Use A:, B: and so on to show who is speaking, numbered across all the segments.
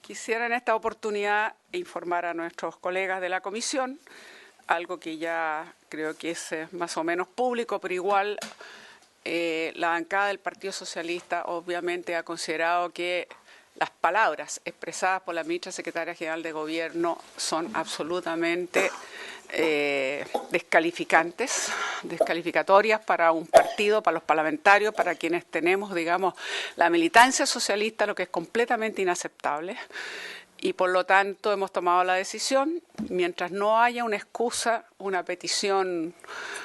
A: Quisiera en esta oportunidad informar a nuestros colegas de la comisión, algo que ya creo que es más o menos público, pero igual la bancada del Partido Socialista obviamente ha considerado que las palabras expresadas por la ministra secretaria general de Gobierno son absolutamente descalificatorias para un partido, para los parlamentarios, para quienes tenemos, digamos, la militancia socialista, lo que es completamente inaceptable. Y por lo tanto hemos tomado la decisión, mientras no haya una excusa, una petición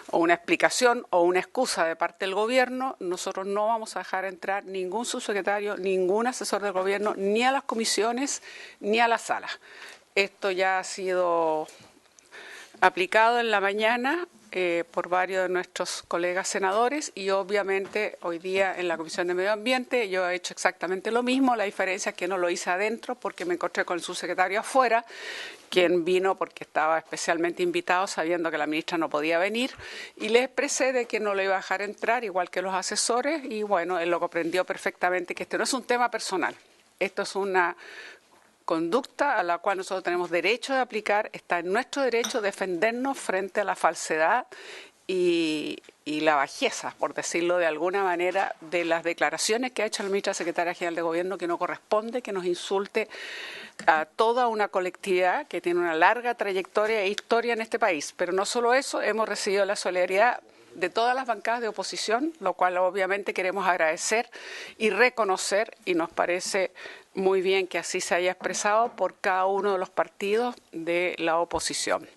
A: o una explicación o una excusa de parte del Gobierno, nosotros no vamos a dejar entrar ningún subsecretario, ningún asesor del Gobierno, ni a las comisiones, ni a la sala. Esto ya ha sido aplicado en la mañana por varios de nuestros colegas senadores y obviamente hoy día en la Comisión de Medio Ambiente yo he hecho exactamente lo mismo, la diferencia es que no lo hice adentro porque me encontré con el subsecretario afuera, quien vino porque estaba especialmente invitado sabiendo que la ministra no podía venir y le expresé de que no lo iba a dejar entrar igual que los asesores y bueno, él lo comprendió perfectamente que este no es un tema personal, esto es una conducta a la cual nosotros tenemos derecho de aplicar, está en nuestro derecho defendernos frente a la falsedad y la bajeza, por decirlo de alguna manera, de las declaraciones que ha hecho la ministra secretaria general de Gobierno, que no corresponde que nos insulte a toda una colectividad que tiene una larga trayectoria e historia en este país. Pero no solo eso, hemos recibido la solidaridad de todas las bancadas de oposición, lo cual obviamente queremos agradecer y reconocer, y nos parece muy bien que así se haya expresado por cada uno de los partidos de la oposición.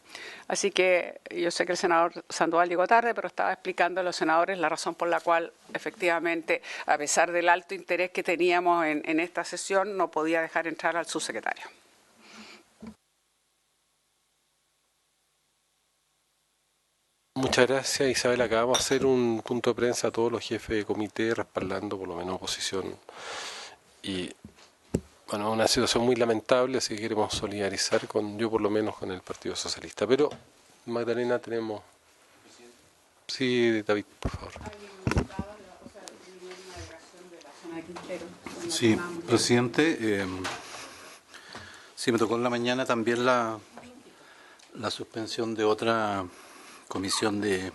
A: Así que yo sé que el senador Sandoval llegó tarde, pero estaba explicando a los senadores la razón por la cual, efectivamente, a pesar del alto interés que teníamos en esta sesión, no podía dejar entrar al subsecretario.
B: Muchas gracias, Isabel. Acabamos de hacer un punto de prensa a todos los jefes de comité respaldando por lo menos oposición. Y bueno, una situación muy lamentable, así que queremos solidarizar yo por lo menos con el Partido Socialista. Pero, Magdalena, tenemos... Sí, David, por favor.
C: Sí, presidente. Sí, me tocó en la mañana también la suspensión de otra comisión de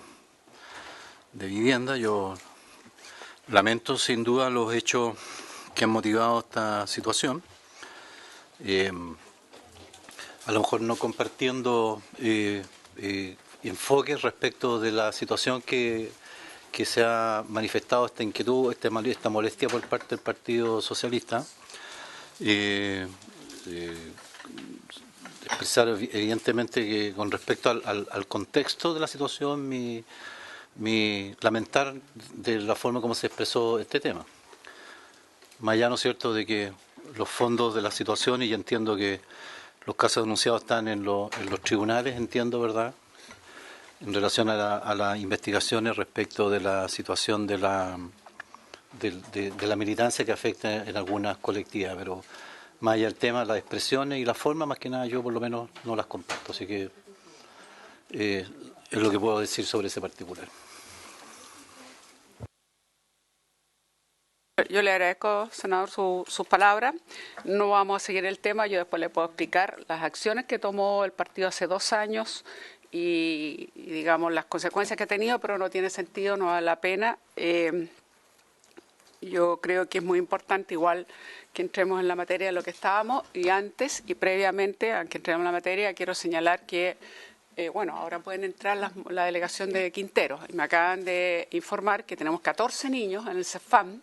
C: vivienda. Yo lamento sin duda los hechos que han motivado esta situación. A lo mejor no compartiendo enfoques respecto de la situación que se ha manifestado, esta inquietud, esta molestia por parte del Partido Socialista. Expresar evidentemente que con respecto al contexto de la situación, mi lamentar de la forma como se expresó este tema. Más allá, ¿no es cierto?, de que los fondos de la situación, y yo entiendo que los casos denunciados están en los tribunales, entiendo, ¿verdad?, en relación a las investigaciones respecto de la situación de la militancia que afecta en algunas colectividades, pero más allá del tema, las expresiones y la forma, más que nada, yo por lo menos no las comparto, así que es lo que puedo decir sobre ese particular.
A: Yo le agradezco, senador, sus palabras. No vamos a seguir el tema. Yo después le puedo explicar las acciones que tomó el partido hace 2 años y digamos, las consecuencias que ha tenido, pero no tiene sentido, no vale la pena. Yo creo que es muy importante, igual que entremos en la materia de lo que estábamos, y antes y previamente a que entremos en la materia, quiero señalar que bueno, ahora pueden entrar la delegación de Quintero. Y me acaban de informar que tenemos 14 niños en el CEFAM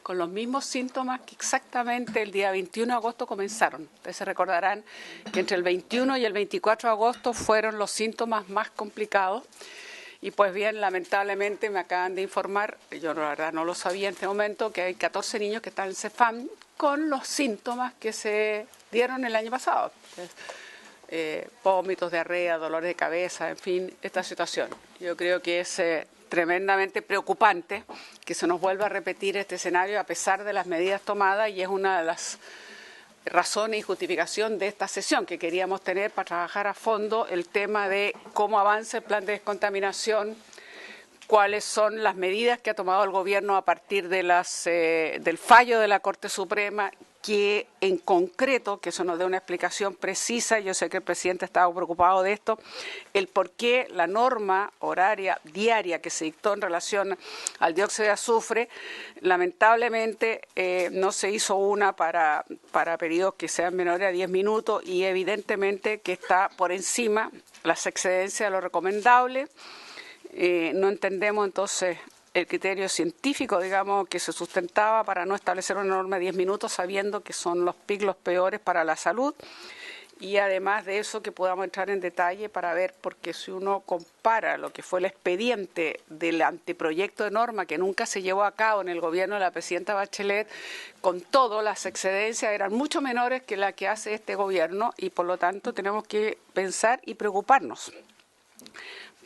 A: con los mismos síntomas que exactamente el día 21 de agosto comenzaron. Ustedes se recordarán que entre el 21 y el 24 de agosto fueron los síntomas más complicados. Y pues bien, lamentablemente me acaban de informar, yo la verdad no lo sabía en este momento, que hay 14 niños que están en el CEFAM con los síntomas que se dieron el año pasado. Vómitos, diarrea, dolores de cabeza, en fin, esta situación. Yo creo que es tremendamente preocupante que se nos vuelva a repetir este escenario a pesar de las medidas tomadas, y es una de las razones y justificación de esta sesión que queríamos tener para trabajar a fondo el tema de cómo avanza el plan de descontaminación, cuáles son las medidas que ha tomado el gobierno a partir de del fallo de la Corte Suprema, que en concreto, que eso nos dé una explicación precisa, yo sé que el presidente estaba preocupado de esto, el por qué la norma horaria diaria que se dictó en relación al dióxido de azufre, lamentablemente no se hizo una para periodos que sean menores a 10 minutos y evidentemente que está por encima las excedencias de lo recomendable. No entendemos entonces el criterio científico, digamos, que se sustentaba para no establecer una norma de 10 minutos, sabiendo que son los picos los peores para la salud. Y además de eso, que podamos entrar en detalle para ver, porque si uno compara lo que fue el expediente del anteproyecto de norma que nunca se llevó a cabo en el gobierno de la presidenta Bachelet, con todo, las excedencias eran mucho menores que la que hace este gobierno y por lo tanto tenemos que pensar y preocuparnos.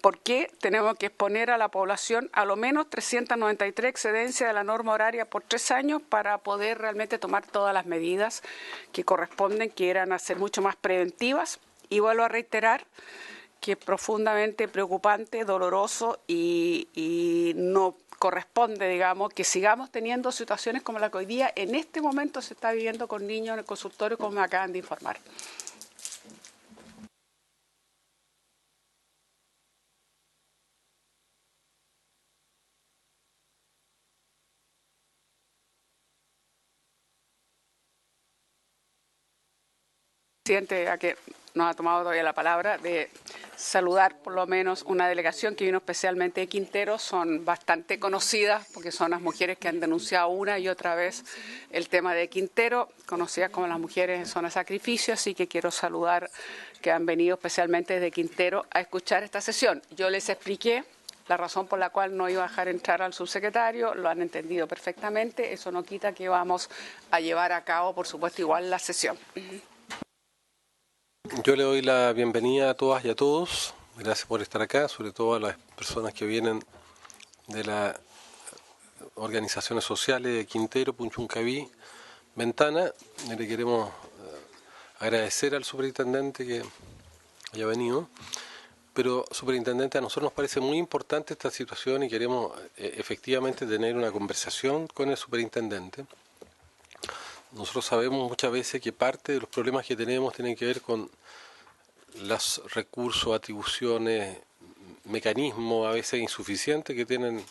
A: ¿Por qué tenemos que exponer a la población a lo menos 393 excedencias de la norma horaria por 3 años para poder realmente tomar todas las medidas que corresponden, que eran a ser mucho más preventivas? Y vuelvo a reiterar que es profundamente preocupante, doloroso y no corresponde, digamos, que sigamos teniendo situaciones como la que hoy día en este momento se está viviendo con niños en el consultorio, como me acaban de informar. Presidente, a que nos ha tomado todavía la palabra, de saludar por lo menos una delegación que vino especialmente de Quintero. Son bastante conocidas porque son las mujeres que han denunciado una y otra vez el tema de Quintero, conocidas como las mujeres en zona de sacrificio, así que quiero saludar que han venido especialmente desde Quintero a escuchar esta sesión. Yo les expliqué la razón por la cual no iba a dejar entrar al subsecretario, lo han entendido perfectamente, eso no quita que vamos a llevar a cabo, por supuesto, igual la sesión.
B: Yo le doy la bienvenida a todas y a todos. Gracias por estar acá, sobre todo a las personas que vienen de las organizaciones sociales de Quintero, Punchuncaví, Ventana. Le queremos agradecer al superintendente que haya venido. Pero, superintendente, a nosotros nos parece muy importante esta situación y queremos efectivamente tener una conversación con el superintendente. Nosotros sabemos muchas veces que parte de los problemas que tenemos tienen que ver con los recursos, atribuciones, mecanismos a veces insuficientes que tienen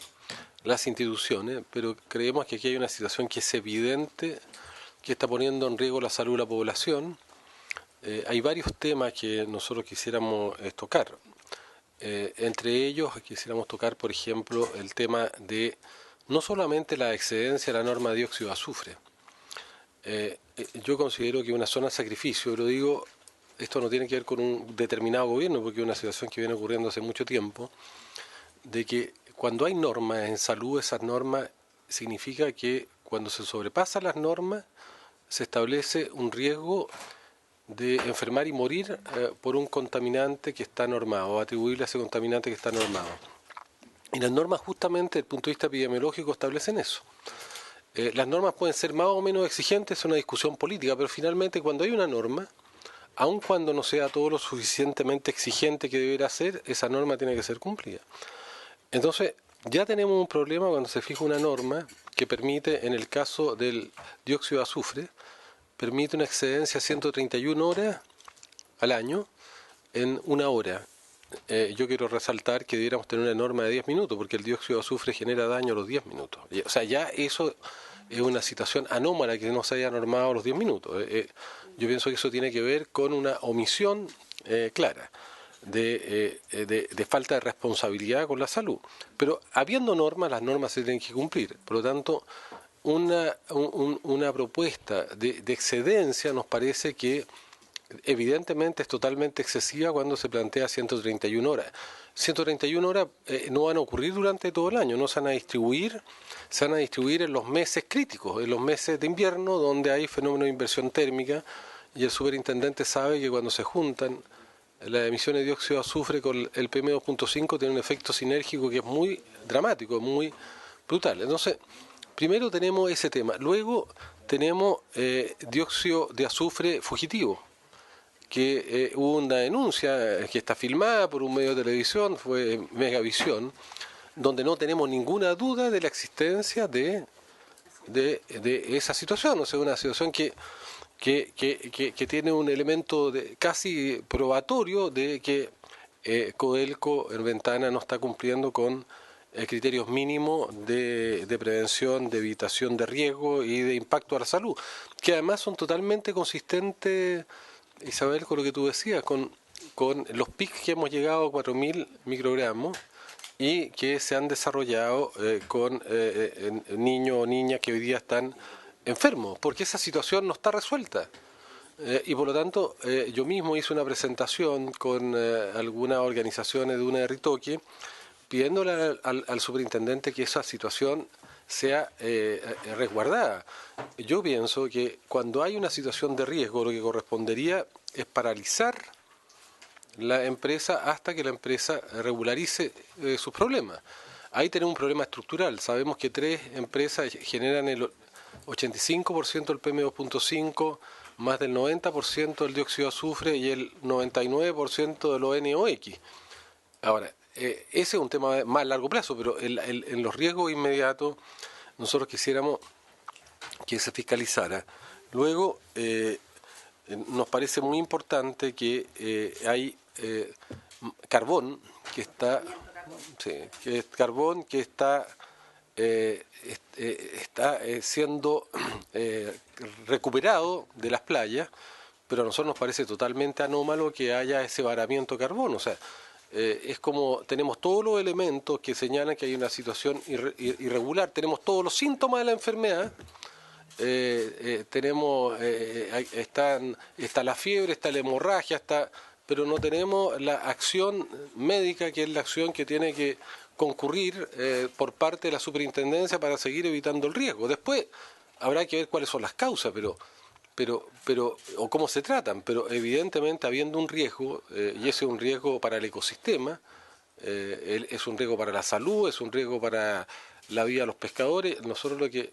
B: las instituciones, pero creemos que aquí hay una situación que es evidente, que está poniendo en riesgo la salud de la población. Hay varios temas que nosotros quisiéramos tocar. Entre ellos quisiéramos tocar, por ejemplo, el tema de no solamente la excedencia de la norma de dióxido de azufre. Yo considero que una zona de sacrificio, lo digo, esto no tiene que ver con un determinado gobierno, porque es una situación que viene ocurriendo hace mucho tiempo, de que cuando hay normas en salud, esas normas significa que cuando se sobrepasan las normas, se establece un riesgo de enfermar y morir por un contaminante que está normado, o atribuirle a ese contaminante que está normado. Y las normas justamente desde el punto de vista epidemiológico establecen eso. Las normas pueden ser más o menos exigentes, es una discusión política, pero finalmente cuando hay una norma, aun cuando no sea todo lo suficientemente exigente que deberá ser, esa norma tiene que ser cumplida. Entonces, ya tenemos un problema cuando se fija una norma que permite, en el caso del dióxido de azufre, permite una excedencia de 131 horas al año en una hora. Yo quiero resaltar que debiéramos tener una norma de 10 minutos, porque el dióxido de azufre genera daño a los 10 minutos. O sea, ya eso es una situación anómala que no se haya normado a los 10 minutos. Yo pienso que eso tiene que ver con una omisión clara de falta de responsabilidad con la salud. Pero habiendo normas, las normas se tienen que cumplir. Por lo tanto, una propuesta de excedencia nos parece que evidentemente es totalmente excesiva cuando se plantea 131 horas. 131 horas no van a ocurrir durante todo el año, no se van a distribuir, se van a distribuir en los meses críticos, en los meses de invierno donde hay fenómeno de inversión térmica, y el superintendente sabe que cuando se juntan las emisiones de dióxido de azufre con el PM2.5 tiene un efecto sinérgico que es muy dramático, muy brutal. Entonces, primero tenemos ese tema, luego tenemos dióxido de azufre fugitivo, que hubo una denuncia que está filmada por un medio de televisión, fue Megavisión, donde no tenemos ninguna duda de la existencia de esa situación, o sea, una situación que tiene un elemento casi probatorio de que Codelco en Ventana no está cumpliendo con criterios mínimos de prevención, de evitación de riesgo y de impacto a la salud, que además son totalmente consistentes, Isabel, con lo que tú decías, con los PIC que hemos llegado a 4.000 microgramos y que se han desarrollado con niños o niñas que hoy día están enfermos, porque esa situación no está resuelta. Y por lo tanto, yo mismo hice una presentación con algunas organizaciones de una de Ritoque, pidiéndole al superintendente que esa situación sea resguardada. Yo pienso que cuando hay una situación de riesgo, lo que correspondería es paralizar la empresa hasta que la empresa regularice sus problemas. Ahí tenemos un problema estructural. Sabemos que 3 empresas generan el 85% del PM2.5, más del 90% del dióxido de azufre y el 99% de los NOx. Ahora, ese es un tema más a largo plazo, pero en los riesgos inmediatos nosotros quisiéramos que se fiscalizara. Luego, nos parece muy importante que hay carbón que está, está siendo recuperado de las playas, pero a nosotros nos parece totalmente anómalo que haya ese varamiento de carbón. O sea, es como tenemos todos los elementos que señalan que hay una situación irregular, tenemos todos los síntomas de la enfermedad. Está la fiebre, está la hemorragia, pero no tenemos la acción médica, que es la acción que tiene que concurrir por parte de la superintendencia para seguir evitando el riesgo. Después habrá que ver cuáles son las causas, o cómo se tratan, pero evidentemente habiendo un riesgo, y ese es un riesgo para el ecosistema, es un riesgo para la salud, es un riesgo para la vida de los pescadores. Nosotros lo que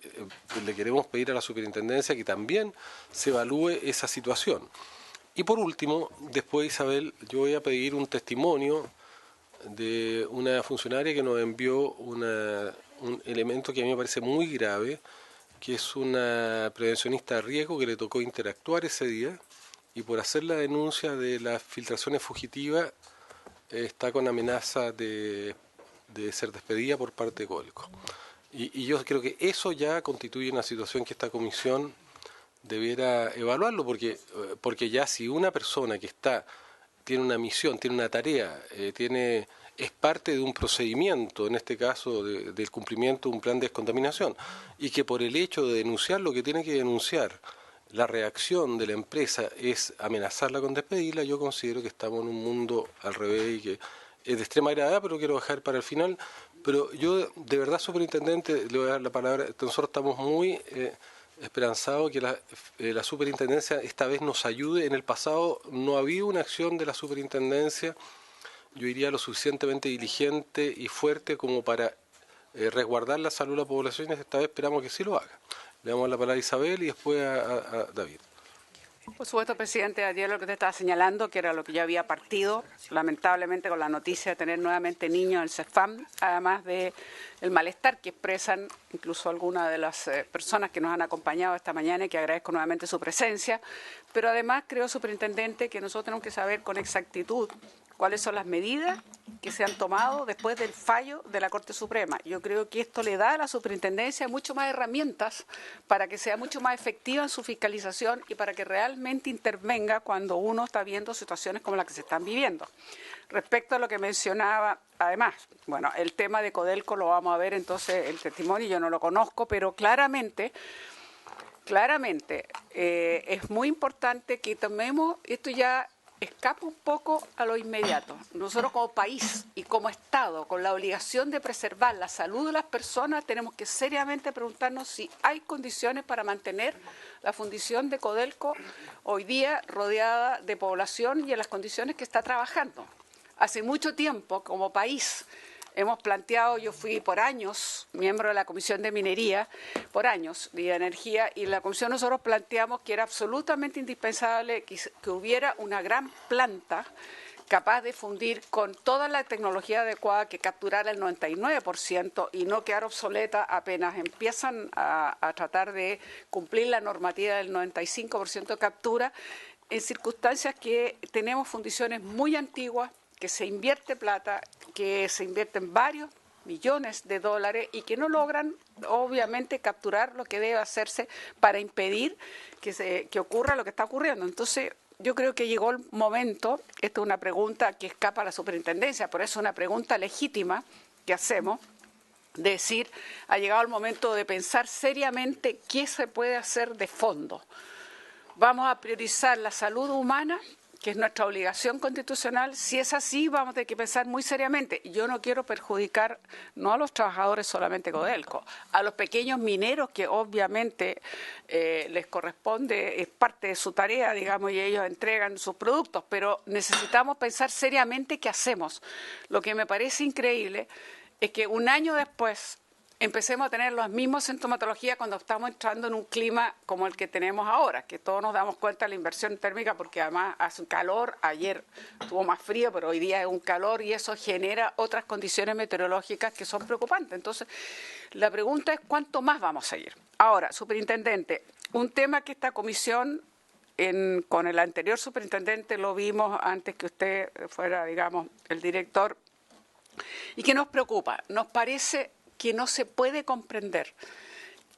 B: le queremos pedir a la superintendencia que también se evalúe esa situación. Y por último, después, Isabel, yo voy a pedir un testimonio de una funcionaria que nos envió un elemento que a mí me parece muy grave, que es una prevencionista de riesgo que le tocó interactuar ese día y por hacer la denuncia de las filtraciones fugitivas está con amenaza de ser despedida por parte de Codelco. Y yo creo que eso ya constituye una situación que esta comisión debiera evaluarlo, porque ya si una persona que tiene una misión, tiene una tarea, es parte de un procedimiento, en este caso del cumplimiento de un plan de descontaminación, y que por el hecho de denunciar lo que tiene que denunciar, la reacción de la empresa es amenazarla con despedirla, yo considero que estamos en un mundo al revés y que es de extrema gravedad, pero quiero dejar para el final. Pero yo, de verdad, superintendente, le voy a dar la palabra. Nosotros estamos muy esperanzados que la superintendencia esta vez nos ayude. En el pasado no había una acción de la superintendencia, yo diría lo suficientemente diligente y fuerte como para resguardar la salud de la población, y esta vez esperamos que sí lo haga. Le damos la palabra a Isabel y después a David.
A: Por supuesto, presidente, ayer lo que usted estaba señalando, que era lo que ya había partido, lamentablemente con la noticia de tener nuevamente niños en el CEFAM, además del malestar que expresan incluso algunas de las personas que nos han acompañado esta mañana y que agradezco nuevamente su presencia, pero además creo, superintendente, que nosotros tenemos que saber con exactitud cuáles son las medidas que se han tomado después del fallo de la Corte Suprema. Yo creo que esto le da a la superintendencia mucho más herramientas para que sea mucho más efectiva en su fiscalización y para que realmente intervenga cuando uno está viendo situaciones como las que se están viviendo. Respecto a lo que mencionaba, además, bueno, el tema de Codelco lo vamos a ver entonces, el testimonio yo no lo conozco, pero claramente es muy importante que tomemos esto ya. Escapa un poco a lo inmediato. Nosotros como país y como Estado, con la obligación de preservar la salud de las personas, tenemos que seriamente preguntarnos si hay condiciones para mantener la fundición de Codelco hoy día rodeada de población y en las condiciones que está trabajando. Hace mucho tiempo, como país, hemos planteado, yo fui por años miembro de la Comisión de Minería, por años, de Energía, y en la Comisión nosotros planteamos que era absolutamente indispensable que hubiera una gran planta capaz de fundir con toda la tecnología adecuada que capturara el 99% y no quedar obsoleta apenas empiezan a tratar de cumplir la normativa del 95% de captura, en circunstancias que tenemos fundiciones muy antiguas, que se invierte plata, que se invierten varios millones de dólares y que no logran, obviamente, capturar lo que debe hacerse para impedir que ocurra lo que está ocurriendo. Entonces, yo creo que llegó el momento, esta es una pregunta que escapa a la superintendencia, por eso es una pregunta legítima que hacemos, de decir, ha llegado el momento de pensar seriamente qué se puede hacer de fondo. Vamos a priorizar la salud humana, que es nuestra obligación constitucional. Si es así, vamos a tener que pensar muy seriamente. Yo no quiero perjudicar no a los trabajadores solamente Codelco, a los pequeños mineros que obviamente les corresponde, es parte de su tarea, digamos, y ellos entregan sus productos, pero necesitamos pensar seriamente qué hacemos. Lo que me parece increíble es que un año después empecemos a tener las mismas sintomatologías cuando estamos entrando en un clima como el que tenemos ahora, que todos nos damos cuenta de la inversión térmica porque además hace un calor, ayer estuvo más frío, pero hoy día es un calor y eso genera otras condiciones meteorológicas que son preocupantes. Entonces, la pregunta es ¿cuánto más vamos a seguir? Ahora, superintendente, un tema que esta comisión, con el anterior superintendente lo vimos antes que usted fuera, digamos, el director, y que nos preocupa, nos parece que no se puede comprender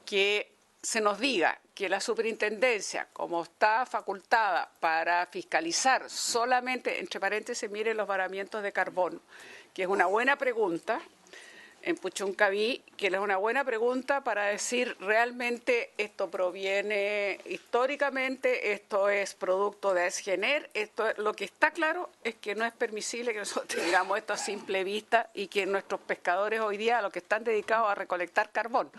A: que se nos diga que la superintendencia, como está facultada para fiscalizar solamente, entre paréntesis, mire los varamientos de carbón, que es una buena pregunta, en Puchuncaví, que es una buena pregunta para decir realmente esto proviene históricamente, esto es producto de Esgener, lo que está claro es que no es permisible que nosotros tengamos esto a simple vista y que nuestros pescadores hoy día lo que están dedicados a recolectar carbón.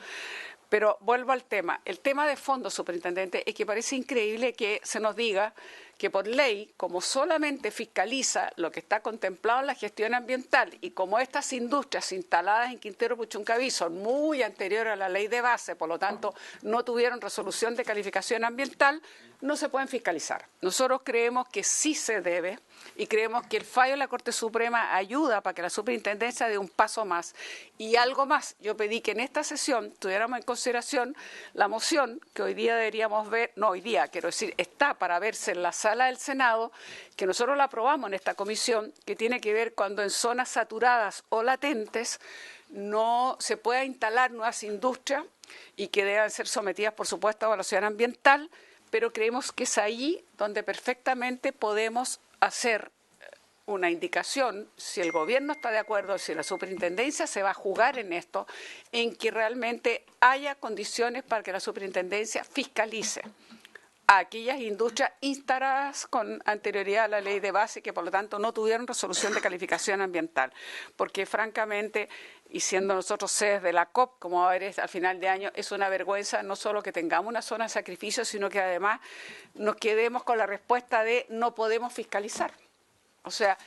A: Pero vuelvo al tema. El tema de fondo, superintendente, es que parece increíble que se nos diga que por ley, como solamente fiscaliza lo que está contemplado en la gestión ambiental y como estas industrias instaladas en Quintero Puchuncaví son muy anteriores a la ley de base, por lo tanto no tuvieron resolución de calificación ambiental, no se pueden fiscalizar. Nosotros creemos que sí se debe y creemos que el fallo de la Corte Suprema ayuda para que la superintendencia dé un paso más. Y algo más, yo pedí que en esta sesión tuviéramos en consideración la moción que hoy día deberíamos ver, no hoy día, quiero decir, está para verse en la sala del Senado, que nosotros la aprobamos en esta comisión, que tiene que ver cuando en zonas saturadas o latentes no se pueda instalar nuevas industrias y que deban ser sometidas, por supuesto, a evaluación ambiental, pero creemos que es ahí donde perfectamente podemos hacer una indicación, si el gobierno está de acuerdo, si la superintendencia se va a jugar en esto, en que realmente haya condiciones para que la superintendencia fiscalice a aquellas industrias instaladas con anterioridad a la ley de base que por lo tanto no tuvieron resolución de calificación ambiental, porque francamente, y siendo nosotros sedes de la COP, como va a ver al final de año, es una vergüenza no solo que tengamos una zona de sacrificio, sino que además nos quedemos con la respuesta de no podemos fiscalizar. O sea,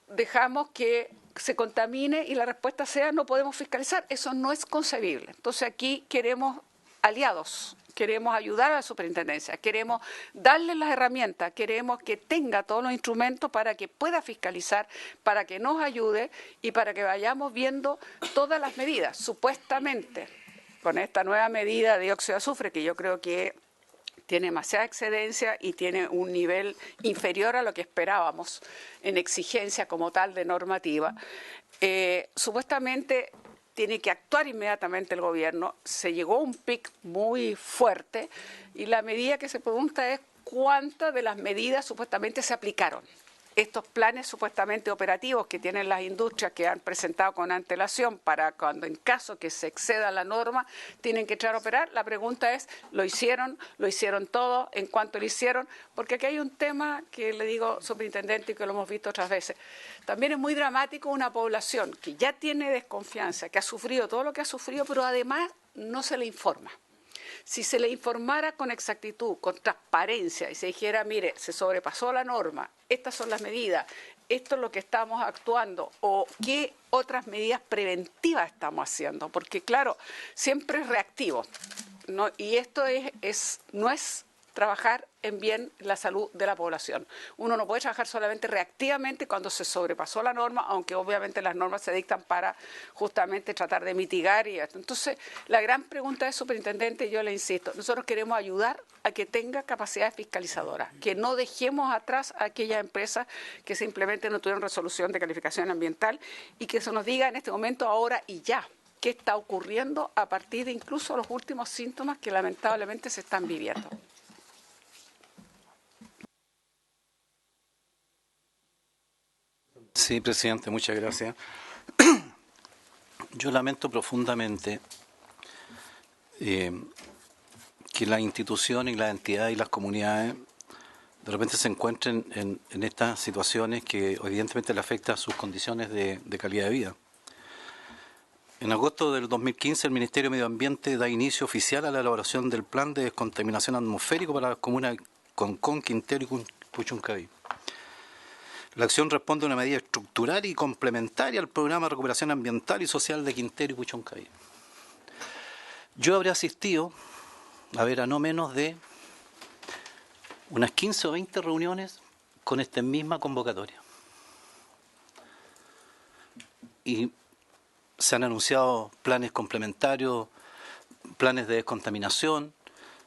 A: dejamos que se contamine y la respuesta sea no podemos fiscalizar. Eso no es concebible. Entonces aquí queremos aliados. Queremos ayudar a la superintendencia, queremos darle las herramientas, queremos que tenga todos los instrumentos para que pueda fiscalizar, para que nos ayude y para que vayamos viendo todas las medidas. Supuestamente, con esta nueva medida de dióxido de azufre, que yo creo que tiene demasiada excedencia y tiene un nivel inferior a lo que esperábamos en exigencia como tal de normativa, supuestamente tiene que actuar inmediatamente el gobierno. Se llegó a un pic muy fuerte y la medida que se pregunta es cuántas de las medidas supuestamente se aplicaron. Estos planes supuestamente operativos que tienen las industrias que han presentado con antelación para cuando en caso que se exceda la norma tienen que echar a operar. La pregunta es, ¿lo hicieron todo? ¿En cuánto lo hicieron? Porque aquí hay un tema que le digo, superintendente, y que lo hemos visto otras veces. También es muy dramático una población que ya tiene desconfianza, que ha sufrido todo lo que ha sufrido, pero además no se le informa. Si se le informara con exactitud, con transparencia y se dijera, mire, se sobrepasó la norma, estas son las medidas, esto es lo que estamos actuando o qué otras medidas preventivas estamos haciendo, porque claro, siempre es reactivo, ¿no? Y esto no es trabajar en bien la salud de la población. Uno no puede trabajar solamente reactivamente cuando se sobrepasó la norma, aunque obviamente las normas se dictan para justamente tratar de mitigar y esto. Entonces, la gran pregunta es, superintendente, yo le insisto, nosotros queremos ayudar a que tenga capacidad fiscalizadora, que no dejemos atrás a aquellas empresas que simplemente no tuvieron resolución de calificación ambiental y que se nos diga en este momento, ahora y ya, qué está ocurriendo a partir de incluso los últimos síntomas que lamentablemente se están viviendo.
C: Sí, presidente, muchas gracias. Yo lamento profundamente que las instituciones y las entidades y las comunidades de repente se encuentren en estas situaciones que evidentemente le afectan a sus condiciones de calidad de vida. En agosto del 2015 el Ministerio de Medio Ambiente da inicio oficial a la elaboración del plan de descontaminación atmosférica para las comunas de Concón, Quintero y Puchuncaví. La acción responde a una medida estructural y complementaria al programa de recuperación ambiental y social de Quintero y Puchuncaví. Yo habré asistido a ver a no menos de unas 15 o 20 reuniones con esta misma convocatoria. Y se han anunciado planes complementarios, planes de descontaminación,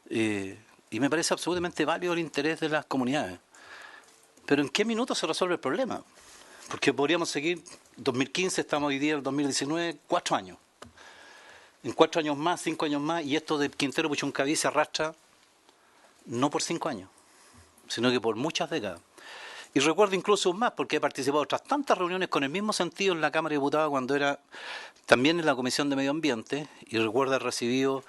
C: y me parece absolutamente válido el interés de las comunidades. Pero ¿en qué minuto se resuelve el problema? Porque podríamos seguir, 2015, estamos hoy día en el 2019, 4 años. En 4 años más, 5 años más, y esto de Quintero Puchuncaví se arrastra no por 5 años, sino que por muchas décadas. Y recuerdo incluso más, porque he participado en otras tantas reuniones con el mismo sentido en la Cámara de Diputados cuando era también en la Comisión de Medio Ambiente, y recuerdo haber recibido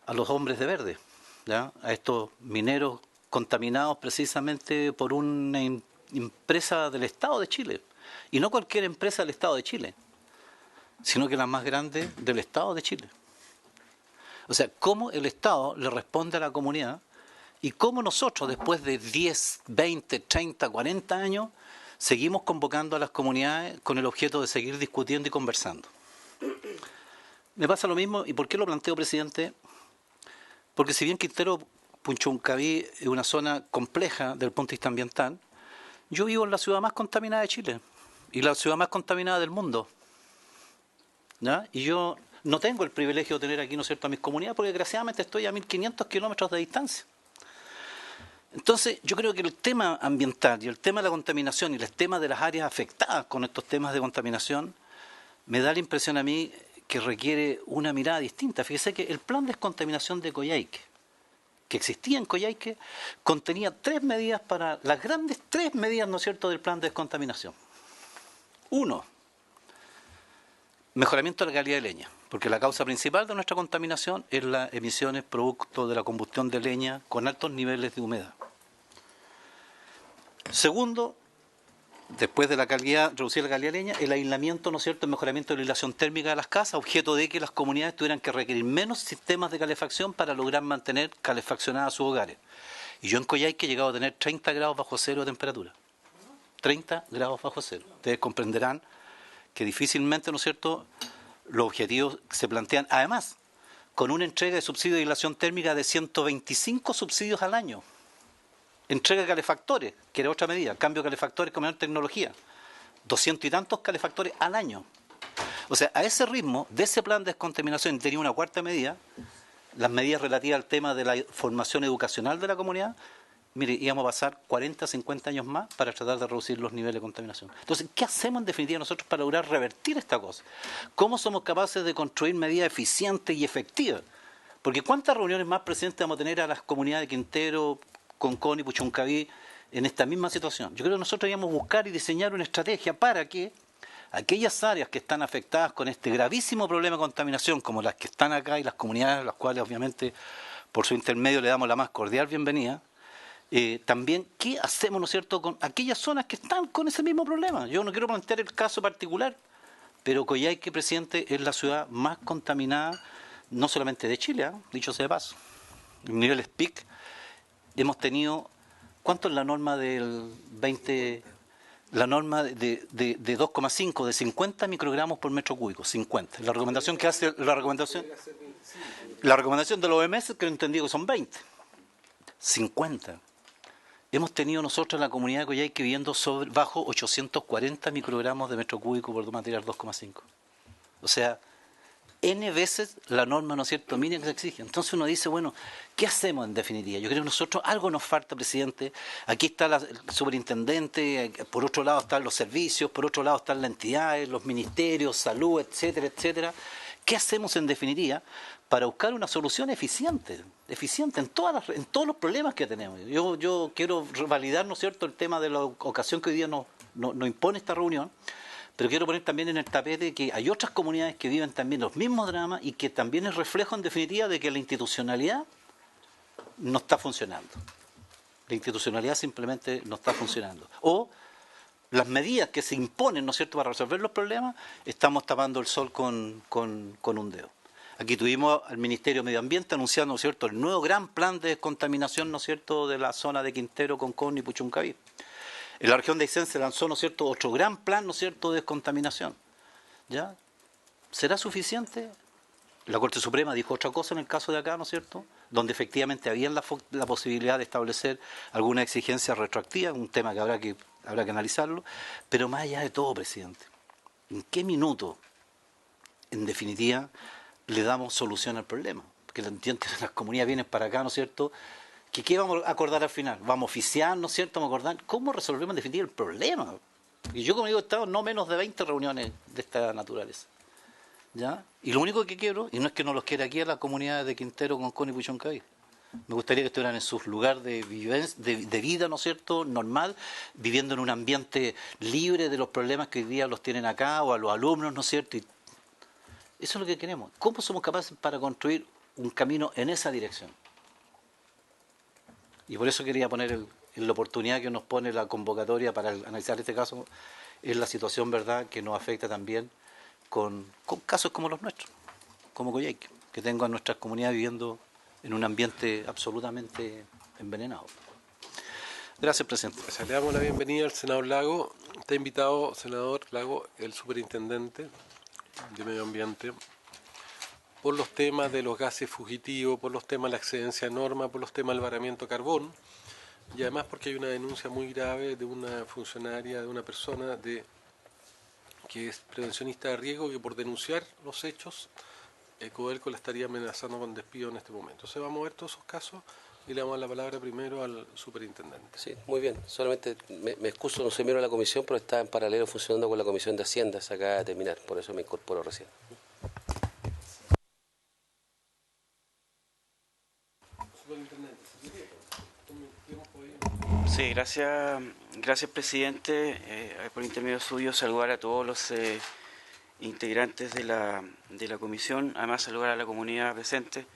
C: a los hombres de verde, ¿ya? A estos mineros contaminados precisamente por una empresa del Estado de Chile. Y no cualquier empresa del Estado de Chile, sino que la más grande del Estado de Chile. O sea, cómo el Estado le responde a la comunidad y cómo nosotros, después de 10, 20, 30, 40 años, seguimos convocando a las comunidades con el objeto de seguir discutiendo y conversando. Me pasa lo mismo, ¿y por qué lo planteo, presidente? Porque si bien Quintero Puchuncaví es una zona compleja desde el punto de vista ambiental, yo vivo en la ciudad más contaminada de Chile y la ciudad más contaminada del mundo, ¿ya? Y yo no tengo el privilegio de tener aquí, ¿no es cierto?, a mis comunidades, porque desgraciadamente estoy a 1.500 kilómetros de distancia. Entonces, yo creo que el tema ambiental y el tema de la contaminación y el tema de las áreas afectadas con estos temas de contaminación me da la impresión a mí que requiere una mirada distinta. Fíjese que el plan de descontaminación de Coyhaique, que existía en Coyhaique, contenía 3 medidas para las grandes 3 medidas, ¿no es cierto?, del plan de descontaminación. 1, mejoramiento de la calidad de leña, porque la causa principal de nuestra contaminación es las emisiones producto de la combustión de leña con altos niveles de humedad. Segundo, después de la calidad, reducir la calidad de leña, el aislamiento, ¿no es cierto?, el mejoramiento de la aislación térmica de las casas, objeto de que las comunidades tuvieran que requerir menos sistemas de calefacción para lograr mantener calefaccionadas sus hogares. Y yo en Coyhaique he llegado a tener 30 grados bajo cero de temperatura. 30 grados bajo cero. Ustedes comprenderán que difícilmente, ¿no es cierto?, los objetivos se plantean, además, con una entrega de subsidio de aislación térmica de 125 subsidios al año. Entrega de calefactores, que era otra medida, cambio de calefactores con menor tecnología. 200 y tantos calefactores al año. O sea, a ese ritmo, de ese plan de descontaminación, tenía una cuarta medida, las medidas relativas al tema de la formación educacional de la comunidad. Mire, íbamos a pasar 40, 50 años más para tratar de reducir los niveles de contaminación. Entonces, ¿qué hacemos en definitiva nosotros para lograr revertir esta cosa? ¿Cómo somos capaces de construir medidas eficientes y efectivas? Porque ¿cuántas reuniones más, presidente, vamos a tener a las comunidades de Quintero, Concón y Puchuncaví en esta misma situación? Yo creo que nosotros debíamos buscar y diseñar una estrategia para que aquellas áreas que están afectadas con este gravísimo problema de contaminación, como las que están acá y las comunidades a las cuales obviamente por su intermedio le damos la más cordial bienvenida, también qué hacemos, ¿no es cierto?, con aquellas zonas que están con ese mismo problema. Yo no quiero plantear el caso particular, pero Coyhaique, presidente, es la ciudad más contaminada, no solamente de Chile, dicho sea de paso. En niveles PIC hemos tenido, ¿cuánto es la norma del 20? La norma de 2,5, de 50 microgramos por metro cúbico, 50. La recomendación que hace, la recomendación de la OMS, que he entendido que son 20. 50. Hemos tenido nosotros en la comunidad de Coyhaique viviendo bajo 840 microgramos de metro cúbico por material 2,5. O sea, N veces la norma, ¿no es cierto?, mínima que se exige. Entonces uno dice, bueno, ¿qué hacemos en definitiva? Yo creo que nosotros algo nos falta, presidente. Aquí está el superintendente, por otro lado están los servicios, por otro lado están las entidades, los ministerios, salud, etcétera, etcétera. ¿Qué hacemos en definitiva para buscar una solución eficiente en todos los problemas que tenemos? Yo quiero validar, ¿no es cierto?, el tema de la ocasión que hoy día nos impone esta reunión. Pero quiero poner también en el tapete que hay otras comunidades que viven también los mismos dramas y que también es reflejo, en definitiva, de que la institucionalidad no está funcionando. La institucionalidad simplemente no está funcionando. O las medidas que se imponen, ¿no es cierto?, para resolver los problemas, estamos tapando el sol con un dedo. Aquí tuvimos al Ministerio de Medio Ambiente anunciando, ¿no es cierto?, el nuevo gran plan de descontaminación, ¿no es cierto?, de la zona de Quintero, Concón y Puchuncaví. En la región de Aysén se lanzó, ¿no es cierto?, otro gran plan, ¿no es cierto?, de descontaminación. ¿Ya? ¿Será suficiente? La Corte Suprema dijo otra cosa en el caso de acá, ¿no es cierto?, donde efectivamente había la posibilidad de establecer alguna exigencia retroactiva, un tema que habrá que analizarlo, pero más allá de todo, presidente, ¿en qué minuto, en definitiva, le damos solución al problema? Porque entiendo que las comunidades vienen para acá, ¿no es cierto?, ¿Qué vamos a acordar al final? ¿Vamos a oficiar, ¿no es cierto? ¿Vamos a acordar cómo resolvemos en definitiva el problema? Y yo, como digo, he estado no menos de 20 reuniones de esta naturaleza. ¿Ya? Y lo único que quiero, y no es que no los quiera aquí a las comunidades de Quintero, Concón y Puchuncaví, me gustaría que estuvieran en sus lugares de vida, ¿no es cierto?, normal, viviendo en un ambiente libre de los problemas que hoy día los tienen acá, o a los alumnos, ¿no es cierto? Y eso es lo que queremos. ¿Cómo somos capaces para construir un camino en esa dirección? Y por eso quería poner en la oportunidad que nos pone la convocatoria para analizar este caso, es la situación, ¿verdad?, que nos afecta también con casos como los nuestros, como Coyhaique, que tengo a nuestras comunidades viviendo en un ambiente absolutamente envenenado. Gracias, presidente.
B: Le damos la bienvenida al senador Lago. Está invitado, senador Lago, el superintendente de Medio Ambiente, por los temas de los gases fugitivos, por los temas de la excedencia de norma, por los temas del baramiento de carbón, y además porque hay una denuncia muy grave de una funcionaria, de una persona que es prevencionista de riesgo, que por denunciar los hechos, Codelco la estaría amenazando con despido en este momento. Entonces vamos a ver todos esos casos y le damos la palabra primero al superintendente.
D: Sí, muy bien. Solamente me excuso, no soy miembro de la comisión, pero está en paralelo funcionando con la Comisión de Hacienda, se acaba de terminar, por eso me incorporo recién.
E: Sí, gracias presidente. Por intermedio suyo saludar a todos los integrantes de la comisión, además saludar a la comunidad presente.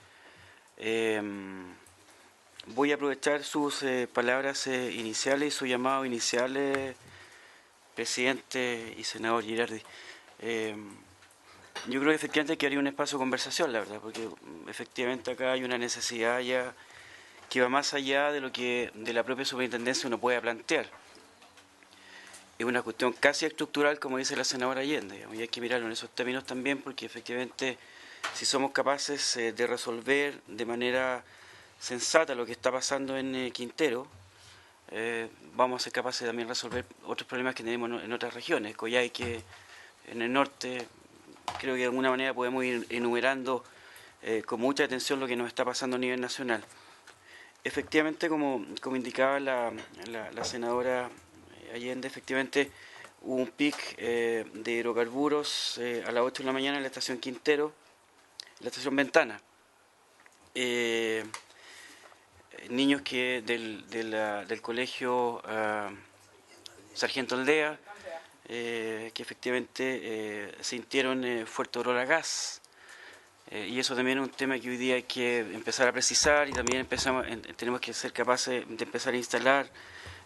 E: Voy a aprovechar sus palabras iniciales y su llamado inicial, presidente y senador Girardi. Yo creo que efectivamente que haría un espacio de conversación, la verdad, porque efectivamente acá hay una necesidad ya que va más allá de lo que de la propia superintendencia uno puede plantear. Es una cuestión casi estructural, como dice la senadora Allende, digamos, y hay que mirarlo en esos términos también, porque efectivamente si somos capaces de resolver de manera sensata lo que está pasando en Quintero, vamos a ser capaces de también resolver otros problemas que tenemos en otras regiones. Coyhaique, en el norte, creo que de alguna manera podemos ir enumerando con mucha atención lo que nos está pasando a nivel nacional. Efectivamente, como indicaba la senadora Allende, efectivamente hubo un pic de hidrocarburos a las 8 de la mañana en la estación Quintero, la estación Ventana. Niños que del colegio Sargento Aldea, que efectivamente sintieron fuerte olor a gas. Y eso también es un tema que hoy día hay que empezar a precisar y también tenemos que ser capaces de empezar a instalar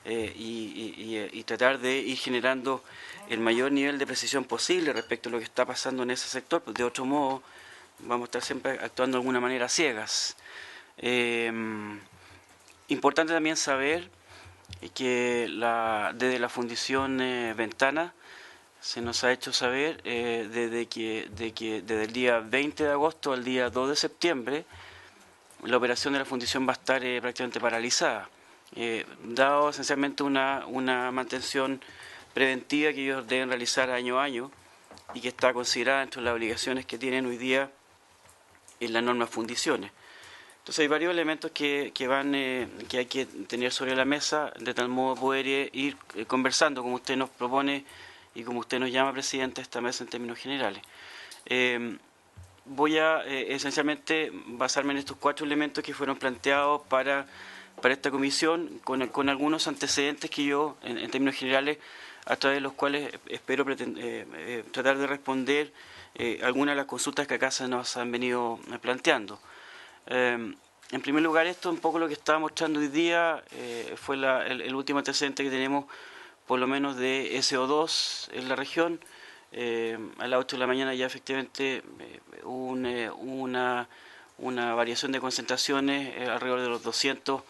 E: y tratar de ir generando el mayor nivel de precisión posible respecto a lo que está pasando en ese sector, pues de otro modo vamos a estar siempre actuando de alguna manera ciegas. Importante también saber que desde la Fundición Ventana se nos ha hecho saber desde el día 20 de agosto al día 2 de septiembre la operación de la fundición va a estar prácticamente paralizada, dado esencialmente una mantención preventiva que ellos deben realizar año a año y que está considerada entre las obligaciones que tienen hoy día en las normas fundiciones. Entonces hay varios elementos que hay que tener sobre la mesa, de tal modo poder ir conversando, como usted nos propone y como usted nos llama, presidente, esta mesa en términos generales. Voy a esencialmente basarme en estos 4 elementos que fueron planteados para esta comisión, con algunos antecedentes que yo, en términos generales, a través de los cuales espero tratar de responder algunas de las consultas que acá se nos han venido planteando. En primer lugar, esto un poco lo que estaba mostrando hoy día fue el último antecedente que tenemos, por lo menos de SO2 en la región. A las 8 de la mañana ya efectivamente hubo una variación de concentraciones alrededor de los 200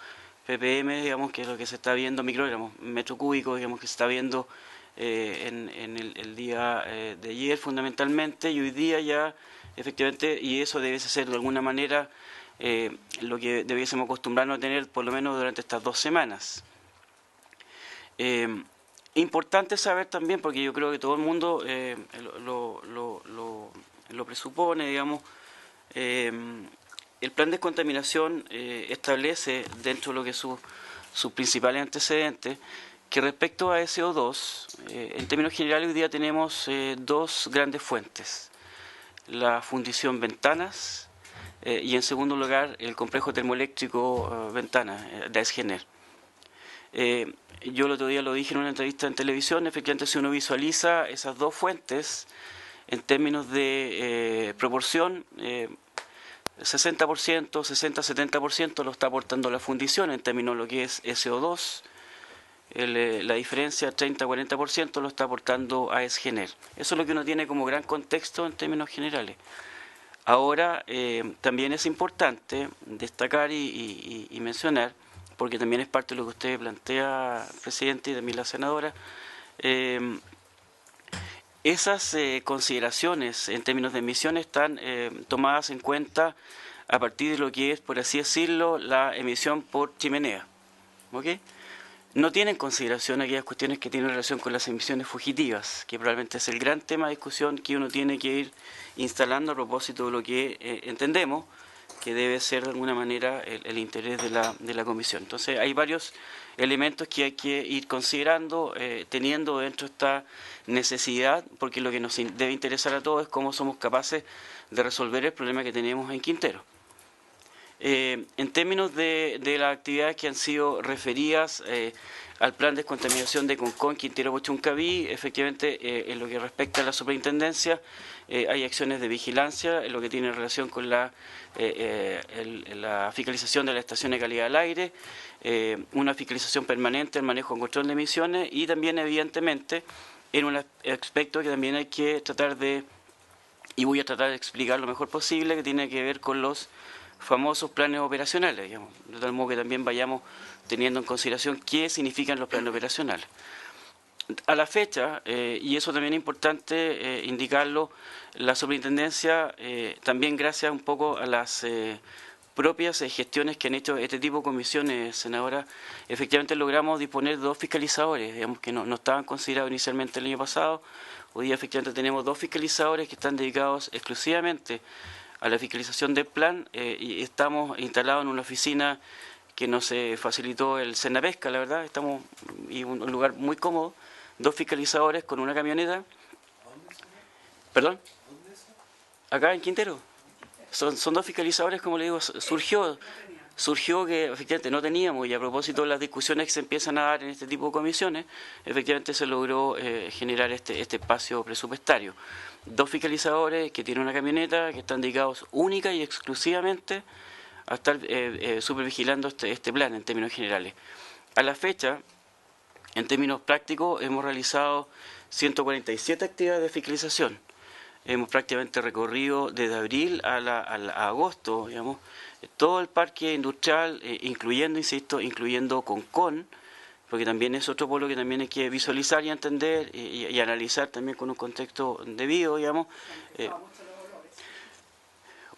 E: ppm, digamos, que es lo que se está viendo, microgramos, metro cúbico, digamos, que se está viendo en el día de ayer fundamentalmente, y hoy día ya efectivamente, y eso debe ser de alguna manera lo que debiésemos acostumbrarnos a tener por lo menos durante estas 2 semanas. Importante saber también, porque yo creo que todo el mundo lo presupone, digamos, el plan de descontaminación establece dentro de lo que es sus principales antecedentes que respecto a SO2, en términos generales hoy día tenemos 2 grandes fuentes: la fundición Ventanas y en segundo lugar el complejo termoeléctrico Ventanas de AES-Gener. Yo el otro día lo dije en una entrevista en televisión, efectivamente si uno visualiza esas 2 fuentes en términos de proporción, 60%, 60-70% lo está aportando la fundición en términos de lo que es SO2, la diferencia 30-40% lo está aportando AES-Gener. Eso es lo que uno tiene como gran contexto en términos generales. Ahora, también es importante destacar y mencionar, porque también es parte de lo que usted plantea, presidente, y también la senadora, esas consideraciones en términos de emisiones están tomadas en cuenta a partir de lo que es, por así decirlo, la emisión por chimenea. ¿Ok? No tienen en consideración aquellas cuestiones que tienen relación con las emisiones fugitivas, que probablemente es el gran tema de discusión que uno tiene que ir instalando a propósito de lo que entendemos que debe ser de alguna manera el interés de la comisión. Entonces hay varios elementos que hay que ir considerando, teniendo dentro esta necesidad, porque lo que nos debe interesar a todos es cómo somos capaces de resolver el problema que tenemos en Quintero. En términos de las actividades que han sido referidas al plan de descontaminación de Concón, Quintero, Puchuncaví, efectivamente en lo que respecta a la superintendencia hay acciones de vigilancia en lo que tiene relación con la fiscalización de la estación de calidad del aire, una fiscalización permanente, el manejo y control de emisiones, y también evidentemente en un aspecto que también hay que tratar de, y voy a tratar de explicar lo mejor posible, que tiene que ver con los famosos planes operacionales, digamos, de tal modo que también vayamos teniendo en consideración qué significan los planes operacionales. A la fecha, y eso también es importante indicarlo, la superintendencia, también gracias un poco a las propias gestiones que han hecho este tipo de comisiones, senadora, efectivamente logramos disponer de 2 fiscalizadores, digamos, que no estaban considerados inicialmente el año pasado. Hoy día efectivamente tenemos 2 fiscalizadores que están dedicados exclusivamente a la fiscalización del plan, y estamos instalados en una oficina que nos facilitó el Senapesca, la verdad, estamos en un lugar muy cómodo, 2 fiscalizadores con una camioneta. ¿Perdón? Acá en Quintero. Son 2 fiscalizadores, como le digo, surgió que efectivamente no teníamos, y a propósito de las discusiones que se empiezan a dar en este tipo de comisiones, efectivamente se logró generar este espacio presupuestario. 2 fiscalizadores que tienen una camioneta, que están dedicados única y exclusivamente a estar supervigilando este plan en términos generales. A la fecha, en términos prácticos, hemos realizado 147 actividades de fiscalización. Hemos prácticamente recorrido desde abril a agosto, digamos, todo el parque industrial, incluyendo Concón, porque también es otro polo que también hay que visualizar y entender y analizar también con un contexto debido, digamos.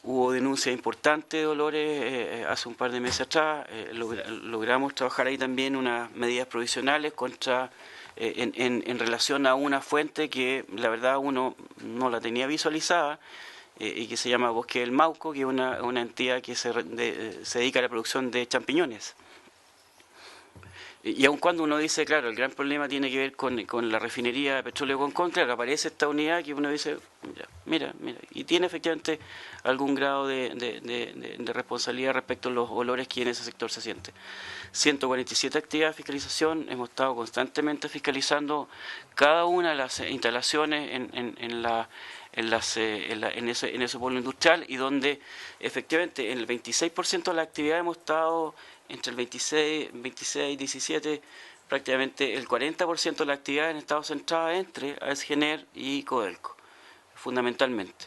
E: hubo denuncias importantes de olores hace un par de meses atrás. Logramos trabajar ahí también unas medidas provisionales contra en relación a una fuente que la verdad uno no la tenía visualizada y que se llama Bosque del Mauco, que es una entidad que se dedica a la producción de champiñones. Y aun cuando uno dice, claro, el gran problema tiene que ver con la refinería de petróleo Concón, claro, aparece esta unidad que uno dice, mira, y tiene efectivamente algún grado de responsabilidad respecto a los olores que en ese sector se siente. 147 actividades de fiscalización, hemos estado constantemente fiscalizando cada una de las instalaciones en ese polo industrial, y donde efectivamente en el 26% de la actividad hemos estado entre el 26 y 17, prácticamente el 40% de la actividad en estado centrada entre AESGENER y Codelco, fundamentalmente.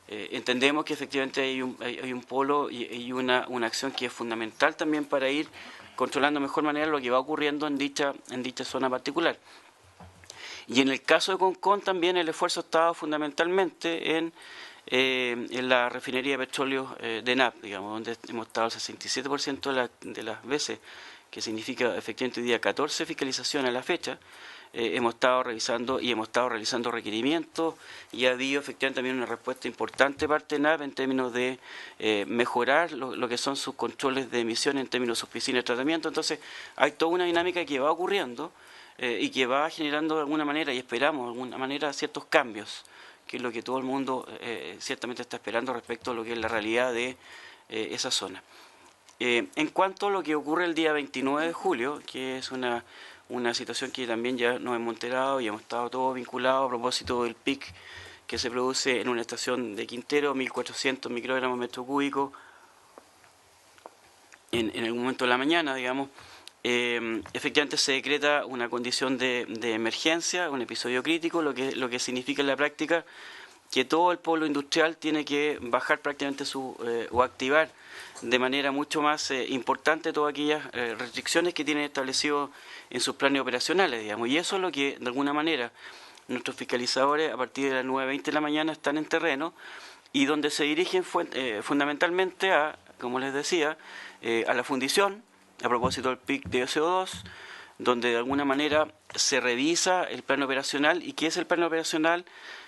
E: Entendemos que efectivamente hay un polo y una acción que es fundamental también para ir controlando de mejor manera lo que va ocurriendo en dicha zona particular. Y en el caso de Concón también el esfuerzo ha estado fundamentalmente en la refinería de petróleo de ENAP, digamos, donde hemos estado el 67% de las veces, que significa efectivamente hoy día 14 fiscalizaciones a la fecha. Hemos estado revisando y hemos estado realizando requerimientos, y ha habido efectivamente también una respuesta importante de parte de ENAP en términos de mejorar lo que son sus controles de emisión en términos de sus piscinas de tratamiento. Entonces hay toda una dinámica que va ocurriendo y que va generando de alguna manera, y esperamos de alguna manera, ciertos cambios, que es lo que todo el mundo ciertamente está esperando respecto a lo que es la realidad de esa zona. En cuanto a lo que ocurre el día 29 de julio, que es una situación que también ya nos hemos enterado y hemos estado todos vinculados a propósito del PIC que se produce en una estación de Quintero, 1.400 microgramos metro cúbico, en algún momento de la mañana, digamos. Efectivamente se decreta una condición de emergencia, un episodio crítico, lo que significa en la práctica que todo el polo industrial tiene que bajar prácticamente o activar de manera mucho más importante todas aquellas restricciones que tienen establecido en sus planes operacionales, digamos. Y eso es lo que, de alguna manera, nuestros fiscalizadores a partir de las 9:20 de la mañana están en terreno, y donde se dirigen fundamentalmente como les decía, a la fundición, a propósito del PIC de CO2, donde de alguna manera se revisa el plan operacional. ¿Y qué es el plan operacional?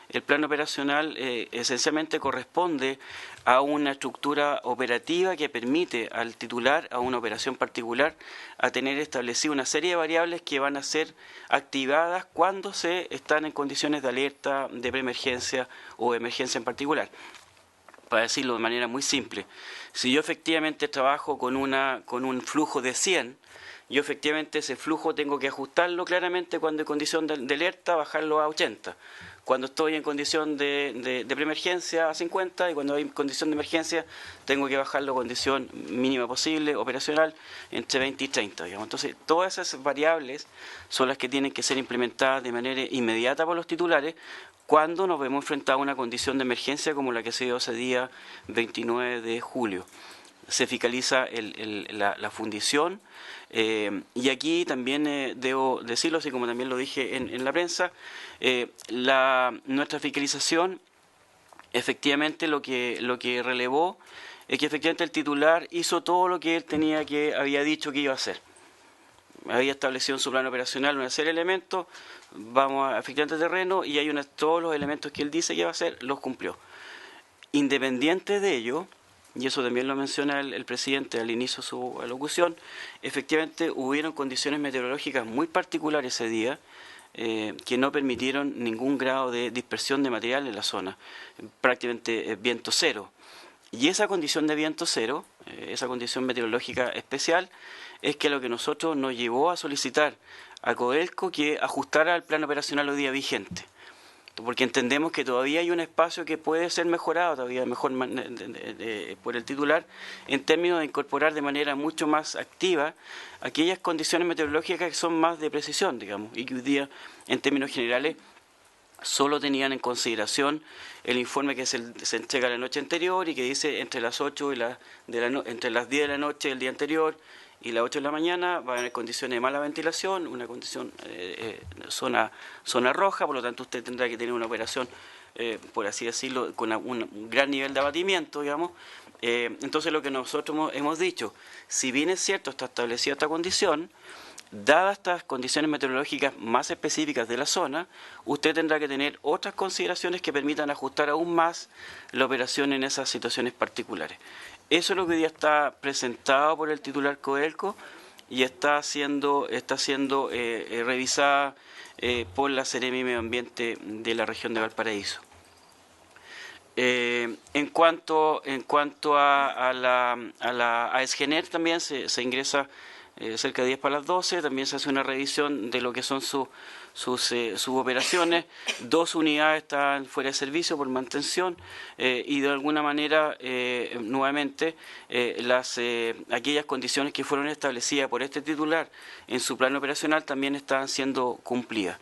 E: El plan operacional esencialmente corresponde a una estructura operativa que permite al titular, a una operación particular, a tener establecida una serie de variables que van a ser activadas cuando se están en condiciones de alerta, de preemergencia o emergencia en particular. Para decirlo de manera muy simple, si yo efectivamente trabajo con un flujo de 100, yo efectivamente ese flujo tengo que ajustarlo claramente cuando en condición de alerta, bajarlo a 80. Cuando estoy en condición de preemergencia a 50, y cuando hay condición de emergencia tengo que bajarlo a condición mínima posible, operacional, entre 20 y 30. Digamos. Entonces, todas esas variables son las que tienen que ser implementadas de manera inmediata por los titulares cuando nos vemos enfrentados a una condición de emergencia como la que se dio ese día 29 de julio. Se fiscaliza la fundición, y aquí también debo decirlo, así como también lo dije en la prensa, nuestra fiscalización efectivamente lo que relevó es que efectivamente el titular hizo todo lo que él había dicho que iba a hacer. Había establecido en su plan operacional una serie de elementos, vamos efectivamente al terreno, y hay todos los elementos que él dice que iba a hacer, los cumplió. Independiente de ello, y eso también lo menciona el presidente al inicio de su alocución, efectivamente hubieron condiciones meteorológicas muy particulares ese día, que no permitieron ningún grado de dispersión de material en la zona, prácticamente viento cero. Y esa condición de viento cero, esa condición meteorológica especial, es que lo que nosotros nos llevó a solicitar a Codelco que ajustara el plan operacional hoy día vigente, porque entendemos que todavía hay un espacio que puede ser mejorado todavía mejor por el titular, en términos de incorporar de manera mucho más activa aquellas condiciones meteorológicas que son más de precisión, digamos, y que hoy día, en términos generales, solo tenían en consideración el informe que se entrega la noche anterior y que dice entre las 8 entre las 10 de la noche del día anterior y las 8 de la mañana va a haber condiciones de mala ventilación, una condición zona roja, por lo tanto usted tendrá que tener una operación por así decirlo, con un gran nivel de abatimiento, digamos. Entonces lo que nosotros hemos dicho, si bien es cierto, está establecida esta condición, dadas estas condiciones meteorológicas más específicas de la zona, usted tendrá que tener otras consideraciones que permitan ajustar aún más la operación en esas situaciones particulares. Eso es lo que hoy día está presentado por el titular Codelco y está siendo revisada por la Seremi Medio Ambiente de la región de Valparaíso. En cuanto a ESGENER también se ingresa cerca de 10 para las 12, también se hace una revisión de lo que son sus operaciones. 2 unidades están fuera de servicio por mantención y de alguna manera, nuevamente, aquellas condiciones que fueron establecidas por este titular en su plan operacional también están siendo cumplidas.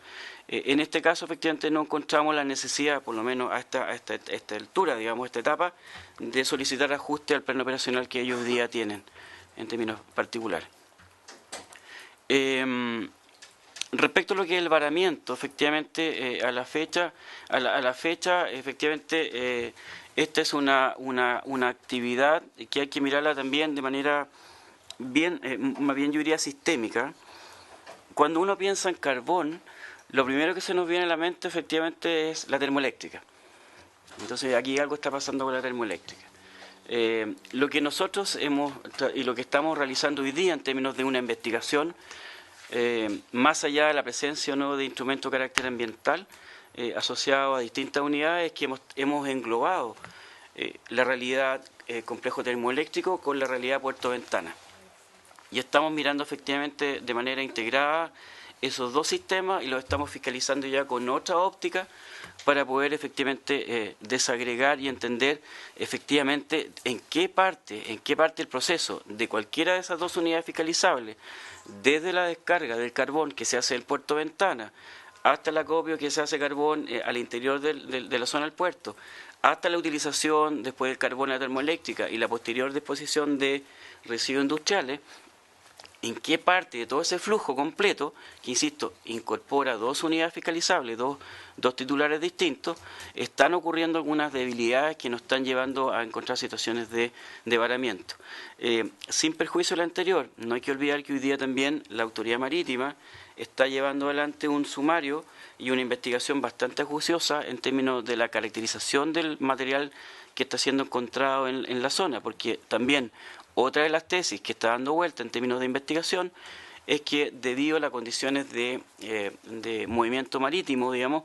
E: En este caso, efectivamente, no encontramos la necesidad, por lo menos a esta altura, digamos, esta etapa, de solicitar ajuste al plan operacional que ellos hoy día tienen, en términos particulares. Respecto a lo que es el varamiento, efectivamente, a la fecha, efectivamente, esta es una actividad que hay que mirarla también de manera más bien yo diría sistémica. Cuando uno piensa en carbón, lo primero que se nos viene a la mente efectivamente es la termoeléctrica. Entonces aquí algo está pasando con la termoeléctrica. Lo que nosotros y lo que estamos realizando hoy día en términos de una investigación, más allá de la presencia o no de instrumentos de carácter ambiental asociados a distintas unidades, que hemos englobado la realidad complejo termoeléctrico con la realidad Puerto Ventana. Y estamos mirando efectivamente de manera integrada esos dos sistemas y los estamos fiscalizando ya con otra óptica para poder efectivamente desagregar y entender efectivamente en qué parte el proceso de cualquiera de esas dos unidades fiscalizables, desde la descarga del carbón que se hace del puerto Ventana hasta el acopio que se hace carbón al interior de la zona del puerto, hasta la utilización después del carbón a la termoeléctrica y la posterior disposición de residuos industriales, en qué parte de todo ese flujo completo, que insisto, incorpora 2 unidades fiscalizables, dos titulares distintos, están ocurriendo algunas debilidades que nos están llevando a encontrar situaciones de varamiento. Sin perjuicio de lo anterior, no hay que olvidar que hoy día también la Autoridad Marítima está llevando adelante un sumario y una investigación bastante acuciosa en términos de la caracterización del material que está siendo encontrado en la zona, porque también otra de las tesis que está dando vuelta en términos de investigación es que debido a las condiciones de movimiento marítimo, digamos,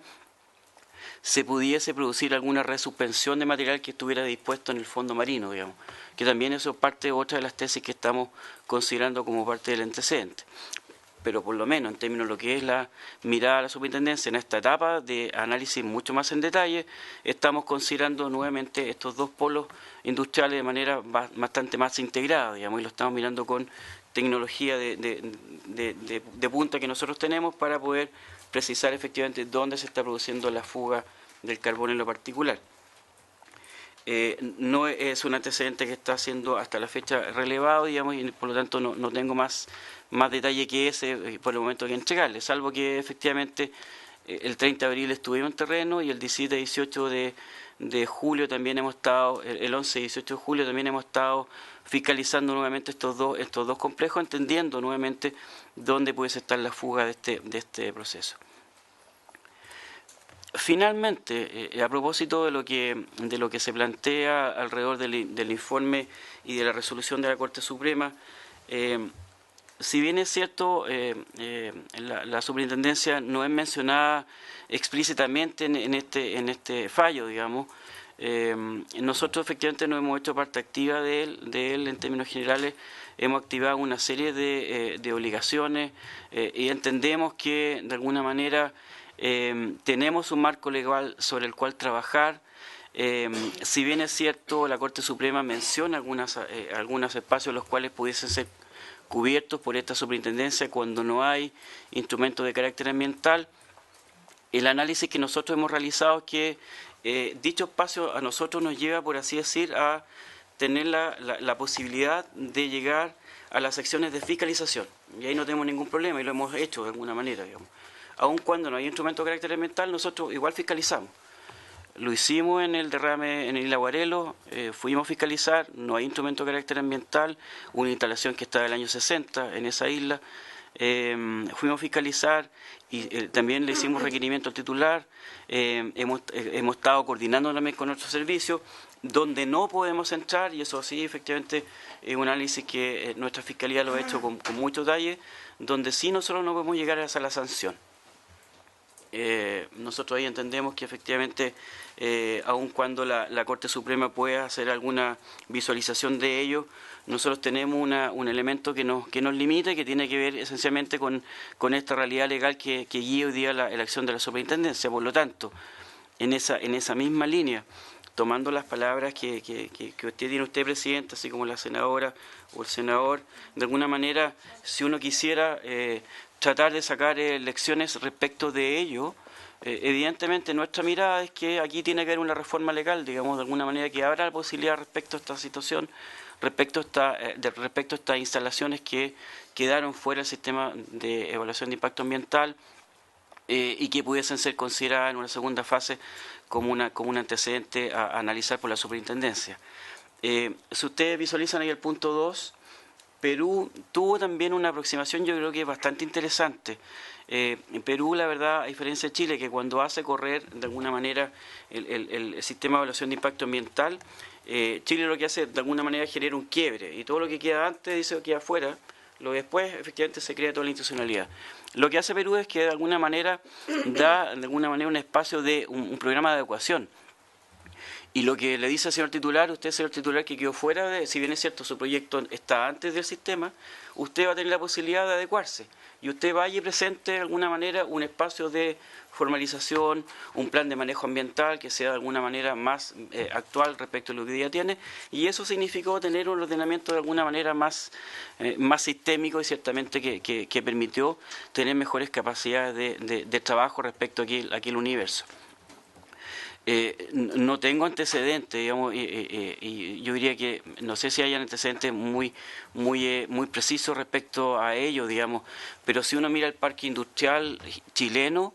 E: se pudiese producir alguna resuspensión de material que estuviera dispuesto en el fondo marino, digamos, que también eso es otra de las tesis que estamos considerando como parte del antecedente. Pero por lo menos en términos de lo que es la mirada a la superintendencia en esta etapa de análisis mucho más en detalle, estamos considerando nuevamente estos dos polos industriales de manera bastante más integrada, digamos, y lo estamos mirando con tecnología de punta que nosotros tenemos para poder precisar efectivamente dónde se está produciendo la fuga del carbón en lo particular. No es un antecedente que está siendo hasta la fecha relevado, digamos, y por lo tanto no tengo más detalle que ese por el momento que entregarle, salvo que efectivamente el 30 de abril estuvimos en terreno y el 17 y 18 de julio también hemos estado, el 11 y 18 de julio también hemos estado fiscalizando nuevamente estos dos complejos, entendiendo nuevamente dónde puede estar la fuga de este proceso. Finalmente, a propósito de lo que se plantea alrededor del informe y de la resolución de la Corte Suprema, si bien es cierto, la superintendencia no es mencionada explícitamente en este fallo, digamos, nosotros efectivamente no hemos hecho parte activa de él en términos generales, hemos activado una serie de obligaciones y entendemos que de alguna manera tenemos un marco legal sobre el cual trabajar. Si bien es cierto, la Corte Suprema menciona algunos espacios los cuales pudiesen ser cubiertos por esta superintendencia cuando no hay instrumentos de carácter ambiental, el análisis que nosotros hemos realizado es que dicho espacio a nosotros nos lleva, por así decir, a tener la posibilidad de llegar a las secciones de fiscalización. Y ahí no tenemos ningún problema y lo hemos hecho de alguna manera, digamos. Aun cuando no hay instrumento de carácter ambiental, nosotros igual fiscalizamos. Lo hicimos en el derrame en Isla Guarelo, fuimos a fiscalizar, no hay instrumento de carácter ambiental, una instalación que está del año 60 en esa isla. Fuimos a fiscalizar y también le hicimos requerimiento al titular. Hemos estado coordinando también con nuestros servicios, donde no podemos entrar, y eso sí, efectivamente, es un análisis que nuestra Fiscalía lo ha hecho con mucho detalle, donde sí nosotros no podemos llegar hasta la sanción. Nosotros ahí entendemos que efectivamente, aun cuando la Corte Suprema pueda hacer alguna visualización de ello, nosotros tenemos un elemento que nos limita y que tiene que ver esencialmente con esta realidad legal que guía hoy día la acción de la superintendencia. Por lo tanto, en esa misma línea, tomando las palabras que tiene usted, Presidente, así como la senadora o el senador, de alguna manera, si uno quisiera tratar de sacar lecciones respecto de ello, evidentemente nuestra mirada es que aquí tiene que haber una reforma legal, digamos, de alguna manera que abra la posibilidad respecto a esta situación, respecto a estas instalaciones que quedaron fuera del sistema de evaluación de impacto ambiental y que pudiesen ser consideradas en una segunda fase como un antecedente a analizar por la superintendencia. Si ustedes visualizan ahí el punto 2, Perú tuvo también una aproximación, yo creo que bastante interesante. En Perú, la verdad, a diferencia de Chile, que cuando hace correr de alguna manera el sistema de evaluación de impacto ambiental, Chile lo que hace de alguna manera es generar un quiebre, y todo lo que queda antes dice que queda afuera, lo que después efectivamente se crea toda la institucionalidad. Lo que hace Perú es que de alguna manera da un espacio de un programa de adecuación. Y lo que le dice al señor titular, usted, señor titular, que quedó fuera de, si bien es cierto, su proyecto está antes del sistema, usted va a tener la posibilidad de adecuarse. Y usted vaya y presente de alguna manera un espacio de formalización, un plan de manejo ambiental que sea de alguna manera más actual respecto a lo que hoy día tiene. Y eso significó tener un ordenamiento de alguna manera más sistémico y ciertamente que permitió tener mejores capacidades de trabajo respecto a aquel universo. No tengo antecedentes, digamos, y yo diría que no sé si hay antecedentes muy precisos respecto a ello, digamos, pero si uno mira el parque industrial chileno,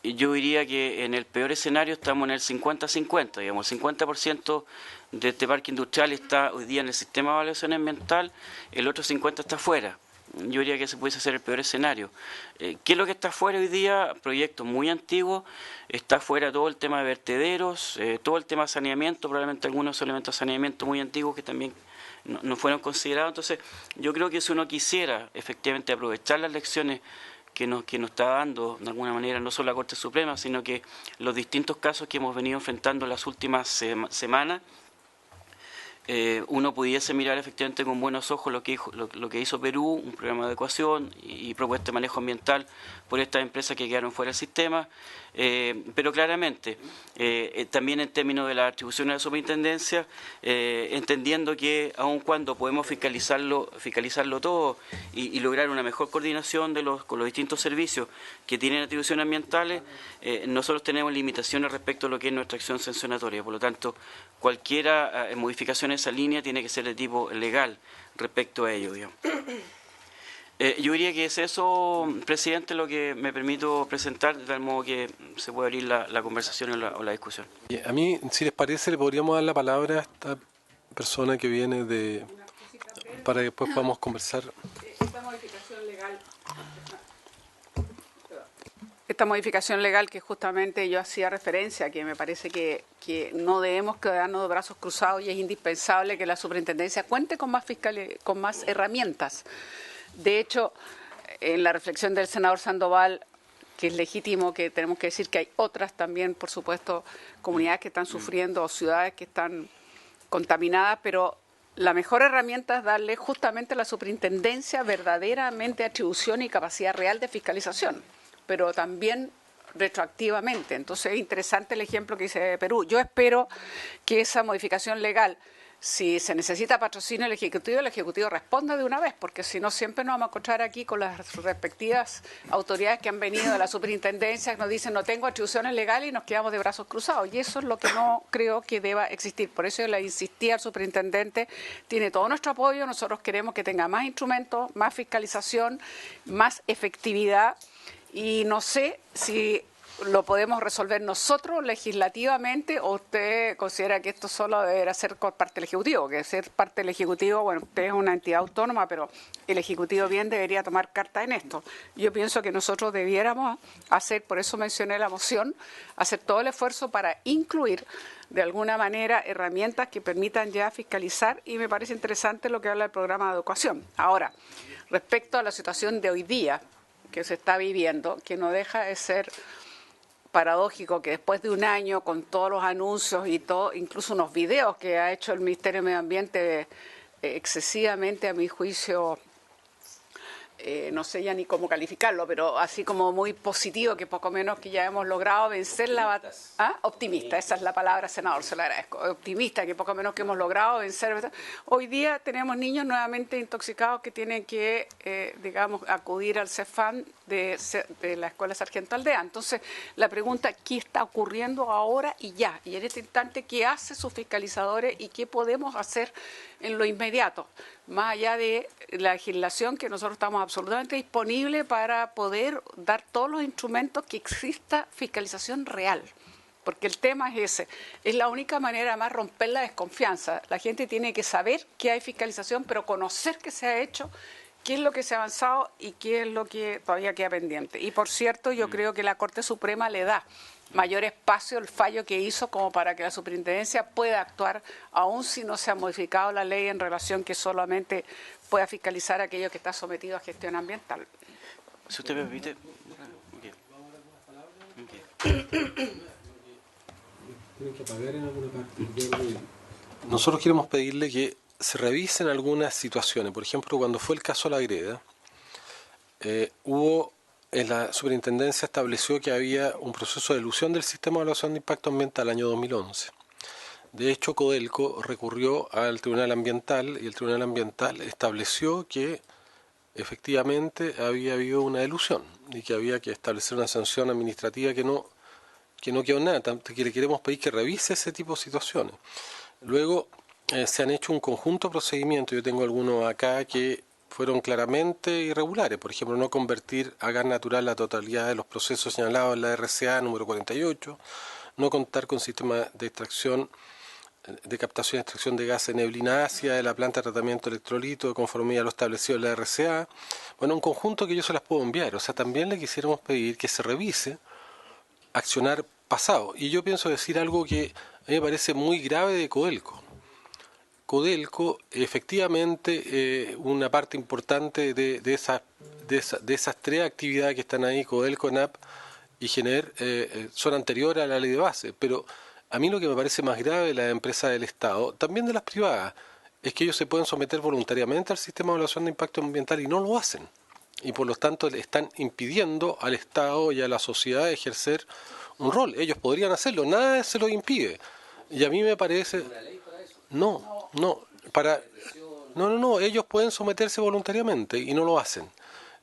E: yo diría que en el peor escenario estamos en el 50-50, digamos, el 50% de este parque industrial está hoy día en el sistema de evaluación ambiental, el otro 50% está fuera. Yo diría que ese puede ser el peor escenario. ¿Qué es lo que está fuera hoy día? Proyectos muy antiguos, está fuera todo el tema de vertederos, todo el tema de saneamiento, probablemente algunos elementos de saneamiento muy antiguos que también no fueron considerados. Entonces, yo creo que si uno quisiera efectivamente aprovechar las lecciones que nos está dando de alguna manera no solo la Corte Suprema, sino que los distintos casos que hemos venido enfrentando en las últimas semanas, uno pudiese mirar efectivamente con buenos ojos lo que hizo Perú, un programa de adecuación y propuesta de manejo ambiental por estas empresas que quedaron fuera del sistema, pero claramente también en términos de la atribución de la superintendencia, entendiendo que aun cuando podemos fiscalizarlo todo y lograr una mejor coordinación con los distintos servicios que tienen atribuciones ambientales, nosotros tenemos limitaciones respecto a lo que es nuestra acción sancionatoria. Por lo tanto, cualquier modificación en esa línea tiene que ser de tipo legal respecto a ello, digamos. Yo diría que es eso, Presidente, lo que me permito presentar, de tal modo que se puede abrir la conversación o la discusión.
B: A mí, si les parece, le podríamos dar la palabra a esta persona que viene para que después podamos conversar.
A: Esta modificación legal que justamente yo hacía referencia, que me parece que no debemos quedarnos de brazos cruzados y es indispensable que la superintendencia cuente con más herramientas. De hecho, en la reflexión del senador Sandoval, que es legítimo, que tenemos que decir que hay otras también, por supuesto, comunidades que están sufriendo o ciudades que están contaminadas, pero la mejor herramienta es darle justamente a la superintendencia verdaderamente atribución y capacidad real de fiscalización, pero también retroactivamente. Entonces es interesante el ejemplo que dice Perú. Yo espero que esa modificación legal, si se necesita patrocinio del Ejecutivo, el Ejecutivo responda de una vez, porque si no siempre nos vamos a encontrar aquí con las respectivas autoridades que han venido de la superintendencia, que nos dicen no tengo atribuciones legales y nos quedamos de brazos cruzados. Y eso es lo que no creo que deba existir. Por eso yo le insistí al superintendente, tiene todo nuestro apoyo, nosotros queremos que tenga más instrumentos, más fiscalización, más efectividad. Y no sé si lo podemos resolver nosotros legislativamente, o usted considera que esto solo deberá ser por parte del Ejecutivo? Que ser parte del Ejecutivo, bueno, usted es una entidad autónoma, pero el Ejecutivo bien debería tomar carta en esto. Yo pienso que nosotros debiéramos hacer, por eso mencioné la moción, hacer todo el esfuerzo para incluir de alguna manera herramientas que permitan ya fiscalizar, y me parece interesante lo que habla el programa de educación. Ahora, respecto a la situación de hoy día que se está viviendo, que no deja de ser paradójico que después de un año con todos los anuncios y todo, incluso unos videos que ha hecho el Ministerio de Medio Ambiente excesivamente, a mi juicio, no sé ya ni cómo calificarlo, pero así como muy positivo, que poco menos que ya hemos logrado vencer la batalla. ¿Ah? Optimista, esa es la palabra, senador, se lo agradezco. Optimista, que poco menos que hemos logrado vencer. Hoy día tenemos niños nuevamente intoxicados que tienen que, digamos, acudir al CEFAM de la Escuela Sargento Aldea. Entonces, la pregunta, ¿qué está ocurriendo ahora y ya? Y en este instante, ¿qué hacen sus fiscalizadores y qué podemos hacer en lo inmediato? Más allá de la legislación, que nosotros estamos absolutamente disponibles para poder dar todos los instrumentos que exista fiscalización real. Porque el tema es ese, es la única manera más romper la desconfianza. La gente tiene que saber que hay fiscalización, pero conocer qué se ha hecho, qué es lo que se ha avanzado y qué es lo que todavía queda pendiente. Y por cierto, yo creo que la Corte Suprema le da mayor espacio el fallo que hizo como para que la superintendencia pueda actuar, aun si no se ha modificado la ley en relación que solamente pueda fiscalizar aquello que está sometido a gestión ambiental.
E: Si usted me permite.
B: Nosotros queremos pedirle que se revisen algunas situaciones. Por ejemplo, cuando fue el caso de la Greda, la superintendencia estableció que había un proceso de elusión del sistema de evaluación de impacto ambiental el año 2011. De hecho, Codelco recurrió al Tribunal Ambiental y el Tribunal Ambiental estableció que efectivamente había habido una elusión y que había que establecer una sanción administrativa que no quedó nada, tanto que le queremos pedir que revise ese tipo de situaciones. Luego se han hecho un conjunto de procedimientos, yo tengo algunos acá que fueron claramente irregulares. Por ejemplo, no convertir a gas natural la totalidad de los procesos señalados en la RCA número 48, no contar con sistema de extracción, de captación y extracción de gas en neblina ácida de la planta de tratamiento de electrolito de conformidad a lo establecido en la RCA. Bueno, un conjunto que yo se las puedo enviar. O sea, también le quisiéramos pedir que se revise accionar pasado. Y yo pienso decir algo que a mí me parece muy grave de Codelco. Codelco, efectivamente, una parte importante de esas tres actividades que están ahí, Codelco, ENAP y GENER, son anteriores a la ley de base. Pero a mí lo que me parece más grave de las empresas del Estado, también de las privadas, es que ellos se pueden someter voluntariamente al sistema de evaluación de impacto ambiental y no lo hacen. Y por lo tanto le están impidiendo al Estado y a la sociedad ejercer un rol. Ellos podrían hacerlo, nada se lo impide. Y a mí me parece... No, ellos pueden someterse voluntariamente y no lo hacen.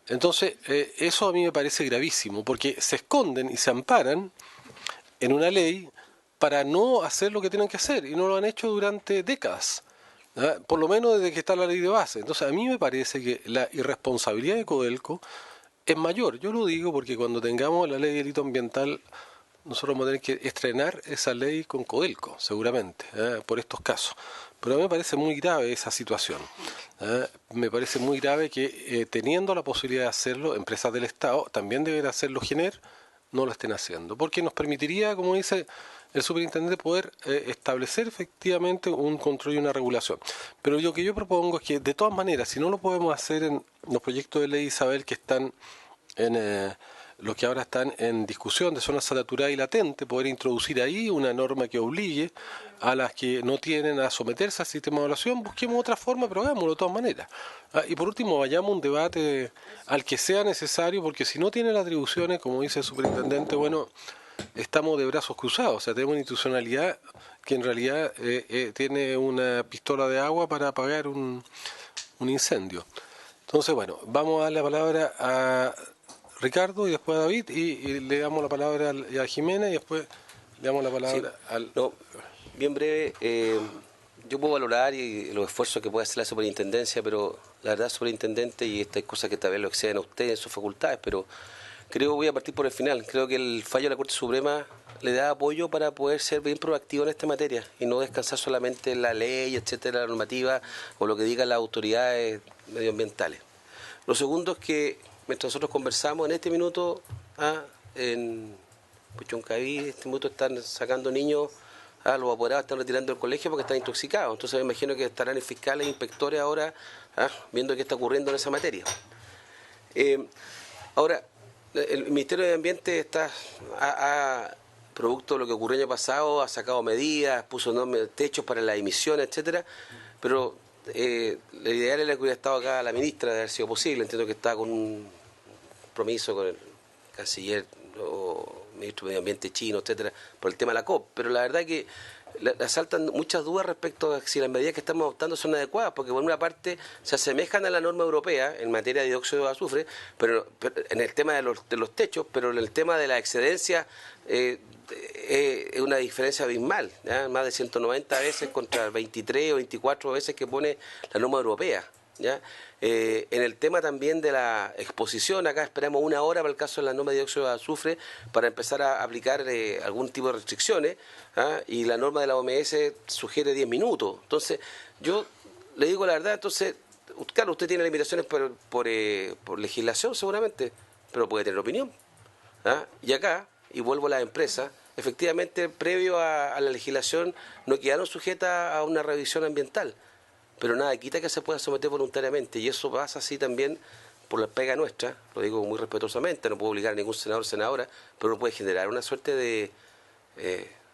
B: Entonces, eso a mí me parece gravísimo, porque se esconden y se amparan en una ley para no hacer lo que tienen que hacer, y no lo han hecho durante décadas, ¿verdad? Por lo menos desde que está la ley de base. Entonces, a mí me parece que la irresponsabilidad de Codelco es mayor. Yo lo digo porque cuando tengamos la ley de delito ambiental, nosotros vamos a tener que estrenar esa ley con Codelco, seguramente, por estos casos. Pero a mí me parece muy grave esa situación. Me parece muy grave que, teniendo la posibilidad de hacerlo, empresas del Estado, también deben hacerlo GENER, no lo estén haciendo. Porque nos permitiría, como dice el superintendente, poder establecer efectivamente un control y una regulación. Pero lo que yo propongo es que, de todas maneras, si no lo podemos hacer en los proyectos de ley, Isabel, que están en... los que ahora están en discusión de zona saturada y latente, poder introducir ahí una norma que obligue a las que no tienen a someterse al sistema de evaluación, busquemos otra forma, pero hagámoslo de todas maneras. Y por último, vayamos a un debate al que sea necesario, porque si no tiene las atribuciones, como dice el superintendente, bueno, estamos de brazos cruzados, o sea, tenemos una institucionalidad que en realidad tiene una pistola de agua para apagar un incendio. Entonces, bueno, vamos a dar la palabra a Ricardo y después a David y le damos la palabra a Jimena y después le damos la palabra al...
D: No, bien breve, yo puedo valorar los esfuerzos que puede hacer la superintendencia, pero la verdad, superintendente, y estas cosas que tal vez lo exceden a usted en sus facultades, pero voy a partir por el final. Creo que el fallo de la Corte Suprema le da apoyo para poder ser bien proactivo en esta materia y no descansar solamente en la ley, etcétera, la normativa o lo que digan las autoridades medioambientales. Lo segundo es que mientras nosotros conversamos en este minuto, en Puchoncaví, en este minuto están sacando niños, los apoderados están retirando del colegio porque están intoxicados. Entonces me imagino que estarán los fiscales e inspectores ahora viendo qué está ocurriendo en esa materia. Ahora, el Ministerio de Ambiente producto de lo que ocurrió el año pasado, ha sacado medidas, puso techos para las emisiones, etcétera, pero la ideal era que hubiera estado acá la ministra, de haber sido posible. Entiendo que está con un compromiso con el canciller o ministro de Medio Ambiente chino, etcétera, por el tema de la COP, pero la verdad que le asaltan muchas dudas respecto a si las medidas que estamos adoptando son adecuadas, porque por una parte se asemejan a la norma europea en materia de dióxido de azufre, pero en el tema de los techos, pero en el tema de la excedencia es una diferencia abismal, ¿ya? Más de 190 veces contra 23 o 24 veces que pone la norma europea, ¿ya? En el tema también de la exposición, acá esperamos 1 hora para el caso de la norma de dióxido de azufre para empezar a aplicar algún tipo de restricciones, y la norma de la OMS sugiere 10 minutos. Entonces, yo le digo la verdad, entonces, claro, usted tiene limitaciones por legislación seguramente, pero puede tener opinión. Y acá, y vuelvo a las empresas, efectivamente, previo a la legislación, no quedaron sujetas a una revisión ambiental, pero nada quita que se pueda someter voluntariamente, y eso pasa así también por la pega nuestra, lo digo muy respetuosamente, no puedo obligar a ningún senador o senadora, pero uno puede generar una suerte de,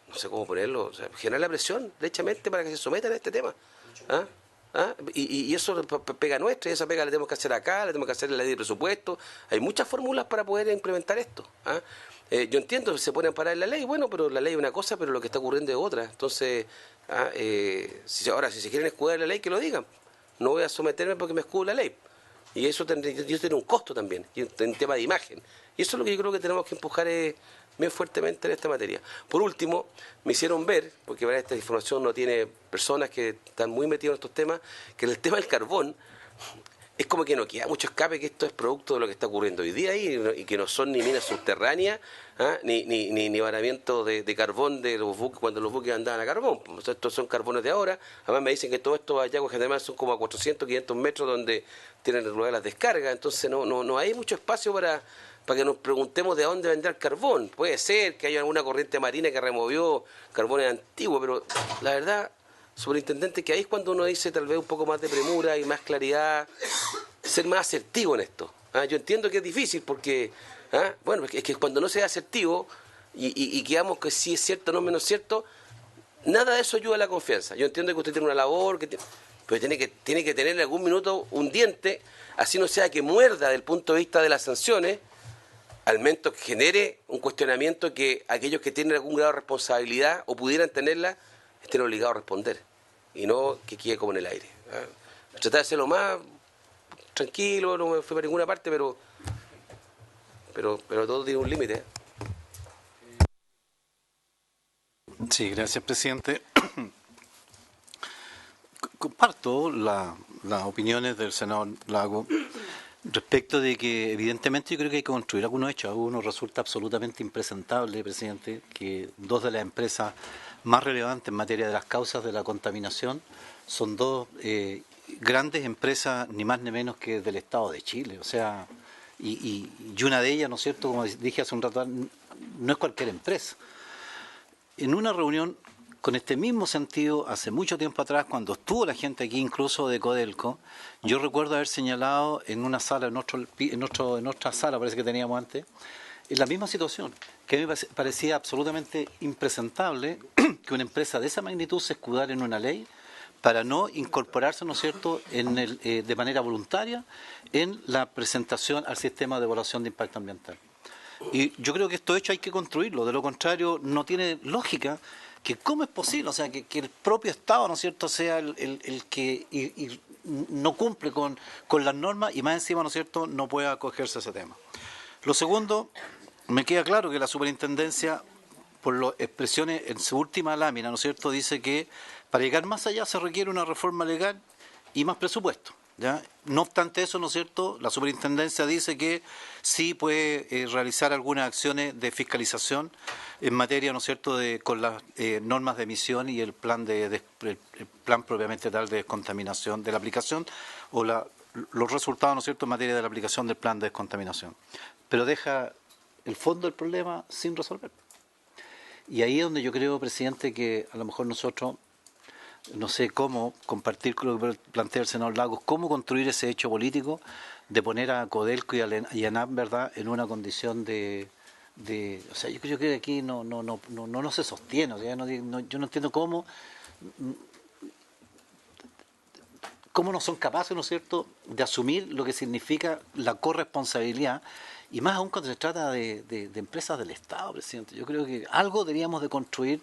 D: no sé cómo ponerlo, o sea, generar la presión, derechamente, para que se sometan a este tema. Y eso es pega nuestra, y esa pega la tenemos que hacer acá, la tenemos que hacer en la ley de presupuesto. Hay muchas fórmulas para poder implementar esto. Yo entiendo que se pueden parar la ley, bueno, pero la ley es una cosa, pero lo que está ocurriendo es otra. Entonces, ahora, si se quieren escudar la ley, que lo digan. No voy a someterme porque me escudo la ley. Y eso tiene un costo también, y un tema de imagen. Y eso es lo que yo creo que tenemos que empujar bien fuertemente en esta materia. Por último, me hicieron ver, porque esta información no tiene personas que están muy metidas en estos temas, que en el tema del carbón es como que no queda mucho escape, que esto es producto de lo que está ocurriendo hoy día ahí, y que no son ni minas subterráneas, ni varamiento de carbón de los buques cuando los buques andaban a carbón. Estos son carbones de ahora. Además me dicen que todos estos hallazgos generalmente son como a 400, 500 metros donde tienen lugar las descargas. Entonces no hay mucho espacio para que nos preguntemos de dónde vendrá el carbón. Puede ser que haya alguna corriente marina que removió carbones antiguos, pero la verdad, superintendente, que ahí es cuando uno dice tal vez un poco más de premura y más claridad, ser más asertivo en esto. Yo entiendo que es difícil porque, bueno, es que cuando no se es asertivo y quedamos que sí es cierto, no menos cierto, nada de eso ayuda a la confianza. Yo entiendo que usted tiene una labor, pero tiene que tener en algún minuto un diente, así no sea que muerda desde el punto de vista de las sanciones, al menos que genere un cuestionamiento que aquellos que tienen algún grado de responsabilidad o pudieran tenerla estén obligados a responder, y no que quede como en el aire. Tratar de hacerlo más tranquilo, no me fui para ninguna parte, pero todo tiene un límite.
C: Sí, gracias, presidente. Comparto las opiniones del senador Lago respecto de que evidentemente yo creo que hay que construir algunos hechos. Uno resulta absolutamente impresentable, presidente, que 2 de las empresas más relevantes en materia de las causas de la contaminación son 2 grandes empresas, ni más ni menos que del Estado de Chile. O sea, y una de ellas, ¿no es cierto?, como dije hace un rato, no es cualquier empresa. En una reunión con este mismo sentido, hace mucho tiempo atrás, cuando estuvo la gente aquí, incluso de Codelco, yo recuerdo haber señalado en una sala, en otra sala, parece que teníamos antes, en la misma situación, que a mí me parecía absolutamente impresentable que una empresa de esa magnitud se escudara en una ley para no incorporarse, ¿no es cierto?, de manera voluntaria en la presentación al sistema de evaluación de impacto ambiental. Y yo creo que esto hecho hay que construirlo, de lo contrario no tiene lógica que cómo es posible, o sea, que el propio Estado, ¿no es cierto?, sea el que y no cumple con las normas y más encima, ¿no es cierto?, no pueda acogerse a ese tema. Lo segundo, me queda claro que la superintendencia, por las expresiones en su última lámina, ¿no es cierto?, dice que para llegar más allá se requiere una reforma legal y más presupuesto. ¿ya? No obstante eso, ¿no es cierto?, la superintendencia dice que sí puede realizar algunas acciones de fiscalización en materia, ¿no es cierto?, con las normas de emisión y el plan el plan propiamente tal de descontaminación de la aplicación o los resultados, ¿no es cierto?, en materia de la aplicación del plan de descontaminación. Pero deja el fondo del problema sin resolver. Y ahí es donde yo creo, presidente, que a lo mejor nosotros, no sé cómo compartir con lo que plantea el senador Lagos, cómo construir ese hecho político de poner a Codelco y a ENAP, ¿verdad?, en una condición o sea, yo creo que aquí no se sostiene. O sea, yo no entiendo cómo no son capaces, ¿no es cierto?, de asumir lo que significa la corresponsabilidad, y más aún cuando se trata de empresas del Estado, presidente. Yo creo que algo deberíamos de construir.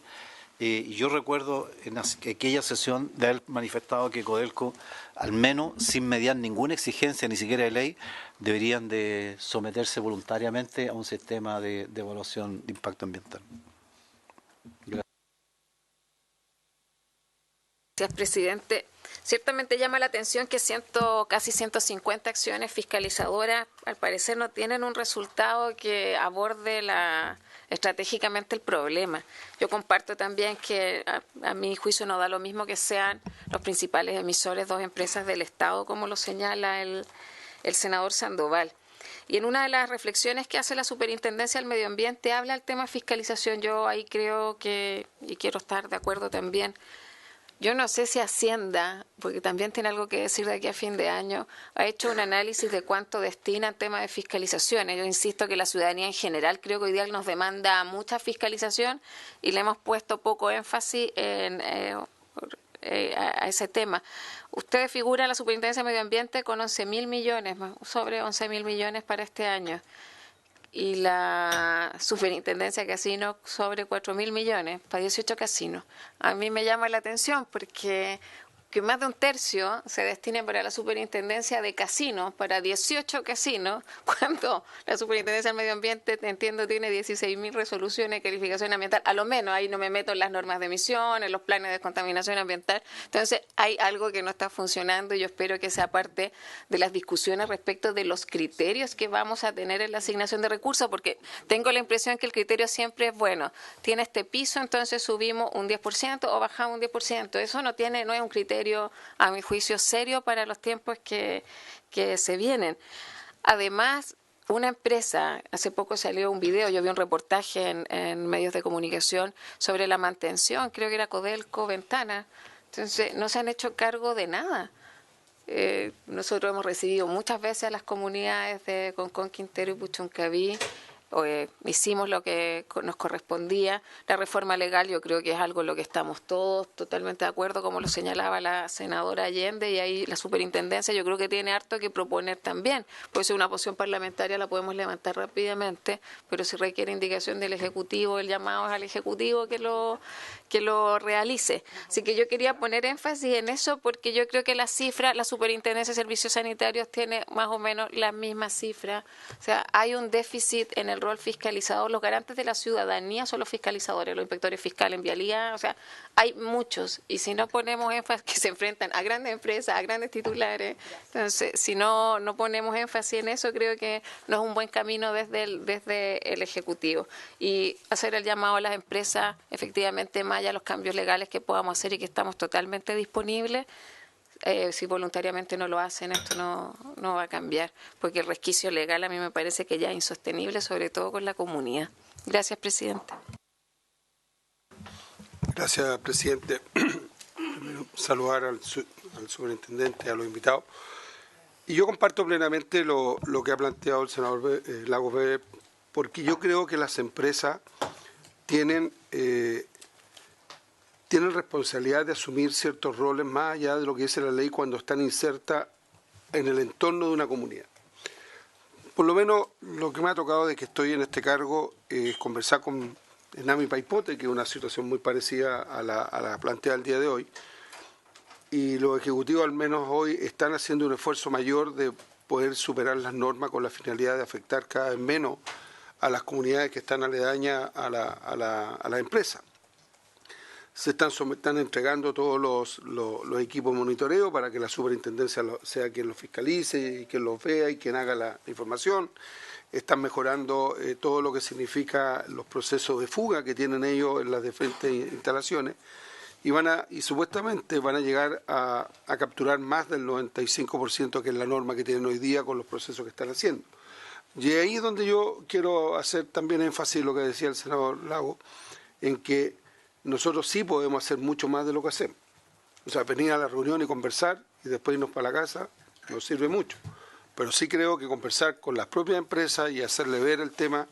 C: Y yo recuerdo en aquella sesión de haber manifestado que Codelco, al menos sin mediar ninguna exigencia, ni siquiera de ley, deberían de someterse voluntariamente a un sistema de evaluación de impacto ambiental.
F: Gracias, presidente. Ciertamente llama la atención que casi 150 acciones fiscalizadoras al parecer no tienen un resultado que aborde estratégicamente el problema. Yo comparto también que a mi juicio no da lo mismo que sean los principales emisores dos empresas del Estado, como lo señala el senador Sandoval. Y en una de las reflexiones que hace la Superintendencia del Medio Ambiente habla del tema fiscalización. Yo ahí creo que, y quiero estar de acuerdo también, yo no sé si Hacienda, porque también tiene algo que decir de aquí a fin de año, ha hecho un análisis de cuánto destina en tema de fiscalizaciones. Yo insisto que la ciudadanía en general creo que hoy día nos demanda mucha fiscalización y le hemos puesto poco énfasis a ese tema. Usted figura la Superintendencia de Medio Ambiente con 11.000 millones, sobre 11.000 millones para este año. Y la Superintendencia de Casinos sobre 4.000 millones para 18 casinos. A mí me llama la atención porque que más de un tercio se destine para la Superintendencia de Casinos, para 18 casinos, cuando la Superintendencia del Medio Ambiente, entiendo, tiene 16.000 resoluciones de calificación ambiental, a lo menos, ahí no me meto en las normas de emisión, en los planes de descontaminación ambiental. Entonces, hay algo que no está funcionando y yo espero que sea parte de las discusiones respecto de los criterios que vamos a tener en la asignación de recursos, porque tengo la impresión que el criterio siempre es, bueno, tiene este piso, entonces subimos un 10% o bajamos un 10%. Eso no es un criterio, a mi juicio, serio para los tiempos que se vienen. Además, una empresa, hace poco salió un video, yo vi un reportaje en medios de comunicación sobre la mantención, creo que era Codelco Ventana, entonces no se han hecho cargo de nada. Nosotros hemos recibido muchas veces a las comunidades de Concón, Quintero y Puchuncaví, hicimos lo que nos correspondía. La reforma legal yo creo que es algo en lo que estamos todos totalmente de acuerdo, como lo señalaba la senadora Allende, y ahí la Superintendencia yo creo que tiene harto que proponer también. Puede ser una posición parlamentaria, la podemos levantar rápidamente, pero si requiere indicación del Ejecutivo, el llamado es al Ejecutivo que lo realice. Así que yo quería poner énfasis en eso porque yo creo que la Superintendencia de Servicios Sanitarios tiene más o menos la misma cifra. O sea, hay un déficit en el rol fiscalizador. Los garantes de la ciudadanía son los fiscalizadores, los inspectores fiscales en vialidad. O sea, hay muchos. Y si no ponemos énfasis, que se enfrentan a grandes empresas, a grandes titulares, entonces, si no ponemos énfasis en eso, creo que no es un buen camino desde el Ejecutivo. Y hacer el llamado a las empresas, efectivamente, más allá de los cambios legales que podamos hacer y que estamos totalmente disponibles. Si voluntariamente no lo hacen, esto no va a cambiar, porque el resquicio legal a mí me parece que ya es insostenible, sobre todo con la comunidad. Gracias, presidente.
G: Gracias, presidente. Primero, saludar al superintendente, a los invitados. Y yo comparto plenamente lo que ha planteado el senador Lagos Weber, porque yo creo que las empresas tienen responsabilidad de asumir ciertos roles más allá de lo que dice la ley cuando están insertas en el entorno de una comunidad. Por lo menos lo que me ha tocado de que estoy en este cargo es conversar con Enami Paipote, que es una situación muy parecida a la planteada el día de hoy, y los ejecutivos al menos hoy están haciendo un esfuerzo mayor de poder superar las normas con la finalidad de afectar cada vez menos a las comunidades que están aledañas a la empresa. se están entregando todos los equipos de monitoreo para que la superintendencia sea quien los fiscalice y quien los vea y quien haga la información. Están mejorando todo lo que significa los procesos de fuga que tienen ellos en las diferentes instalaciones y supuestamente van a llegar a capturar más del 95%, que es la norma que tienen hoy día con los procesos que están haciendo. Y ahí es donde yo quiero hacer también énfasis en lo que decía el senador Lago, en que nosotros sí podemos hacer mucho más de lo que hacemos. O sea, venir a la reunión y conversar y después irnos para la casa nos sirve mucho. Pero sí creo que conversar con las propias empresas y hacerle ver el tema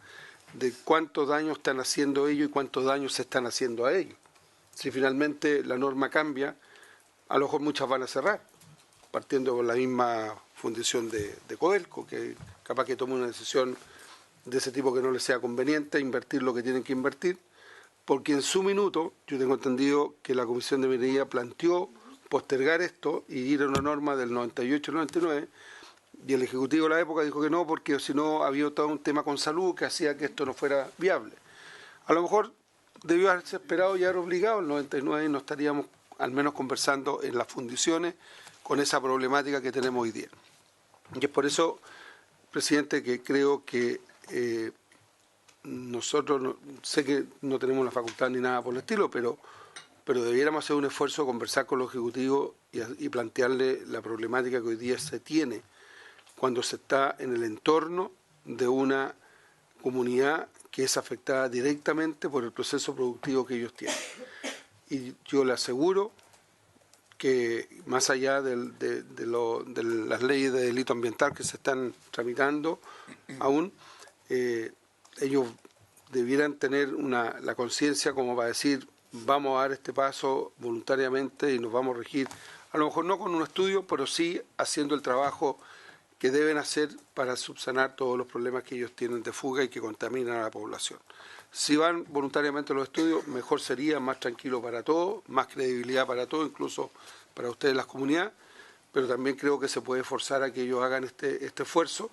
G: de cuánto daño están haciendo ellos y cuánto daño se están haciendo a ellos. Si finalmente la norma cambia, a lo mejor muchas van a cerrar, partiendo con la misma fundición de Codelco, que capaz que tome una decisión de ese tipo que no les sea conveniente, invertir lo que tienen que invertir, porque en su minuto, yo tengo entendido que la Comisión de Minería planteó postergar esto y ir a una norma del 98-99, y el Ejecutivo de la época dijo que no, porque si no había todo un tema con salud que hacía que esto no fuera viable. A lo mejor debió haberse esperado y haber obligado el 99 y no estaríamos al menos conversando en las fundiciones con esa problemática que tenemos hoy día. Y es por eso, presidente, que creo que nosotros, sé que no tenemos la facultad ni nada por el estilo, pero debiéramos hacer un esfuerzo, conversar con los ejecutivos y plantearle la problemática que hoy día se tiene cuando se está en el entorno de una comunidad que es afectada directamente por el proceso productivo que ellos tienen. Y yo le aseguro que más allá de las leyes de delito ambiental que se están tramitando aún, ellos debieran tener la conciencia como para decir, vamos a dar este paso voluntariamente y nos vamos a regir, a lo mejor no con un estudio, pero sí haciendo el trabajo que deben hacer para subsanar todos los problemas que ellos tienen de fuga y que contaminan a la población. Si van voluntariamente a los estudios, mejor sería, más tranquilo para todos, más credibilidad para todos, incluso para ustedes las comunidades, pero también creo que se puede forzar a que ellos hagan este esfuerzo,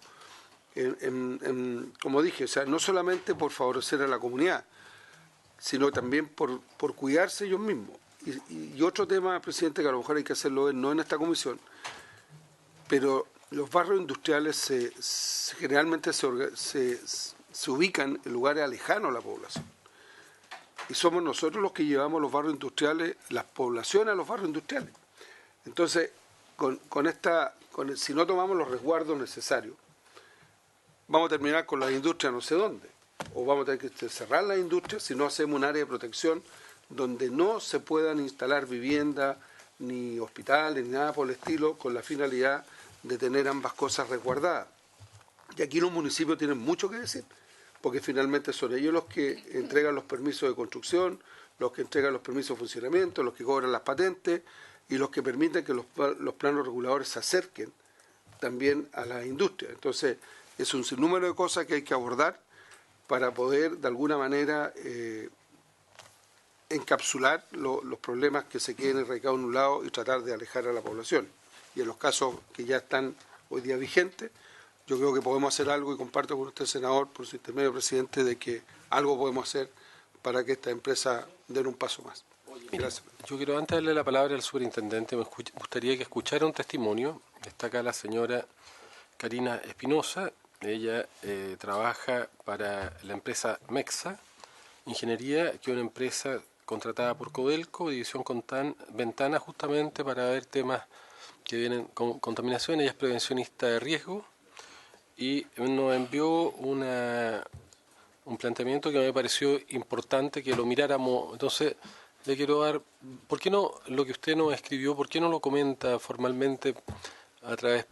G: como dije, o sea, no solamente por favorecer a la comunidad, sino también por cuidarse ellos mismos. Y otro tema, presidente, que a lo mejor hay que hacerlo no en esta comisión, pero los barrios industriales generalmente se ubican en lugares alejanos a la población. Y somos nosotros los que llevamos los barrios industriales, las poblaciones a los barrios industriales. Entonces, si no tomamos los resguardos necesarios, vamos a terminar con las industrias no sé dónde. O vamos a tener que cerrar las industrias si no hacemos un área de protección donde no se puedan instalar viviendas, ni hospitales, ni nada por el estilo, con la finalidad de tener ambas cosas resguardadas. Y aquí los municipios tienen mucho que decir, porque finalmente son ellos los que entregan los permisos de construcción, los que entregan los permisos de funcionamiento, los que cobran las patentes y los que permiten que los planos reguladores se acerquen también a la industria. Entonces, es un sinnúmero de cosas que hay que abordar para poder, de alguna manera, encapsular los problemas que se queden erradicados en un lado y tratar de alejar a la población. Y en los casos que ya están hoy día vigentes, yo creo que podemos hacer algo, y comparto con usted, senador, por su intermedio, presidente, de que algo podemos hacer para que esta empresa den un paso más. Gracias.
B: Yo quiero, antes de darle la palabra al superintendente, me gustaría que escuchara un testimonio. Está acá la señora Karina Espinosa. Ella trabaja para la empresa MEXA Ingeniería, que es una empresa contratada por Codelco, División Ventana, justamente para ver temas que vienen con contaminación. Ella es prevencionista de riesgo y nos envió un planteamiento que me pareció importante que lo miráramos. Entonces, le quiero dar, ¿por qué no lo que usted nos escribió, por qué no lo comenta formalmente a través,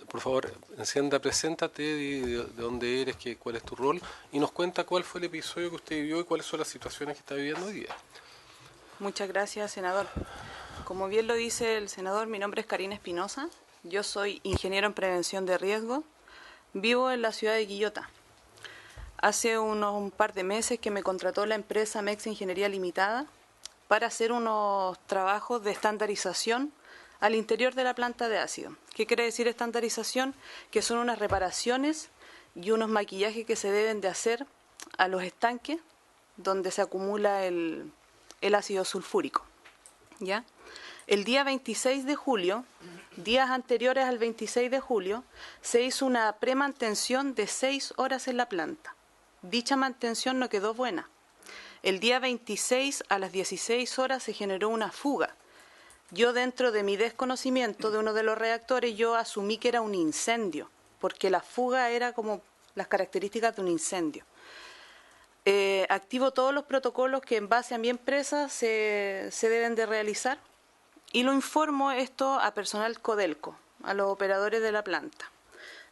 B: por favor, encienda, preséntate, de dónde eres, cuál es tu rol, y nos cuenta cuál fue el episodio que usted vivió y cuáles son las situaciones que está viviendo hoy día?
H: Muchas gracias, senador. Como bien lo dice el senador, mi nombre es Karina Espinosa, yo soy ingeniero en prevención de riesgo, vivo en la ciudad de Quillota. Hace un par de meses que me contrató la empresa MEXA Ingeniería Limitada para hacer unos trabajos de estandarización al interior de la planta de ácido. ¿Qué quiere decir estandarización? Que son unas reparaciones y unos maquillajes que se deben de hacer a los estanques donde se acumula el el ácido sulfúrico. ¿Ya? El día 26 de julio, días anteriores al 26 de julio, se hizo una premantención de 6 horas en la planta. Dicha mantención no quedó buena. El día 26 a las 16 horas se generó una fuga. Yo, dentro de mi desconocimiento de uno de los reactores, yo asumí que era un incendio, porque la fuga era como las características de un incendio. Activo todos los protocolos que en base a mi empresa se deben de realizar y lo informo esto a personal Codelco, a los operadores de la planta.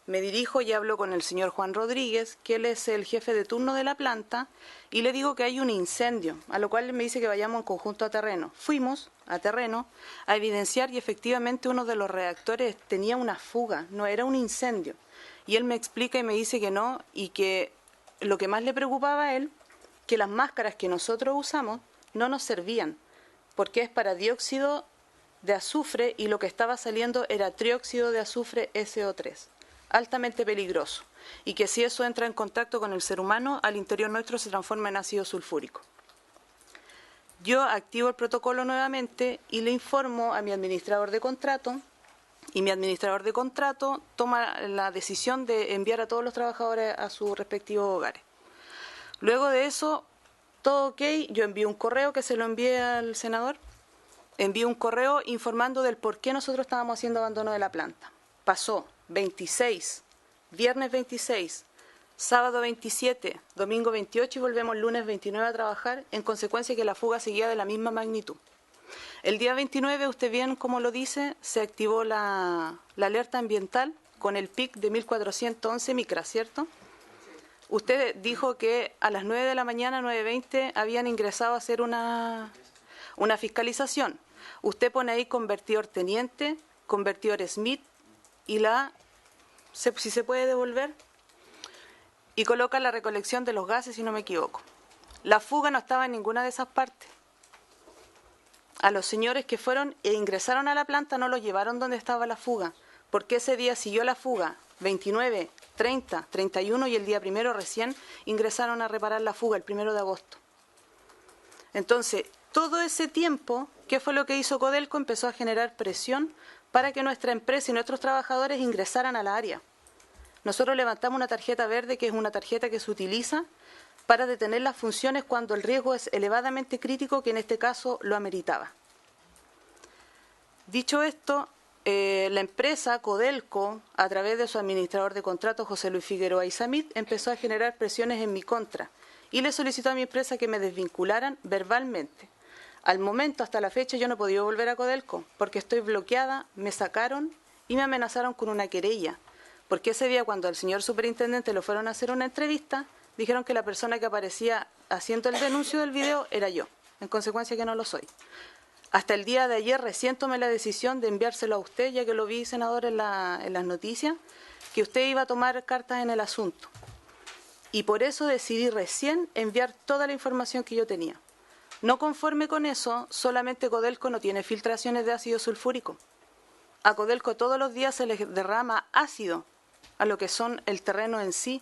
H: Me dirijo y hablo con el señor Juan Rodríguez, que él es el jefe de turno de la planta, y le digo que hay un incendio, a lo cual él me dice que vayamos en conjunto a terreno. Fuimos a terreno a evidenciar y efectivamente uno de los reactores tenía una fuga, no era un incendio. Y él me explica y me dice que no, y que lo que más le preocupaba a él, que las máscaras que nosotros usamos no nos servían, porque es para dióxido de azufre y lo que estaba saliendo era trióxido de azufre SO3, altamente peligroso, y que si eso entra en contacto con el ser humano, al interior nuestro se transforma en ácido sulfúrico. Yo activo el protocolo nuevamente y le informo a mi administrador de contrato, y mi administrador de contrato toma la decisión de enviar a todos los trabajadores a sus respectivos hogares. Luego de eso, todo ok, yo envío un correo que se lo envié al senador, envío un correo informando del por qué nosotros estábamos haciendo abandono de la planta. Pasó 26, viernes 26, sábado 27, domingo 28 y volvemos lunes 29 a trabajar, en consecuencia que la fuga seguía de la misma magnitud. El día 29, usted bien como lo dice, se activó la alerta ambiental con el PIC de 1411 micras, ¿cierto? Usted dijo que a las 9 de la mañana, 9:20, habían ingresado a hacer una fiscalización. Usted pone ahí convertidor teniente, convertidor Smith y si se puede devolver, y coloca la recolección de los gases, si no me equivoco. La fuga no estaba en ninguna de esas partes. A los señores que fueron e ingresaron a la planta no los llevaron donde estaba la fuga, porque ese día siguió la fuga, 29, 30, 31 y el día 1 recién ingresaron a reparar la fuga, el 1 de agosto. Entonces, todo ese tiempo, ¿qué fue lo que hizo Codelco? Empezó a generar presión para que nuestra empresa y nuestros trabajadores ingresaran a la área. Nosotros levantamos una tarjeta verde, que es una tarjeta que se utiliza para detener las funciones cuando el riesgo es elevadamente crítico, que en este caso lo ameritaba. Dicho esto, la empresa Codelco, a través de su administrador de contratos, José Luis Figueroa Isamit, empezó a generar presiones en mi contra y le solicitó a mi empresa que me desvincularan verbalmente. Al momento, hasta la fecha, yo no he podido volver a Codelco porque estoy bloqueada, me sacaron y me amenazaron con una querella, porque ese día cuando al señor superintendente le fueron a hacer una entrevista, dijeron que la persona que aparecía haciendo el denuncio del video era yo, en consecuencia que no lo soy. Hasta el día de ayer recién tomé la decisión de enviárselo a usted, ya que lo vi, senador, en las noticias, que usted iba a tomar cartas en el asunto. Y por eso decidí recién enviar toda la información que yo tenía. No conforme con eso, solamente Codelco no tiene filtraciones de ácido sulfúrico. A Codelco todos los días se les derrama ácido a lo que son el terreno en sí,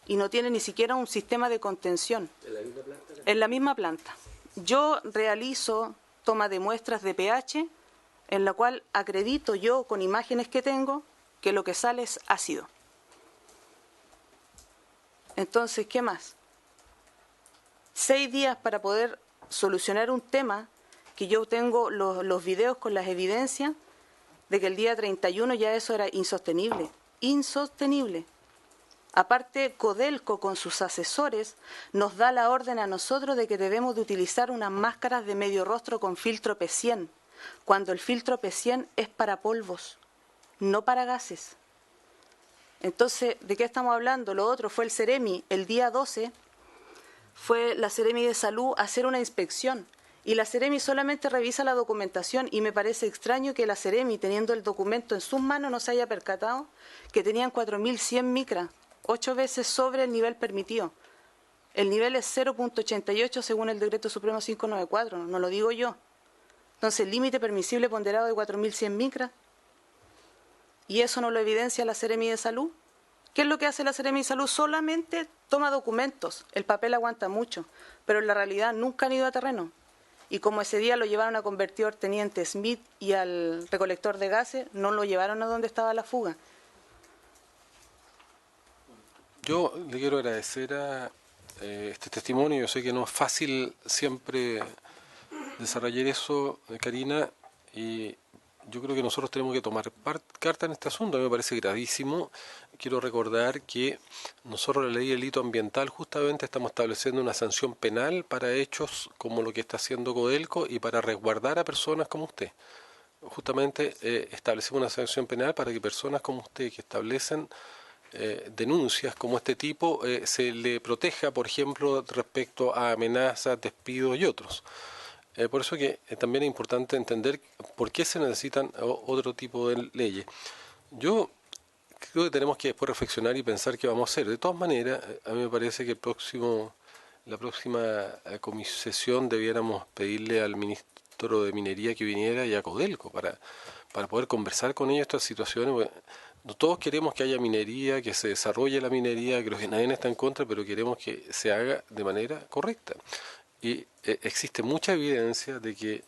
H: y no tiene ni siquiera un sistema de contención. ¿En la misma planta? En la misma planta. Yo realizo toma de muestras de pH, en la cual acredito yo, con imágenes que tengo, que lo que sale es ácido. Entonces, ¿qué más? 6 días para poder solucionar un tema que yo tengo los videos con las evidencias de que el día 31 ya eso era insostenible. Insostenible. Aparte, Codelco con sus asesores nos da la orden a nosotros de que debemos de utilizar unas máscaras de medio rostro con filtro P100, cuando el filtro P100 es para polvos, no para gases. Entonces, ¿de qué estamos hablando? Lo otro fue el Ceremi, el día 12, fue la Ceremi de Salud a hacer una inspección, y la Ceremi solamente revisa la documentación, y me parece extraño que la Ceremi, teniendo el documento en sus manos, no se haya percatado que tenían 4100 micras, 8 veces sobre el nivel permitido. El nivel es 0.88 según el Decreto Supremo 594, no lo digo yo. Entonces, el límite permisible ponderado de 4100 micras, y eso no lo evidencia la Seremi de Salud. ¿Qué es lo que hace la Seremi de Salud? Solamente toma documentos, el papel aguanta mucho, pero en la realidad nunca han ido a terreno. y como ese día lo llevaron a convertidor Teniente Smith y al recolector de gases, no lo llevaron a donde estaba la fuga.
B: Yo le quiero agradecer a este testimonio. Yo sé que no es fácil siempre desarrollar eso, Karina, y yo creo que nosotros tenemos que tomar carta en este asunto. A mí me parece gravísimo. Quiero recordar que nosotros, la ley de delito ambiental, justamente estamos estableciendo una sanción penal para hechos como lo que está haciendo Codelco y para resguardar a personas como usted. Justamente establecemos una sanción penal para que personas como usted que establecen denuncias como este tipo se le proteja, por ejemplo, respecto a amenazas, despidos y otros. Por eso que también es importante entender por qué se necesitan otro tipo de leyes. Yo creo que tenemos que después reflexionar y pensar qué vamos a hacer. De todas maneras, a mí me parece que la próxima sesión debiéramos pedirle al ministro de Minería que viniera y a Codelco para poder conversar con ellos estas situaciones. Porque todos queremos que haya minería, que se desarrolle la minería, creo que nadie está en contra, pero queremos que se haga de manera correcta. Y existe mucha evidencia de que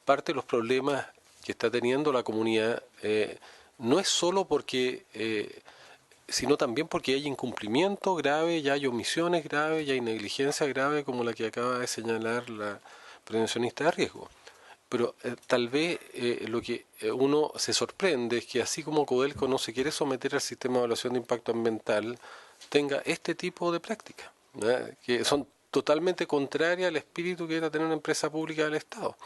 B: parte de los problemas que está teniendo la comunidad no es solo porque, sino también porque hay incumplimiento grave, ya hay omisiones graves, ya hay negligencia grave como la que acaba de señalar la prevencionista de riesgo. Pero tal vez lo que uno se sorprende es que así como Codelco no se quiere someter al sistema de evaluación de impacto ambiental, tenga este tipo de prácticas, ¿verdad?, que son totalmente contrarias al espíritu que era tener una empresa pública del Estado.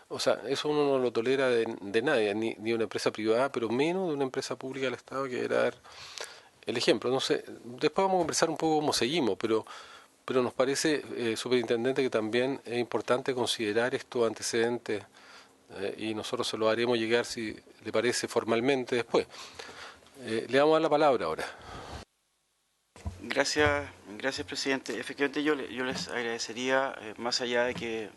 B: O sea, eso uno no lo tolera de nadie, ni de una empresa privada, pero menos de una empresa pública del Estado, que era dar el ejemplo. No sé, después vamos a conversar un poco cómo seguimos, pero nos parece, superintendente, que también es importante considerar estos antecedentes y nosotros se lo haremos llegar, si le parece, formalmente después. Le vamos a dar la palabra ahora.
E: Gracias, presidente. Efectivamente, yo les agradecería, más allá de que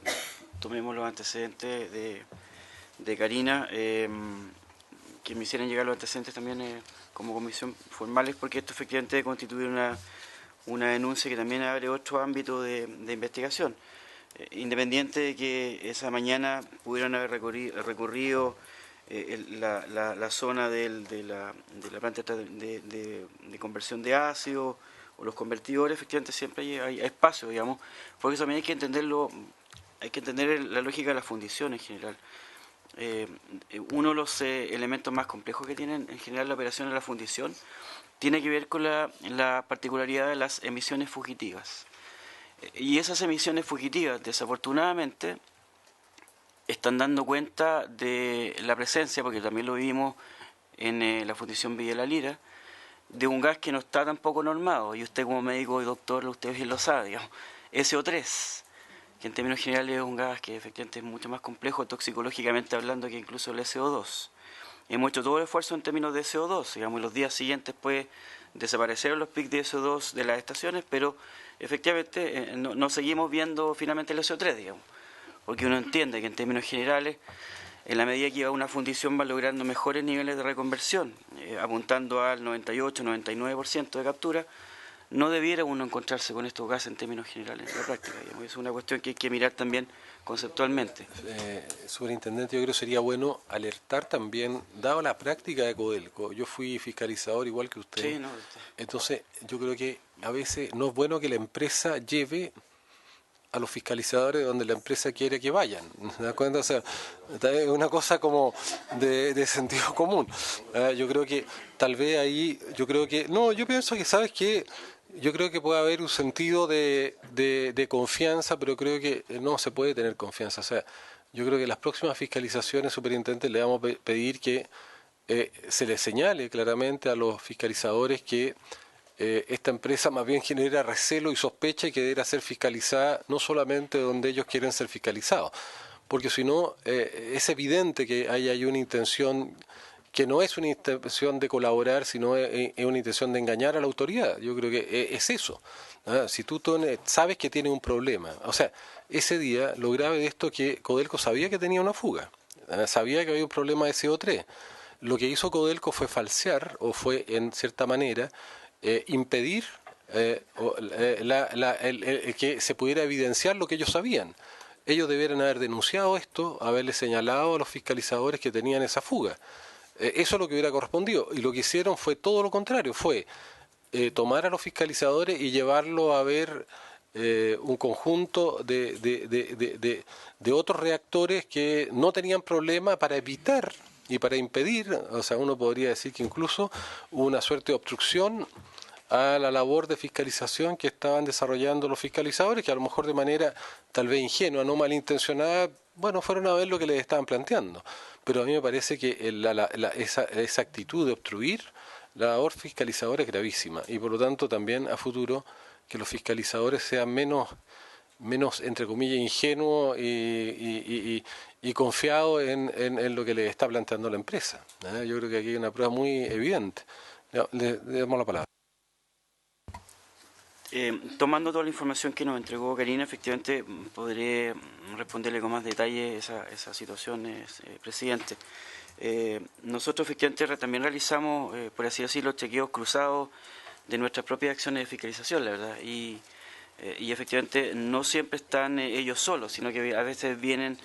E: tomemos los antecedentes de Karina, que me hicieran llegar los antecedentes también como comisión formales, porque esto efectivamente debe constituir una denuncia que también abre otro ámbito de investigación. Independiente de que esa mañana pudieran haber recorrido la zona de la planta de conversión de ácido o los convertidores, efectivamente siempre hay espacio, digamos, porque eso también hay que entenderlo, hay que entender la lógica de la fundición en general. Uno de los elementos más complejos que tienen en general la operación de la fundición tiene que ver con la particularidad de las emisiones fugitivas. Y esas emisiones fugitivas, desafortunadamente, están dando cuenta de la presencia, porque también lo vimos en la fundición Villa La Lira, de un gas que no está tampoco normado, y usted como médico y doctor, usted bien lo sabe, digamos, SO3, que en términos generales es un gas que efectivamente es mucho más complejo toxicológicamente hablando que incluso el SO2. Hemos hecho todo el esfuerzo en términos de SO2, digamos, y los días siguientes pues desaparecieron los picos de SO2 de las estaciones, pero efectivamente no seguimos viendo finalmente el SO3, digamos, porque uno entiende que en términos generales, en la medida que va una fundición va logrando mejores niveles de reconversión, apuntando al 98-99% de captura, no debiera uno encontrarse con estos gases en términos generales en la práctica, digamos. Es una cuestión que hay que mirar también conceptualmente.
B: Superintendente, yo creo que sería bueno alertar también, dado la práctica de Codelco, yo fui fiscalizador igual que usted,
E: Sí, no,
B: entonces yo creo que a veces no es bueno que la empresa lleve a los fiscalizadores donde la empresa quiere que vayan, ¿te das cuenta? O sea, es una cosa como de sentido común. Yo creo que tal vez ahí, yo pienso que, ¿sabes qué? Yo creo que puede haber un sentido de confianza, pero creo que no se puede tener confianza. O sea, yo creo que las próximas fiscalizaciones, superintendente, le vamos a pedir que se le señale claramente a los fiscalizadores que esta empresa más bien genera recelo y sospecha y que deberá ser fiscalizada no solamente donde ellos quieren ser fiscalizados, porque si no es evidente que hay una intención que no es una intención de colaborar, sino es una intención de engañar a la autoridad. Yo creo que es eso. Si tú sabes que tiene un problema, o sea, ese día lo grave de esto es que Codelco sabía que tenía una fuga, sabía que había un problema de CO3. Lo que hizo Codelco fue falsear, o fue en cierta manera impedir que se pudiera evidenciar lo que ellos sabían. ellos debieran haber denunciado esto, haberle señalado a los fiscalizadores que tenían esa fuga. Eso es lo que hubiera correspondido. Y lo que hicieron fue todo lo contrario, fue tomar a los fiscalizadores y llevarlo a ver un conjunto de otros reactores que no tenían problema para evitar y para impedir, o sea, uno podría decir que incluso hubo una suerte de obstrucción a la labor de fiscalización que estaban desarrollando los fiscalizadores, que a lo mejor de manera tal vez ingenua, no malintencionada, bueno, fueron a ver lo que les estaban planteando. Pero a mí me parece que esa actitud de obstruir la labor fiscalizadora es gravísima, y por lo tanto también a futuro que los fiscalizadores sean menos entre comillas, ingenuos y confiados en lo que le está planteando la empresa. Yo creo que aquí hay una prueba muy evidente. Le damos la palabra.
E: Tomando toda la información que nos entregó Karina, efectivamente podré responderle con más detalle esa situación, presidente. Nosotros efectivamente también realizamos, por así decirlo, chequeos cruzados de nuestras propias acciones de fiscalización, la verdad, y efectivamente no siempre están ellos solos, sino que a veces vienen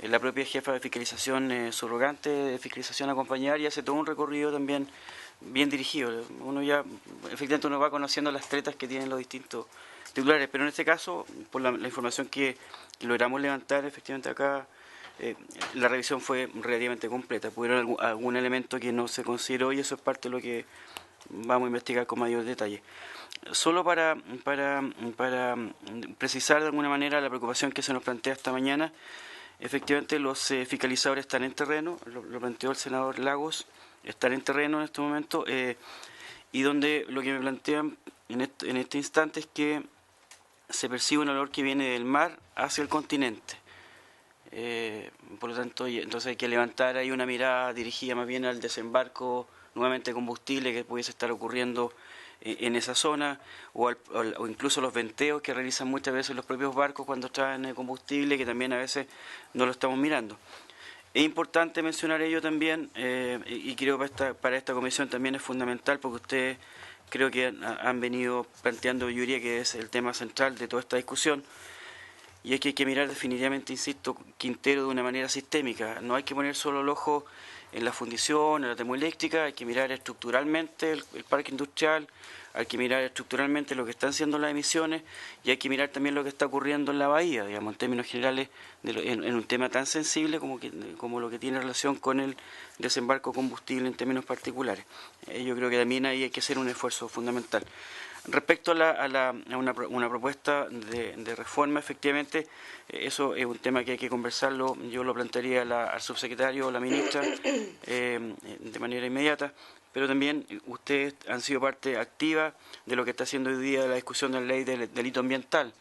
E: la propia jefa de fiscalización subrogante de fiscalización a acompañar y hace todo un recorrido también bien dirigido. Efectivamente uno va conociendo las tretas que tienen los distintos titulares, pero en este caso, por la información que logramos levantar efectivamente acá, la revisión fue relativamente completa. Pudieron algún elemento que no se consideró y eso es parte de lo que vamos a investigar con mayor detalle. Solo para precisar de alguna manera la preocupación que se nos plantea esta mañana, efectivamente los fiscalizadores están en terreno, lo planteó el senador Lagos, están en terreno en este momento, y donde lo que me plantean en este instante es que se percibe un olor que viene del mar hacia el continente. Por lo tanto, entonces hay que levantar ahí una mirada dirigida más bien al desembarco nuevamente de combustible que pudiese estar ocurriendo en esa zona, o incluso los venteos que realizan muchas veces los propios barcos cuando traen combustible, que también a veces no lo estamos mirando. Es importante mencionar ello también, y creo que para esta comisión también es fundamental, porque ustedes creo que han venido planteando, yo diría que es el tema central de toda esta discusión, y es que hay que mirar definitivamente, insisto, Quintero de una manera sistémica. No hay que poner solo el ojo en la fundición, en la termoeléctrica, hay que mirar estructuralmente el parque industrial, hay que mirar estructuralmente lo que están haciendo las emisiones y hay que mirar también lo que está ocurriendo en la bahía, digamos, en términos generales, en un tema tan sensible como lo que tiene relación con el desembarco combustible en términos particulares. Yo creo que también ahí hay que hacer un esfuerzo fundamental. Respecto a una propuesta de reforma, efectivamente, eso es un tema que hay que conversarlo. Yo lo plantearía al subsecretario o a la ministra de manera inmediata, pero también ustedes han sido parte activa de lo que está haciendo hoy día la discusión de la ley del delito ambiental,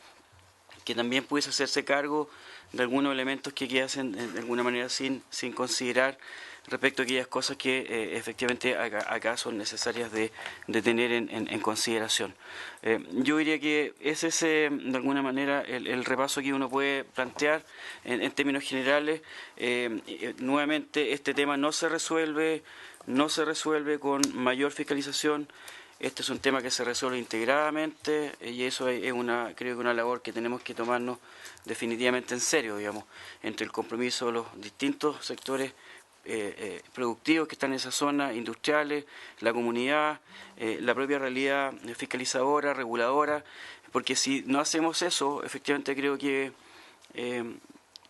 E: que también pudiese hacerse cargo de algunos elementos que quedan de alguna manera sin considerar respecto a aquellas cosas que efectivamente acá son necesarias de tener en consideración. Yo diría que ese es de alguna manera el repaso que uno puede plantear en términos generales. Nuevamente este tema no se resuelve con mayor fiscalización. Este es un tema que se resuelve integradamente y eso es creo que una labor que tenemos que tomarnos definitivamente en serio, digamos, entre el compromiso de los distintos sectores productivos que están en esa zona, industriales, la comunidad, la propia realidad fiscalizadora, reguladora, porque si no hacemos eso, efectivamente creo que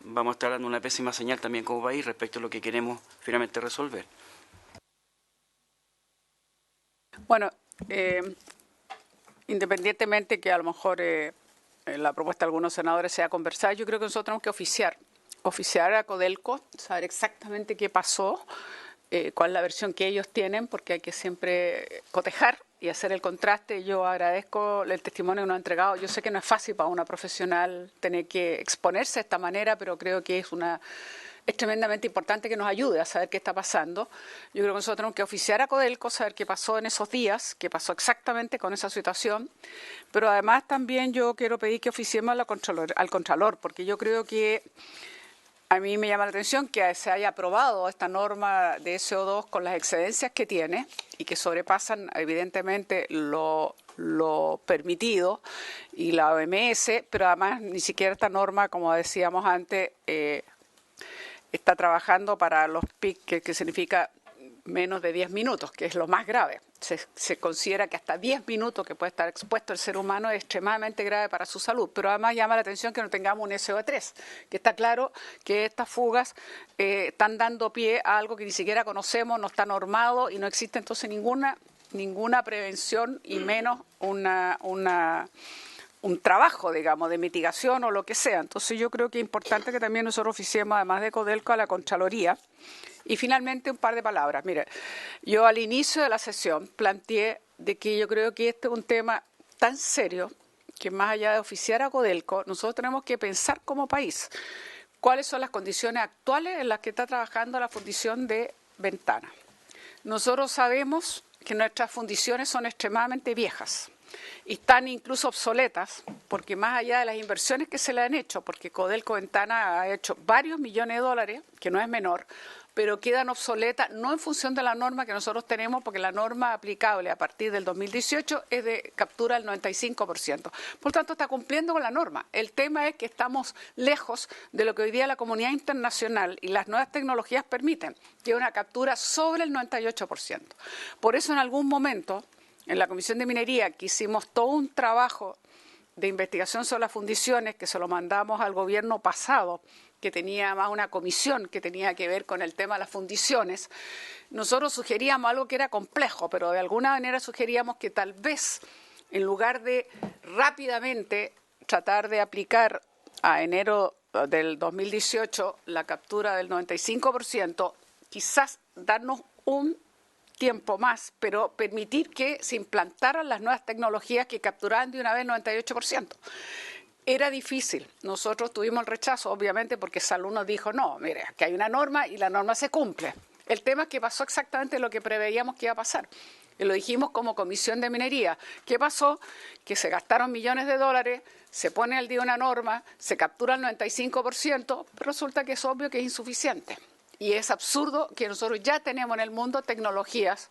E: vamos a estar dando una pésima señal también como país respecto a lo que queremos finalmente resolver.
A: Bueno, independientemente que a lo mejor la propuesta de algunos senadores sea conversar, yo creo que nosotros tenemos que oficiar a Codelco, saber exactamente qué pasó, cuál es la versión que ellos tienen, porque hay que siempre cotejar y hacer el contraste. Yo agradezco el testimonio que nos han entregado. Yo sé que no es fácil para una profesional tener que exponerse de esta manera, pero creo que es tremendamente importante que nos ayude a saber qué está pasando. Yo creo que nosotros tenemos que oficiar a Codelco, saber qué pasó en esos días, qué pasó exactamente con esa situación, pero además también yo quiero pedir que oficiemos al Contralor, porque yo creo que A mí me llama la atención que se haya aprobado esta norma de CO2 con las excedencias que tiene y que sobrepasan evidentemente lo permitido y la OMS, pero además ni siquiera esta norma, como decíamos antes, está trabajando para los PIC, que significa menos de 10 minutos, que es lo más grave. Se considera que hasta 10 minutos que puede estar expuesto el ser humano es extremadamente grave para su salud, pero además llama la atención que no tengamos un SO3, que está claro que estas fugas están dando pie a algo que ni siquiera conocemos, no está normado y no existe entonces ninguna prevención y menos un trabajo, digamos, de mitigación o lo que sea. Entonces yo creo que es importante que también nosotros oficiemos, además de Codelco, a la Contraloría. Y finalmente un par de palabras. Mire, yo al inicio de la sesión planteé de que yo creo que este es un tema tan serio que más allá de oficiar a Codelco, nosotros tenemos que pensar como país cuáles son las condiciones actuales en las que está trabajando la fundición de Ventana. Nosotros sabemos que nuestras fundiciones son extremadamente viejas y están incluso obsoletas, porque más allá de las inversiones que se le han hecho, porque Codelco Ventana ha hecho varios millones de dólares, que no es menor, pero quedan obsoletas no en función de la norma que nosotros tenemos, porque la norma aplicable a partir del 2018 es de captura del 95%. Por tanto, está cumpliendo con la norma. El tema es que estamos lejos de lo que hoy día la comunidad internacional y las nuevas tecnologías permiten, que es una captura sobre el 98%. Por eso, en algún momento, en la Comisión de Minería, que hicimos todo un trabajo de investigación sobre las fundiciones, que se lo mandamos al gobierno pasado, que tenía más una comisión que tenía que ver con el tema de las fundiciones, nosotros sugeríamos algo que era complejo, pero de alguna manera sugeríamos que tal vez, en lugar de rápidamente tratar de aplicar a enero del 2018 la captura del 95%, quizás darnos un tiempo más, pero permitir que se implantaran las nuevas tecnologías que capturaran de una vez el 98%. Era difícil. Nosotros tuvimos el rechazo, obviamente, porque Salud nos dijo, no, mire, que hay una norma y la norma se cumple. El tema es que pasó exactamente lo que preveíamos que iba a pasar. Y lo dijimos como Comisión de Minería. ¿Qué pasó? Que se gastaron millones de dólares, se pone al día una norma, se captura el 95%, pero resulta que es obvio que es insuficiente. Y es absurdo que nosotros ya tenemos en el mundo tecnologías,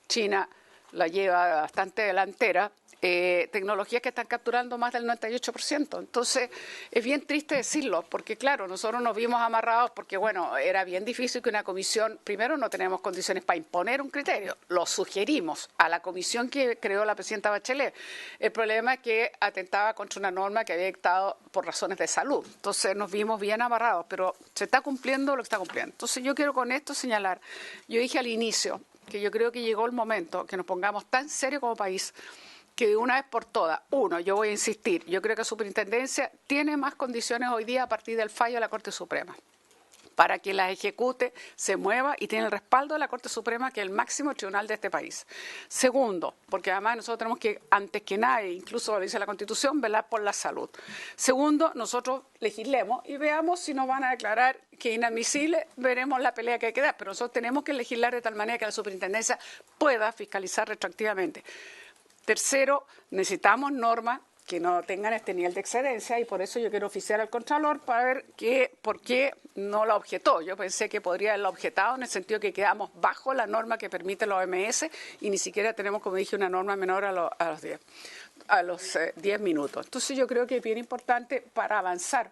A: China la lleva bastante delantera, tecnologías que están capturando más del 98%. Entonces, es bien triste decirlo, porque claro, nosotros nos vimos amarrados porque, bueno, era bien difícil que una comisión, primero no tenemos condiciones para imponer un criterio, lo sugerimos a la comisión que creó la presidenta Bachelet. El problema es que atentaba contra una norma que había dictado por razones de salud. Entonces, nos vimos bien amarrados, pero se está cumpliendo lo que está cumpliendo. Entonces, yo quiero con esto señalar, yo dije al inicio que yo creo que llegó el momento que nos pongamos tan serios como país que de una vez por todas, uno, yo voy a insistir, yo creo que la superintendencia tiene más condiciones hoy día a partir del fallo de la Corte Suprema para que las ejecute, se mueva y tiene el respaldo de la Corte Suprema, que es el máximo tribunal de este país. Segundo, porque además nosotros tenemos que, antes que nadie, incluso lo dice la Constitución, velar por la salud. Segundo, nosotros legislemos y veamos si nos van a declarar que es inadmisible, veremos la pelea que hay que dar, pero nosotros tenemos que legislar de tal manera que la superintendencia pueda fiscalizar retroactivamente. Tercero, necesitamos normas que no tengan este nivel de excedencia y por eso yo quiero oficiar al Contralor para ver por qué no la objetó. Yo pensé que podría haberla objetado en el sentido que quedamos bajo la norma que permite la OMS y ni siquiera tenemos, como dije, una norma menor a los 10 minutos. Entonces yo creo que es bien importante para avanzar,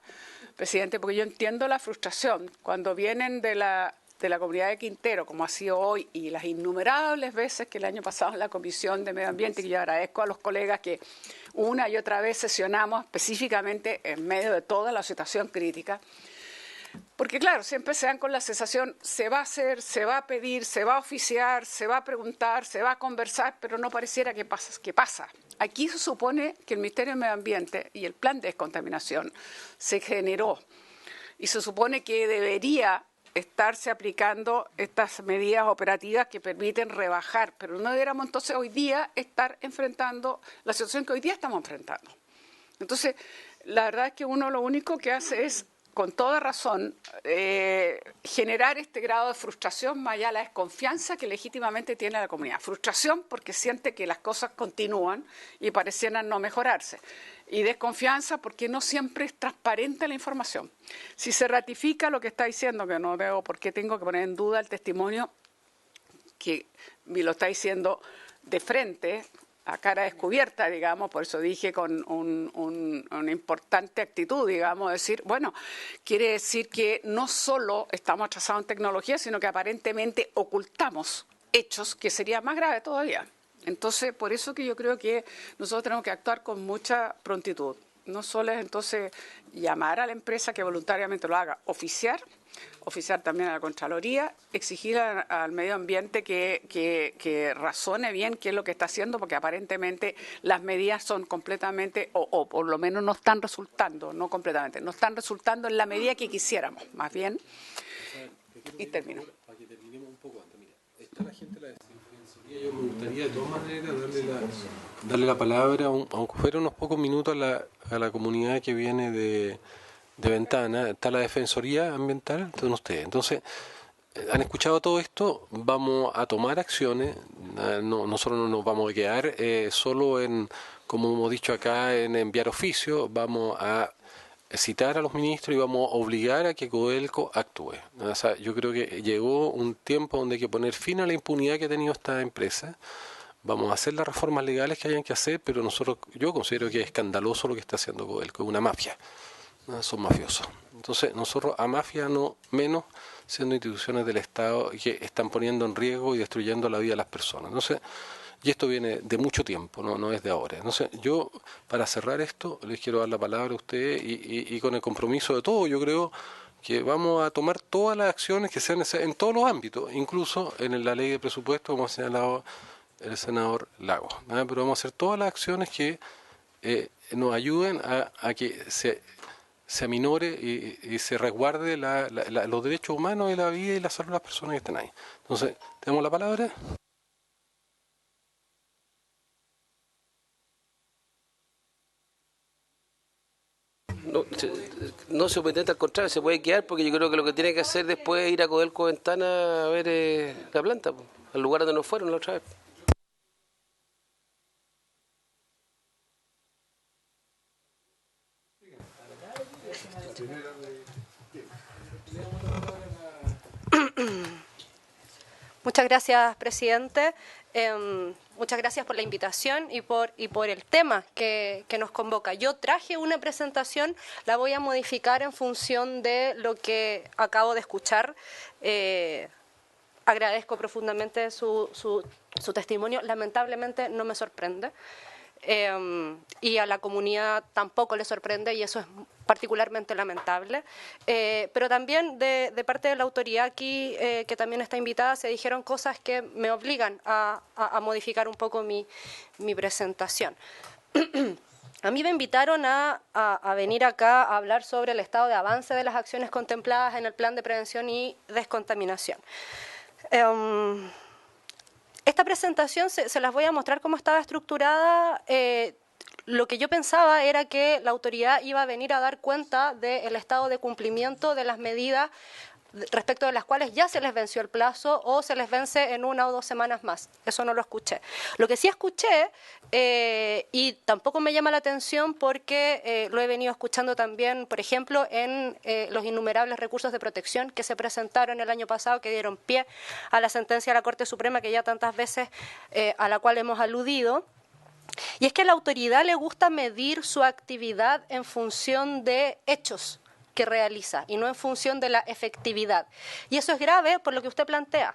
A: presidente, porque yo entiendo la frustración cuando vienen de la comunidad de Quintero, como ha sido hoy, y las innumerables veces que el año pasado en la Comisión de Medio Ambiente, que yo agradezco a los colegas que una y otra vez sesionamos específicamente en medio de toda la situación crítica, porque claro, siempre se dan con la sensación, se va a hacer, se va a pedir, se va a oficiar, se va a preguntar, se va a conversar, pero no pareciera que pasa. Aquí se supone que el Ministerio de Medio Ambiente y el plan de descontaminación se generó y se supone que debería estarse aplicando estas medidas operativas que permiten rebajar, pero no deberíamos entonces hoy día estar enfrentando la situación que hoy día estamos enfrentando. Entonces, la verdad es que uno lo único que hace es con toda razón, generar este grado de frustración más allá de la desconfianza que legítimamente tiene la comunidad. Frustración porque siente que las cosas continúan y parecieran no mejorarse. Y desconfianza porque no siempre es transparente la información. Si se ratifica lo que está diciendo, que no veo por qué tengo que poner en duda el testimonio, que me lo está diciendo de frente, a cara descubierta, digamos, por eso dije con una importante actitud, digamos, decir, bueno, quiere decir que no solo estamos atrasados en tecnología, sino que aparentemente ocultamos hechos que sería más grave todavía. Entonces, por eso que yo creo que nosotros tenemos que actuar con mucha prontitud. No solo es entonces llamar a la empresa que voluntariamente lo haga, oficiar también a la Contraloría, exigir al medio ambiente que razone bien qué es lo que está haciendo, porque aparentemente las medidas son completamente, o por lo menos no están resultando, no completamente, no están resultando en la medida que quisiéramos, más bien. Y termino.
B: Para que terminemos un poco antes, mira, está la gente de la Defensoría, yo me gustaría de todas maneras darle la palabra, aunque fuera unos pocos minutos a la comunidad que viene de Ventana. Está la Defensoría Ambiental, son ustedes. Entonces, han escuchado todo esto, vamos a tomar acciones, nosotros no nos vamos a quedar solo en, como hemos dicho acá, en enviar oficio, vamos a citar a los ministros y vamos a obligar a que Codelco actúe. O sea, yo creo que llegó un tiempo donde hay que poner fin a la impunidad que ha tenido esta empresa. Vamos a hacer las reformas legales que hayan que hacer, pero yo considero que es escandaloso lo que está haciendo Codelco, es una mafia. Son mafiosos. Entonces, nosotros a mafia no menos, siendo instituciones del Estado que están poniendo en riesgo y destruyendo la vida de las personas. Entonces, y esto viene de mucho tiempo, no es de ahora. Entonces, yo, para cerrar esto, les quiero dar la palabra a ustedes y con el compromiso de todos, yo creo que vamos a tomar todas las acciones que sean necesarias en todos los ámbitos, incluso en la ley de presupuesto, como ha señalado el senador Lagos. Pero vamos a hacer todas las acciones que nos ayuden a que se aminore y se resguarde los derechos humanos y la vida y la salud de las personas que estén ahí. Entonces, ¿tenemos la palabra?
D: No se puede al contrario, se puede quedar porque yo creo que lo que tiene que hacer después es ir a Codelco Ventana a ver la planta, al lugar donde nos fueron la otra vez.
I: Muchas gracias, presidente. Muchas gracias por la invitación y por el tema que nos convoca. Yo traje una presentación, la voy a modificar en función de lo que acabo de escuchar. Agradezco profundamente su testimonio. Lamentablemente no me sorprende. Y a la comunidad tampoco le sorprende y eso es particularmente lamentable, pero también de parte de la autoridad aquí, que también está invitada, se dijeron cosas que me obligan a modificar un poco mi presentación. A mí me invitaron a venir acá a hablar sobre el estado de avance de las acciones contempladas en el Plan de Prevención y Descontaminación. Esta presentación se las voy a mostrar cómo estaba estructurada. Lo que yo pensaba era que la autoridad iba a venir a dar cuenta del estado de cumplimiento de las medidas respecto de las cuales ya se les venció el plazo o se les vence en 1 o 2 semanas más. Eso no lo escuché. Lo que sí escuché, y tampoco me llama la atención porque lo he venido escuchando también, por ejemplo, en los innumerables recursos de protección que se presentaron el año pasado, que dieron pie a la sentencia de la Corte Suprema que ya tantas veces a la cual hemos aludido. Y es que a la autoridad le gusta medir su actividad en función de hechos que realiza y no en función de la efectividad. Y eso es grave por lo que usted plantea.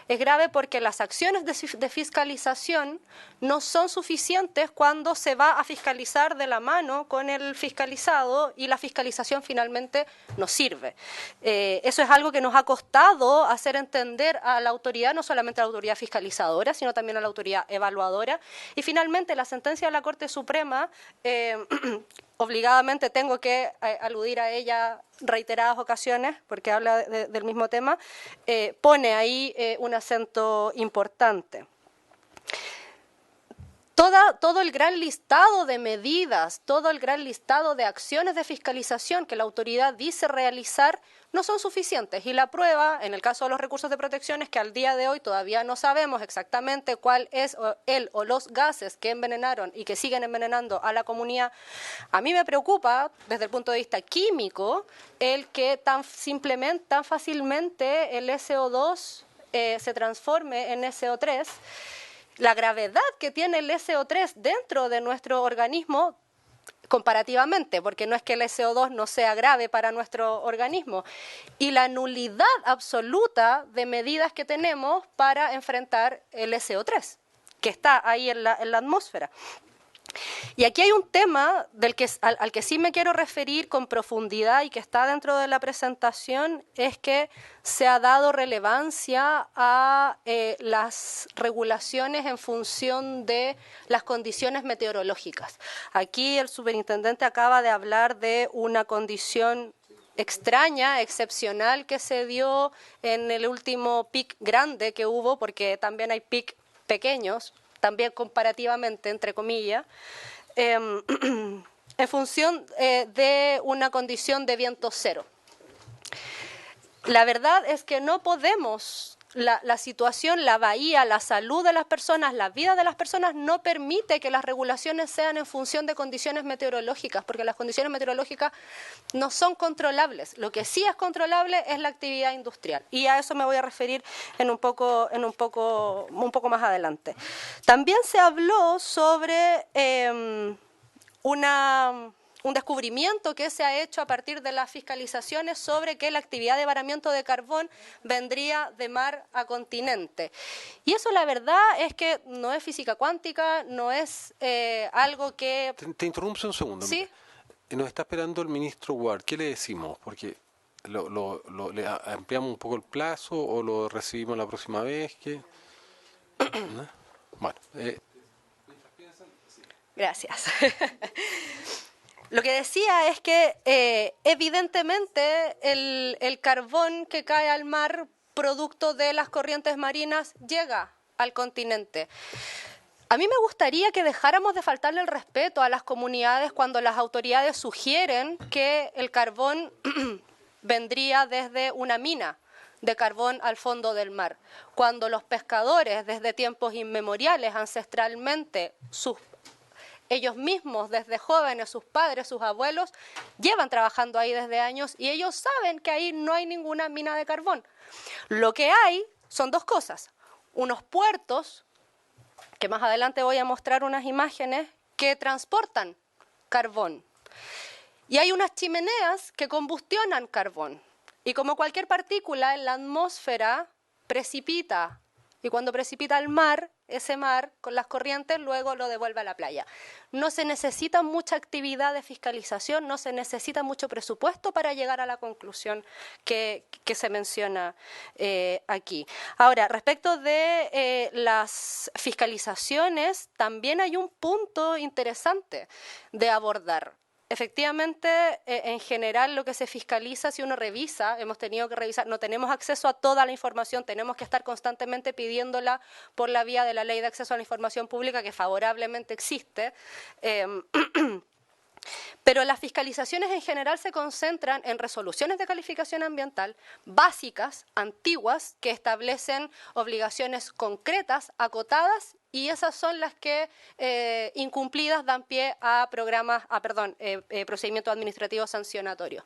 I: Es grave porque las acciones de fiscalización no son suficientes cuando se va a fiscalizar de la mano con el fiscalizado y la fiscalización finalmente no sirve. Eso es algo que nos ha costado hacer entender a la autoridad, no solamente a la autoridad fiscalizadora, sino también a la autoridad evaluadora. Y finalmente la sentencia de la Corte Suprema, obligadamente tengo que aludir a ella reiteradas ocasiones, porque habla del mismo tema, pone ahí un acento importante. todo el gran listado de medidas, todo el gran listado de acciones de fiscalización que la autoridad dice realizar no son suficientes. Y la prueba, en el caso de los recursos de protección, es que al día de hoy todavía no sabemos exactamente cuál es el o los gases que envenenaron y que siguen envenenando a la comunidad. A mí me preocupa, desde el punto de vista químico, el que tan fácilmente el SO2 se transforme en SO3. La gravedad que tiene el SO3 dentro de nuestro organismo comparativamente, porque no es que el SO2 no sea grave para nuestro organismo, y la nulidad absoluta de medidas que tenemos para enfrentar el SO3, que está ahí en la atmósfera. Y aquí hay un tema al que sí me quiero referir con profundidad y que está dentro de la presentación, es que se ha dado relevancia a las regulaciones en función de las condiciones meteorológicas. Aquí el superintendente acaba de hablar de una condición extraña, excepcional, que se dio en el último pic grande que hubo, porque también hay pic pequeños, también comparativamente, entre comillas, en función de una condición de viento cero. La verdad es que no podemos, la situación, la bahía, la salud de las personas, la vida de las personas no permite que las regulaciones sean en función de condiciones meteorológicas, porque las condiciones meteorológicas no son controlables. Lo que sí es controlable es la actividad industrial, y a eso me voy a referir un poco más adelante. También se habló sobre un descubrimiento que se ha hecho a partir de las fiscalizaciones sobre que la actividad de varamiento de carbón vendría de mar a continente. Y eso, la verdad, es que no es física cuántica, no es algo que...
B: Te interrumpo un segundo.
I: ¿Sí?
B: Nos está esperando el ministro Ward. ¿Qué le decimos? Porque ¿le ampliamos un poco el plazo o lo recibimos la próxima vez? ¿No? Bueno.
I: Gracias. Lo que decía es que evidentemente el carbón que cae al mar, producto de las corrientes marinas, llega al continente. A mí me gustaría que dejáramos de faltarle el respeto a las comunidades cuando las autoridades sugieren que el carbón vendría desde una mina de carbón al fondo del mar, cuando los pescadores desde tiempos inmemoriales, ancestralmente, ellos mismos, desde jóvenes, sus padres, sus abuelos, llevan trabajando ahí desde años y ellos saben que ahí no hay ninguna mina de carbón. Lo que hay son dos cosas: unos puertos, que más adelante voy a mostrar unas imágenes, que transportan carbón. Y hay unas chimeneas que combustionan carbón. Y como cualquier partícula en la atmósfera, precipita. Y cuando precipita al mar, ese mar, con las corrientes, luego lo devuelve a la playa. No se necesita mucha actividad de fiscalización, no se necesita mucho presupuesto para llegar a la conclusión que se menciona aquí. Ahora, respecto de las fiscalizaciones, también hay un punto interesante de abordar. Efectivamente, en general lo que se fiscaliza, si uno revisa, hemos tenido que revisar, no tenemos acceso a toda la información, tenemos que estar constantemente pidiéndola por la vía de la Ley de Acceso a la Información Pública, que favorablemente existe. Pero las fiscalizaciones en general se concentran en resoluciones de calificación ambiental básicas, antiguas, que establecen obligaciones concretas, acotadas, y esas son las que incumplidas dan pie a procedimientos administrativos sancionatorios.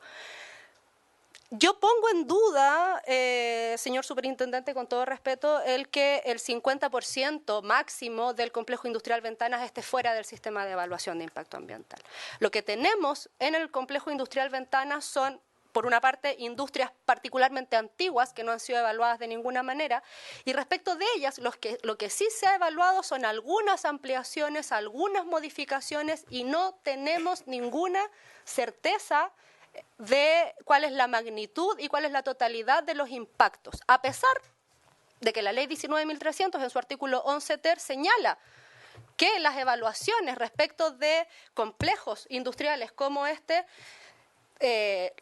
I: Yo pongo en duda, señor superintendente, con todo respeto, el que el 50% máximo del complejo industrial Ventanas esté fuera del sistema de evaluación de impacto ambiental. Lo que tenemos en el complejo industrial Ventanas son, por una parte, industrias particularmente antiguas que no han sido evaluadas de ninguna manera, y respecto de ellas, lo que sí se ha evaluado son algunas ampliaciones, algunas modificaciones, y no tenemos ninguna certeza de cuál es la magnitud y cuál es la totalidad de los impactos, a pesar de que la Ley 19.300 en su artículo 11 ter señala que las evaluaciones respecto de complejos industriales como este,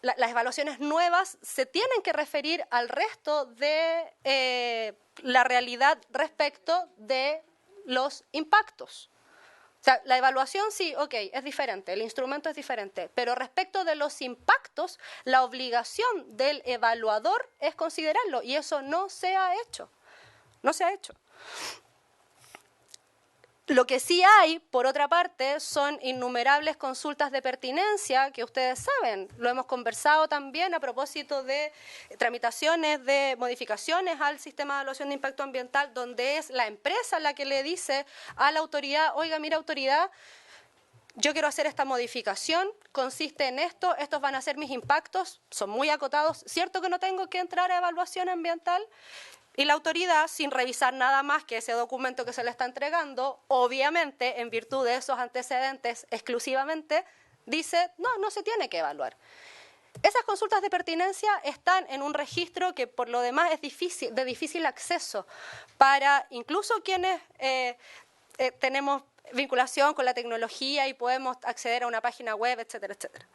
I: las evaluaciones nuevas se tienen que referir al resto de la realidad respecto de los impactos. sea, la evaluación sí, ok, es diferente, el instrumento es diferente, pero respecto de los impactos, la obligación del evaluador es considerarlo y eso no se ha hecho. No se ha hecho. Lo que sí hay, por otra parte, son innumerables consultas de pertinencia que ustedes saben. Lo hemos conversado también a propósito de tramitaciones de modificaciones al sistema de evaluación de impacto ambiental, donde es la empresa la que le dice a la autoridad, oiga, mira autoridad, yo quiero hacer esta modificación, consiste en esto, estos van a ser mis impactos, son muy acotados, ¿cierto que no tengo que entrar a evaluación ambiental? Y la autoridad, sin revisar nada más que ese documento que se le está entregando, obviamente, en virtud de esos antecedentes exclusivamente, dice, no, no se tiene que evaluar. Esas consultas de pertinencia están en un registro que por lo demás es de difícil acceso para incluso quienes tenemos vinculación con la tecnología y podemos acceder a una página web, etcétera, etcétera.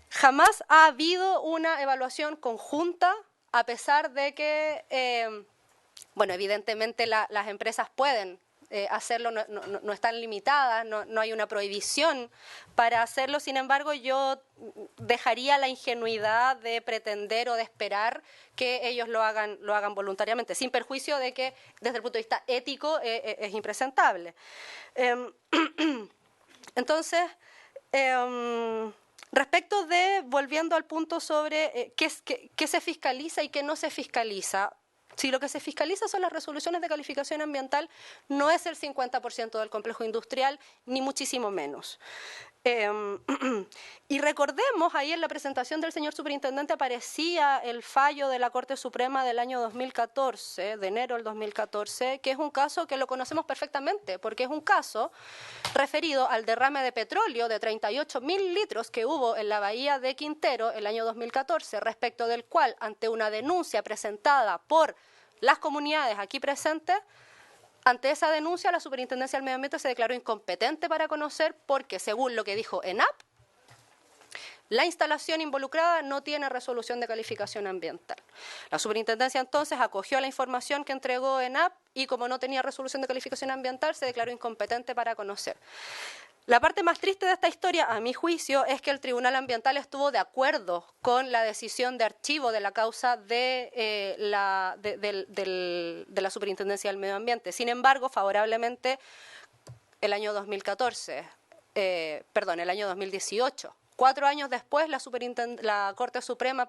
I: Jamás ha habido una evaluación conjunta, a pesar de que, bueno, evidentemente las empresas pueden hacerlo, no están limitadas, no hay una prohibición para hacerlo. Sin embargo, yo dejaría la ingenuidad de pretender o de esperar que ellos lo hagan voluntariamente, sin perjuicio de que desde el punto de vista ético es impresentable. Entonces, respecto de, volviendo al punto sobre qué se fiscaliza y qué no se fiscaliza, si lo que se fiscaliza son las resoluciones de calificación ambiental, no es el 50% del complejo industrial, ni muchísimo menos. Y recordemos, ahí en la presentación del señor superintendente aparecía el fallo de la Corte Suprema del año 2014, de enero del 2014, que es un caso que lo conocemos perfectamente, porque es un caso referido al derrame de petróleo de 38.000 litros que hubo en la bahía de Quintero el año 2014, respecto del cual, ante una denuncia presentada por las comunidades aquí presentes, ante esa denuncia, la Superintendencia del Medio Ambiente se declaró incompetente para conocer porque, según lo que dijo ENAP, la instalación involucrada no tiene resolución de calificación ambiental. La Superintendencia entonces acogió la información que entregó ENAP y, como no tenía resolución de calificación ambiental, se declaró incompetente para conocer. La parte más triste de esta historia, a mi juicio, es que el Tribunal Ambiental estuvo de acuerdo con la decisión de archivo de la causa de la Superintendencia del Medio Ambiente. Sin embargo, favorablemente, el año 2018, 4 años después, la Corte Suprema,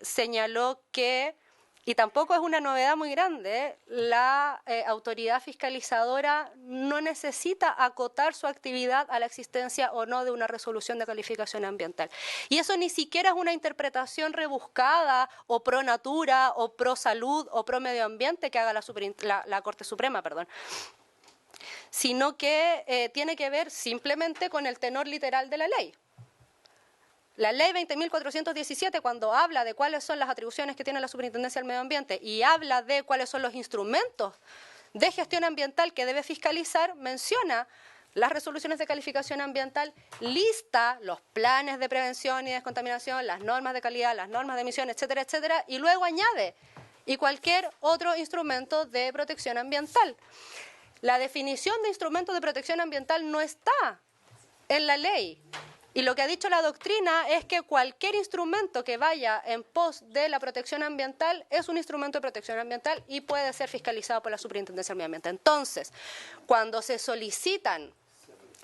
I: señaló que, y tampoco es una novedad muy grande, la autoridad fiscalizadora no necesita acotar su actividad a la existencia o no de una resolución de calificación ambiental. Y eso ni siquiera es una interpretación rebuscada o pro natura o pro salud o pro medio ambiente que haga la Corte Suprema, sino que tiene que ver simplemente con el tenor literal de la ley. La ley 20.417, cuando habla de cuáles son las atribuciones que tiene la Superintendencia del Medio Ambiente y habla de cuáles son los instrumentos de gestión ambiental que debe fiscalizar, menciona las resoluciones de calificación ambiental, lista los planes de prevención y descontaminación, las normas de calidad, las normas de emisión, etcétera, etcétera, y luego añade, y cualquier otro instrumento de protección ambiental. La definición de instrumento de protección ambiental no está en la ley. Y lo que ha dicho la doctrina es que cualquier instrumento que vaya en pos de la protección ambiental es un instrumento de protección ambiental y puede ser fiscalizado por la Superintendencia del Medio Ambiente. Entonces, cuando se solicitan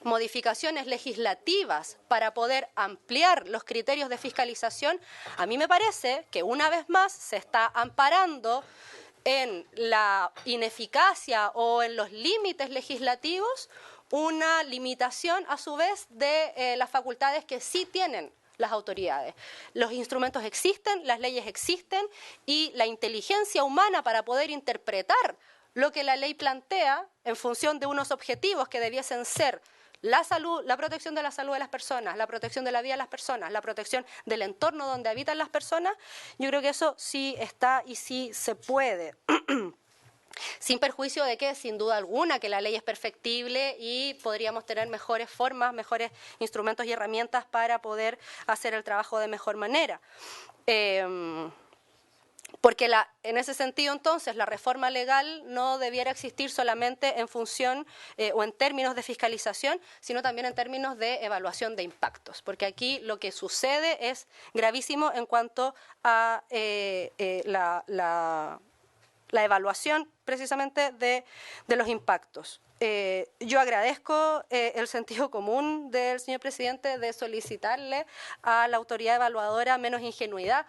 I: modificaciones legislativas para poder ampliar los criterios de fiscalización, a mí me parece que una vez más se está amparando en la ineficacia o en los límites legislativos una limitación a su vez de las facultades que sí tienen las autoridades. Los instrumentos existen, las leyes existen y la inteligencia humana para poder interpretar lo que la ley plantea en función de unos objetivos que debiesen ser la salud, la protección de la salud de las personas, la protección de la vida de las personas, la protección del entorno donde habitan las personas, yo creo que eso sí está y sí se puede. Sin perjuicio de que, sin duda alguna, que la ley es perfectible y podríamos tener mejores formas, mejores instrumentos y herramientas para poder hacer el trabajo de mejor manera. Porque en ese sentido, entonces, la reforma legal no debiera existir solamente en función o en términos de fiscalización, sino también en términos de evaluación de impactos. Porque aquí lo que sucede es gravísimo en cuanto a la evaluación precisamente de los impactos. Yo agradezco el sentido común del señor presidente de solicitarle a la autoridad evaluadora menos ingenuidad,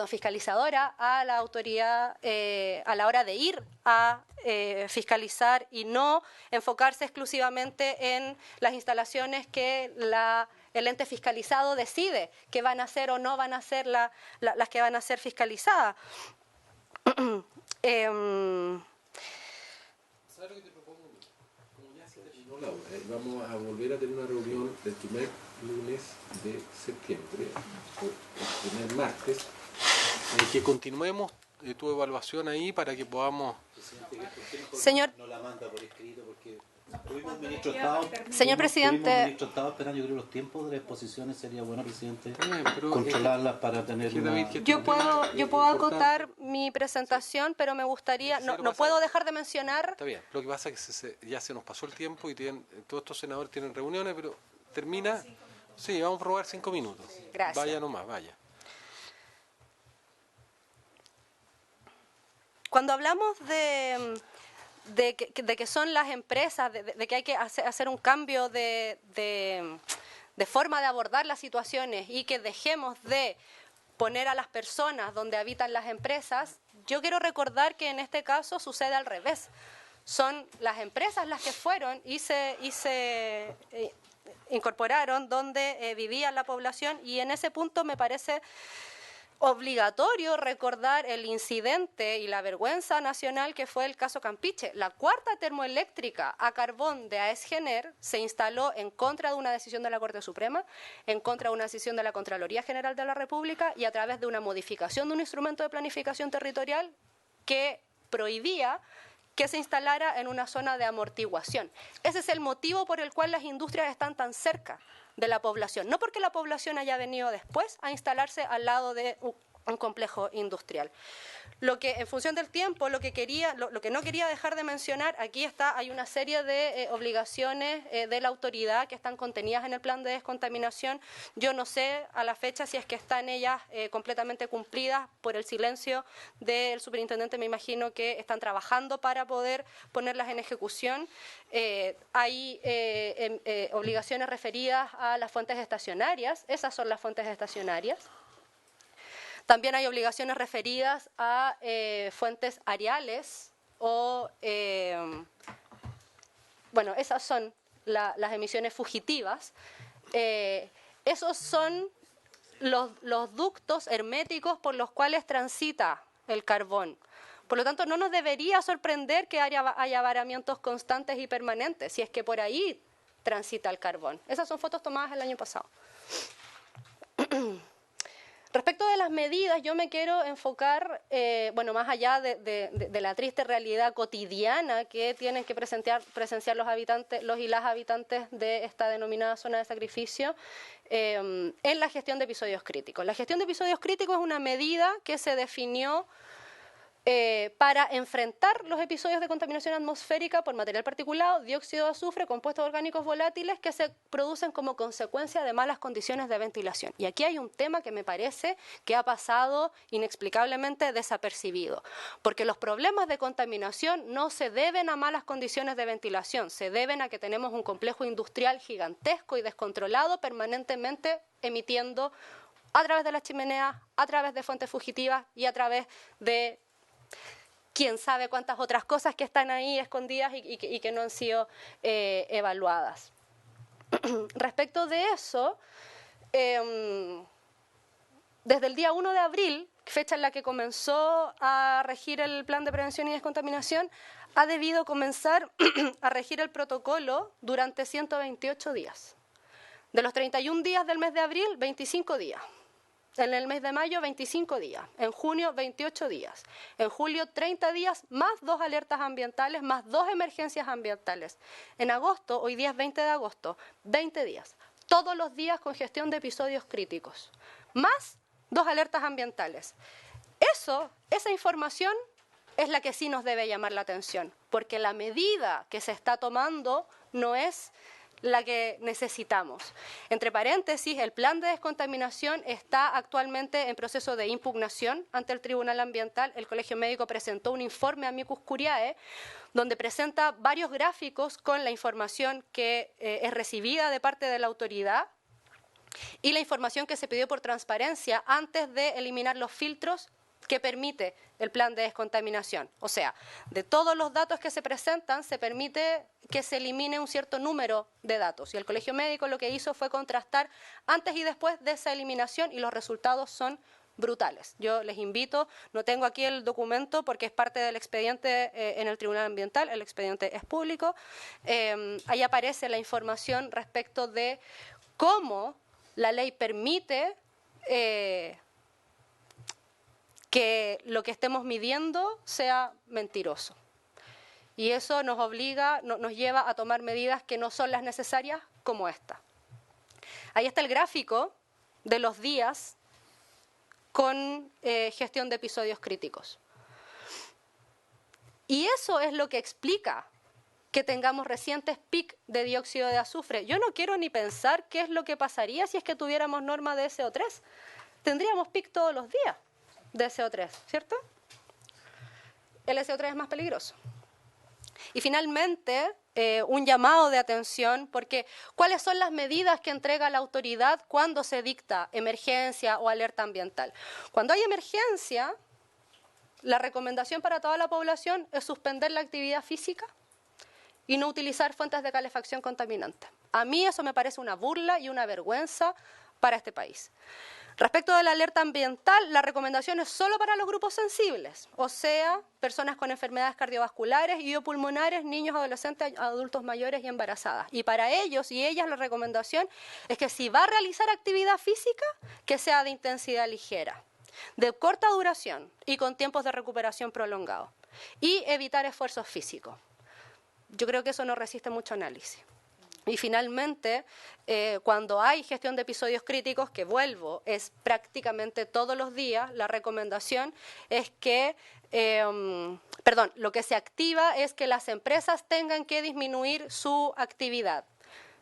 I: fiscalizadora, a la autoridad a la hora de ir a fiscalizar y no enfocarse exclusivamente en las instalaciones que el ente fiscalizado decide que van a ser o no van a ser las que van a ser fiscalizadas.
B: ¿Sabes lo que te propongo? Como ya se terminó la hora, vamos a volver a tener una reunión el primer lunes de septiembre, o el primer martes, que continuemos tu evaluación ahí para que podamos...
I: Señor,
C: no la manda por escrito porque tuvimos un ministro de Estado.
I: Señor presidente,
C: Tuvimos un ministro de Estado esperando. Yo creo que los tiempos de las exposiciones sería bueno, presidente, controlarlas para tener una...
I: yo puedo acotar mi presentación, pero me gustaría, no puedo dejar de mencionar...
B: Está bien, lo que pasa es que ya se nos pasó el tiempo y todos estos senadores tienen reuniones, pero termina... Sí, vamos a probar 5 minutos.
I: Gracias.
B: Vaya nomás, vaya.
I: Cuando hablamos de que son las empresas, de que hay que hacer un cambio de forma de abordar las situaciones y que dejemos de poner a las personas donde habitan las empresas, yo quiero recordar que en este caso sucede al revés. Son las empresas las que fueron y se incorporaron donde vivía la población, y en ese punto me parece obligatorio recordar el incidente y la vergüenza nacional que fue el caso Campiche. La cuarta termoeléctrica a carbón de AES-Gener se instaló en contra de una decisión de la Corte Suprema, en contra de una decisión de la Contraloría General de la República y a través de una modificación de un instrumento de planificación territorial que prohibía que se instalara en una zona de amortiguación. Ese es el motivo por el cual las industrias están tan cerca de la población, no porque la población haya venido después a instalarse al lado de un complejo industrial. Lo que, en función del tiempo, lo que no quería dejar de mencionar, aquí hay una serie de obligaciones de la autoridad que están contenidas en el plan de descontaminación. Yo no sé a la fecha si es que están ellas completamente cumplidas. Por el silencio del superintendente me imagino que están trabajando para poder ponerlas en ejecución. Hay obligaciones referidas a las fuentes estacionarias, esas son las fuentes estacionarias. También hay obligaciones referidas a fuentes areales o, bueno, esas son las emisiones fugitivas. Esos son los ductos herméticos por los cuales transita el carbón. Por lo tanto, no nos debería sorprender que haya varamientos constantes y permanentes, si es que por ahí transita el carbón. Esas son fotos tomadas el año pasado. Respecto de las medidas, yo me quiero enfocar, bueno, más allá de la triste realidad cotidiana que tienen que presenciar los y las habitantes de esta denominada zona de sacrificio, en la gestión de episodios críticos. La gestión de episodios críticos es una medida que se definió para enfrentar los episodios de contaminación atmosférica por material particulado, dióxido de azufre, compuestos orgánicos volátiles que se producen como consecuencia de malas condiciones de ventilación. Y aquí hay un tema que me parece que ha pasado inexplicablemente desapercibido, porque los problemas de contaminación no se deben a malas condiciones de ventilación, se deben a que tenemos un complejo industrial gigantesco y descontrolado permanentemente emitiendo a través de las chimeneas, a través de fuentes fugitivas y a través de quién sabe cuántas otras cosas que están ahí escondidas y que no han sido evaluadas. Respecto de eso, desde el día 1 de abril, fecha en la que comenzó a regir el plan de prevención y descontaminación, ha debido comenzar a regir el protocolo durante 128 días. De los 31 días del mes de abril, 25 días. En el mes de mayo, 25 días. En junio, 28 días. En julio, 30 días, más 2 alertas ambientales, más 2 emergencias ambientales. En agosto, hoy día es 20 de agosto, 20 días. Todos los días con gestión de episodios críticos. Más 2 alertas ambientales. Esa información es la que sí nos debe llamar la atención, porque la medida que se está tomando no es la que necesitamos. Entre paréntesis, el plan de descontaminación está actualmente en proceso de impugnación ante el Tribunal Ambiental. El Colegio Médico presentó un informe amicus curiae donde presenta varios gráficos con la información que es recibida de parte de la autoridad y la información que se pidió por transparencia antes de eliminar los filtros que permite el plan de descontaminación. O sea, de todos los datos que se presentan, se permite que se elimine un cierto número de datos. Y el Colegio Médico lo que hizo fue contrastar antes y después de esa eliminación y los resultados son brutales. Yo les invito, no tengo aquí el documento porque es parte del expediente en el Tribunal Ambiental, el expediente es público. Ahí aparece la información respecto de cómo la ley permite que lo que estemos midiendo sea mentiroso. Y eso nos obliga, nos lleva a tomar medidas que no son las necesarias, como esta. Ahí está el gráfico de los días con gestión de episodios críticos. Y eso es lo que explica que tengamos recientes picos de dióxido de azufre. Yo no quiero ni pensar qué es lo que pasaría si es que tuviéramos norma de SO3. Tendríamos pic todos los días de SO3, ¿cierto? El SO3 es más peligroso. Y finalmente, un llamado de atención, porque ¿cuáles son las medidas que entrega la autoridad cuando se dicta emergencia o alerta ambiental? Cuando hay emergencia, la recomendación para toda la población es suspender la actividad física y no utilizar fuentes de calefacción contaminantes. A mí eso me parece una burla y una vergüenza para este país. Respecto de la alerta ambiental, la recomendación es solo para los grupos sensibles, o sea, personas con enfermedades cardiovasculares y o pulmonares, niños, adolescentes, adultos mayores y embarazadas. Y para ellos y ellas la recomendación es que si va a realizar actividad física, que sea de intensidad ligera, de corta duración y con tiempos de recuperación prolongados, y evitar esfuerzos físicos. Yo creo que eso no resiste mucho análisis. Y finalmente, cuando hay gestión de episodios críticos, que vuelvo, es prácticamente todos los días, la recomendación es que, lo que se activa es que las empresas tengan que disminuir su actividad,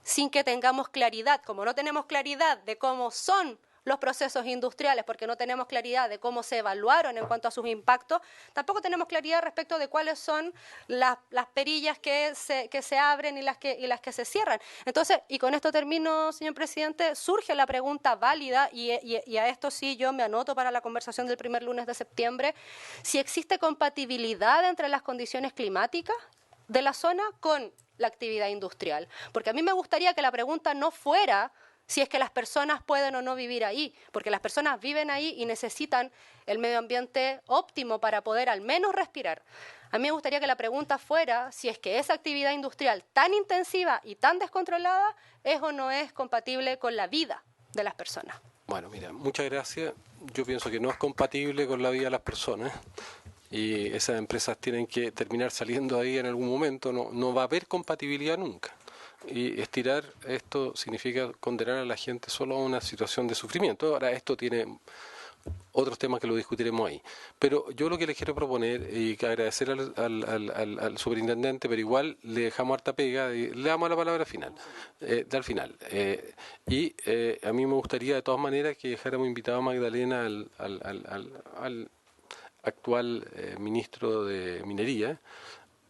I: sin que tengamos claridad. Como no tenemos claridad de cómo son los procesos industriales, porque no tenemos claridad de cómo se evaluaron en cuanto a sus impactos, tampoco tenemos claridad respecto de cuáles son las perillas que se abren y las que se cierran. Entonces, y con esto termino, señor presidente, surge la pregunta válida, y a esto sí yo me anoto para la conversación del primer lunes de septiembre, si existe compatibilidad entre las condiciones climáticas de la zona con la actividad industrial. Porque a mí me gustaría que la pregunta no fuera si es que las personas pueden o no vivir ahí, porque las personas viven ahí y necesitan el medio ambiente óptimo para poder al menos respirar. A mí me gustaría que la pregunta fuera si es que esa actividad industrial tan intensiva y tan descontrolada es o no es compatible con la vida de las personas.
B: Bueno, mira, muchas gracias. Yo pienso que no es compatible con la vida de las personas y esas empresas tienen que terminar saliendo ahí en algún momento. No va a haber compatibilidad nunca. Y estirar esto significa condenar a la gente solo a una situación de sufrimiento. Ahora, esto tiene otros temas que lo discutiremos ahí. Pero yo lo que les quiero proponer y que agradecer al superintendente, pero igual le dejamos harta pega y le damos la palabra final, al final. A mí me gustaría de todas maneras que dejáramos invitado a Magdalena al actual ministro de Minería,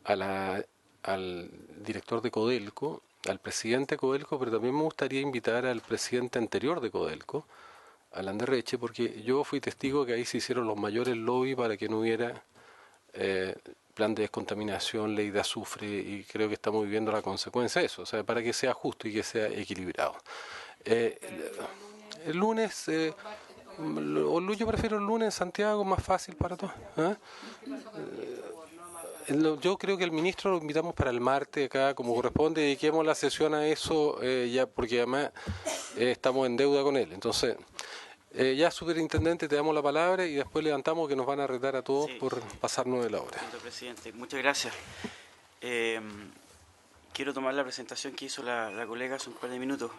B: al director de Codelco, al presidente de Codelco, pero también me gustaría invitar al presidente anterior de Codelco, Alan Derreche, porque yo fui testigo que ahí se hicieron los mayores lobbies para que no hubiera plan de descontaminación, ley de azufre, y creo que estamos viviendo la consecuencia de eso, o sea, para que sea justo y que sea equilibrado. El lunes, yo prefiero el lunes en Santiago, más fácil para todos. Yo creo que el ministro lo invitamos para el martes acá, como corresponde, dediquemos la sesión a eso, ya porque además estamos en deuda con él. Entonces, ya superintendente, te damos la palabra y después levantamos que nos van a retar a todos por pasarnos de la hora.
E: Señor presidente, muchas gracias. Quiero tomar la presentación que hizo la colega hace un par de minutos.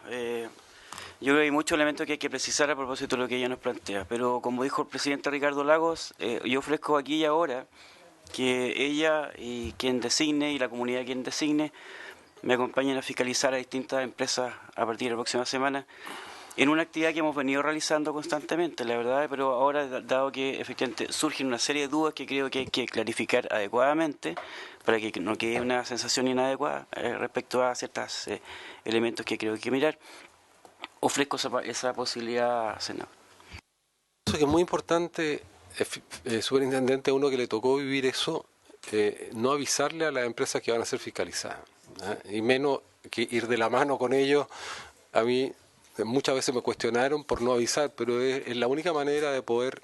E: Yo creo que hay muchos elementos que hay que precisar a propósito de lo que ella nos plantea, pero como dijo el presidente Ricardo Lagos, yo ofrezco aquí y ahora que ella y quien designe y la comunidad quien designe me acompañen a fiscalizar a distintas empresas a partir de la próxima semana en una actividad que hemos venido realizando constantemente, la verdad, pero ahora, dado que efectivamente surgen una serie de dudas que creo que hay que clarificar adecuadamente para que no quede una sensación inadecuada respecto a ciertos elementos que creo que hay que mirar, ofrezco esa posibilidad, senador.
B: Eso que es muy importante, superintendente, a uno que le tocó vivir eso, no avisarle a las empresas que van a ser fiscalizadas, y menos que ir de la mano con ellos. A mí muchas veces me cuestionaron por no avisar, pero es la única manera de poder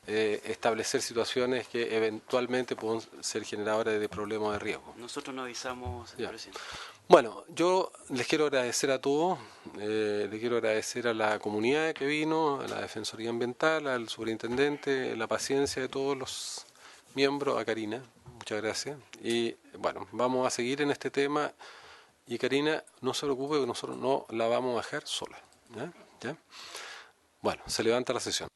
B: establecer situaciones que eventualmente pueden ser generadoras de problemas de riesgo.
E: Nosotros no avisamos, señor presidente.
B: Bueno, yo les quiero agradecer a todos, les quiero agradecer a la comunidad que vino, a la Defensoría Ambiental, al superintendente, la paciencia de todos los miembros, a Karina, muchas gracias. Y bueno, vamos a seguir en este tema y Karina, no se preocupe que nosotros no la vamos a dejar sola. ¿Ya? Bueno, se levanta la sesión.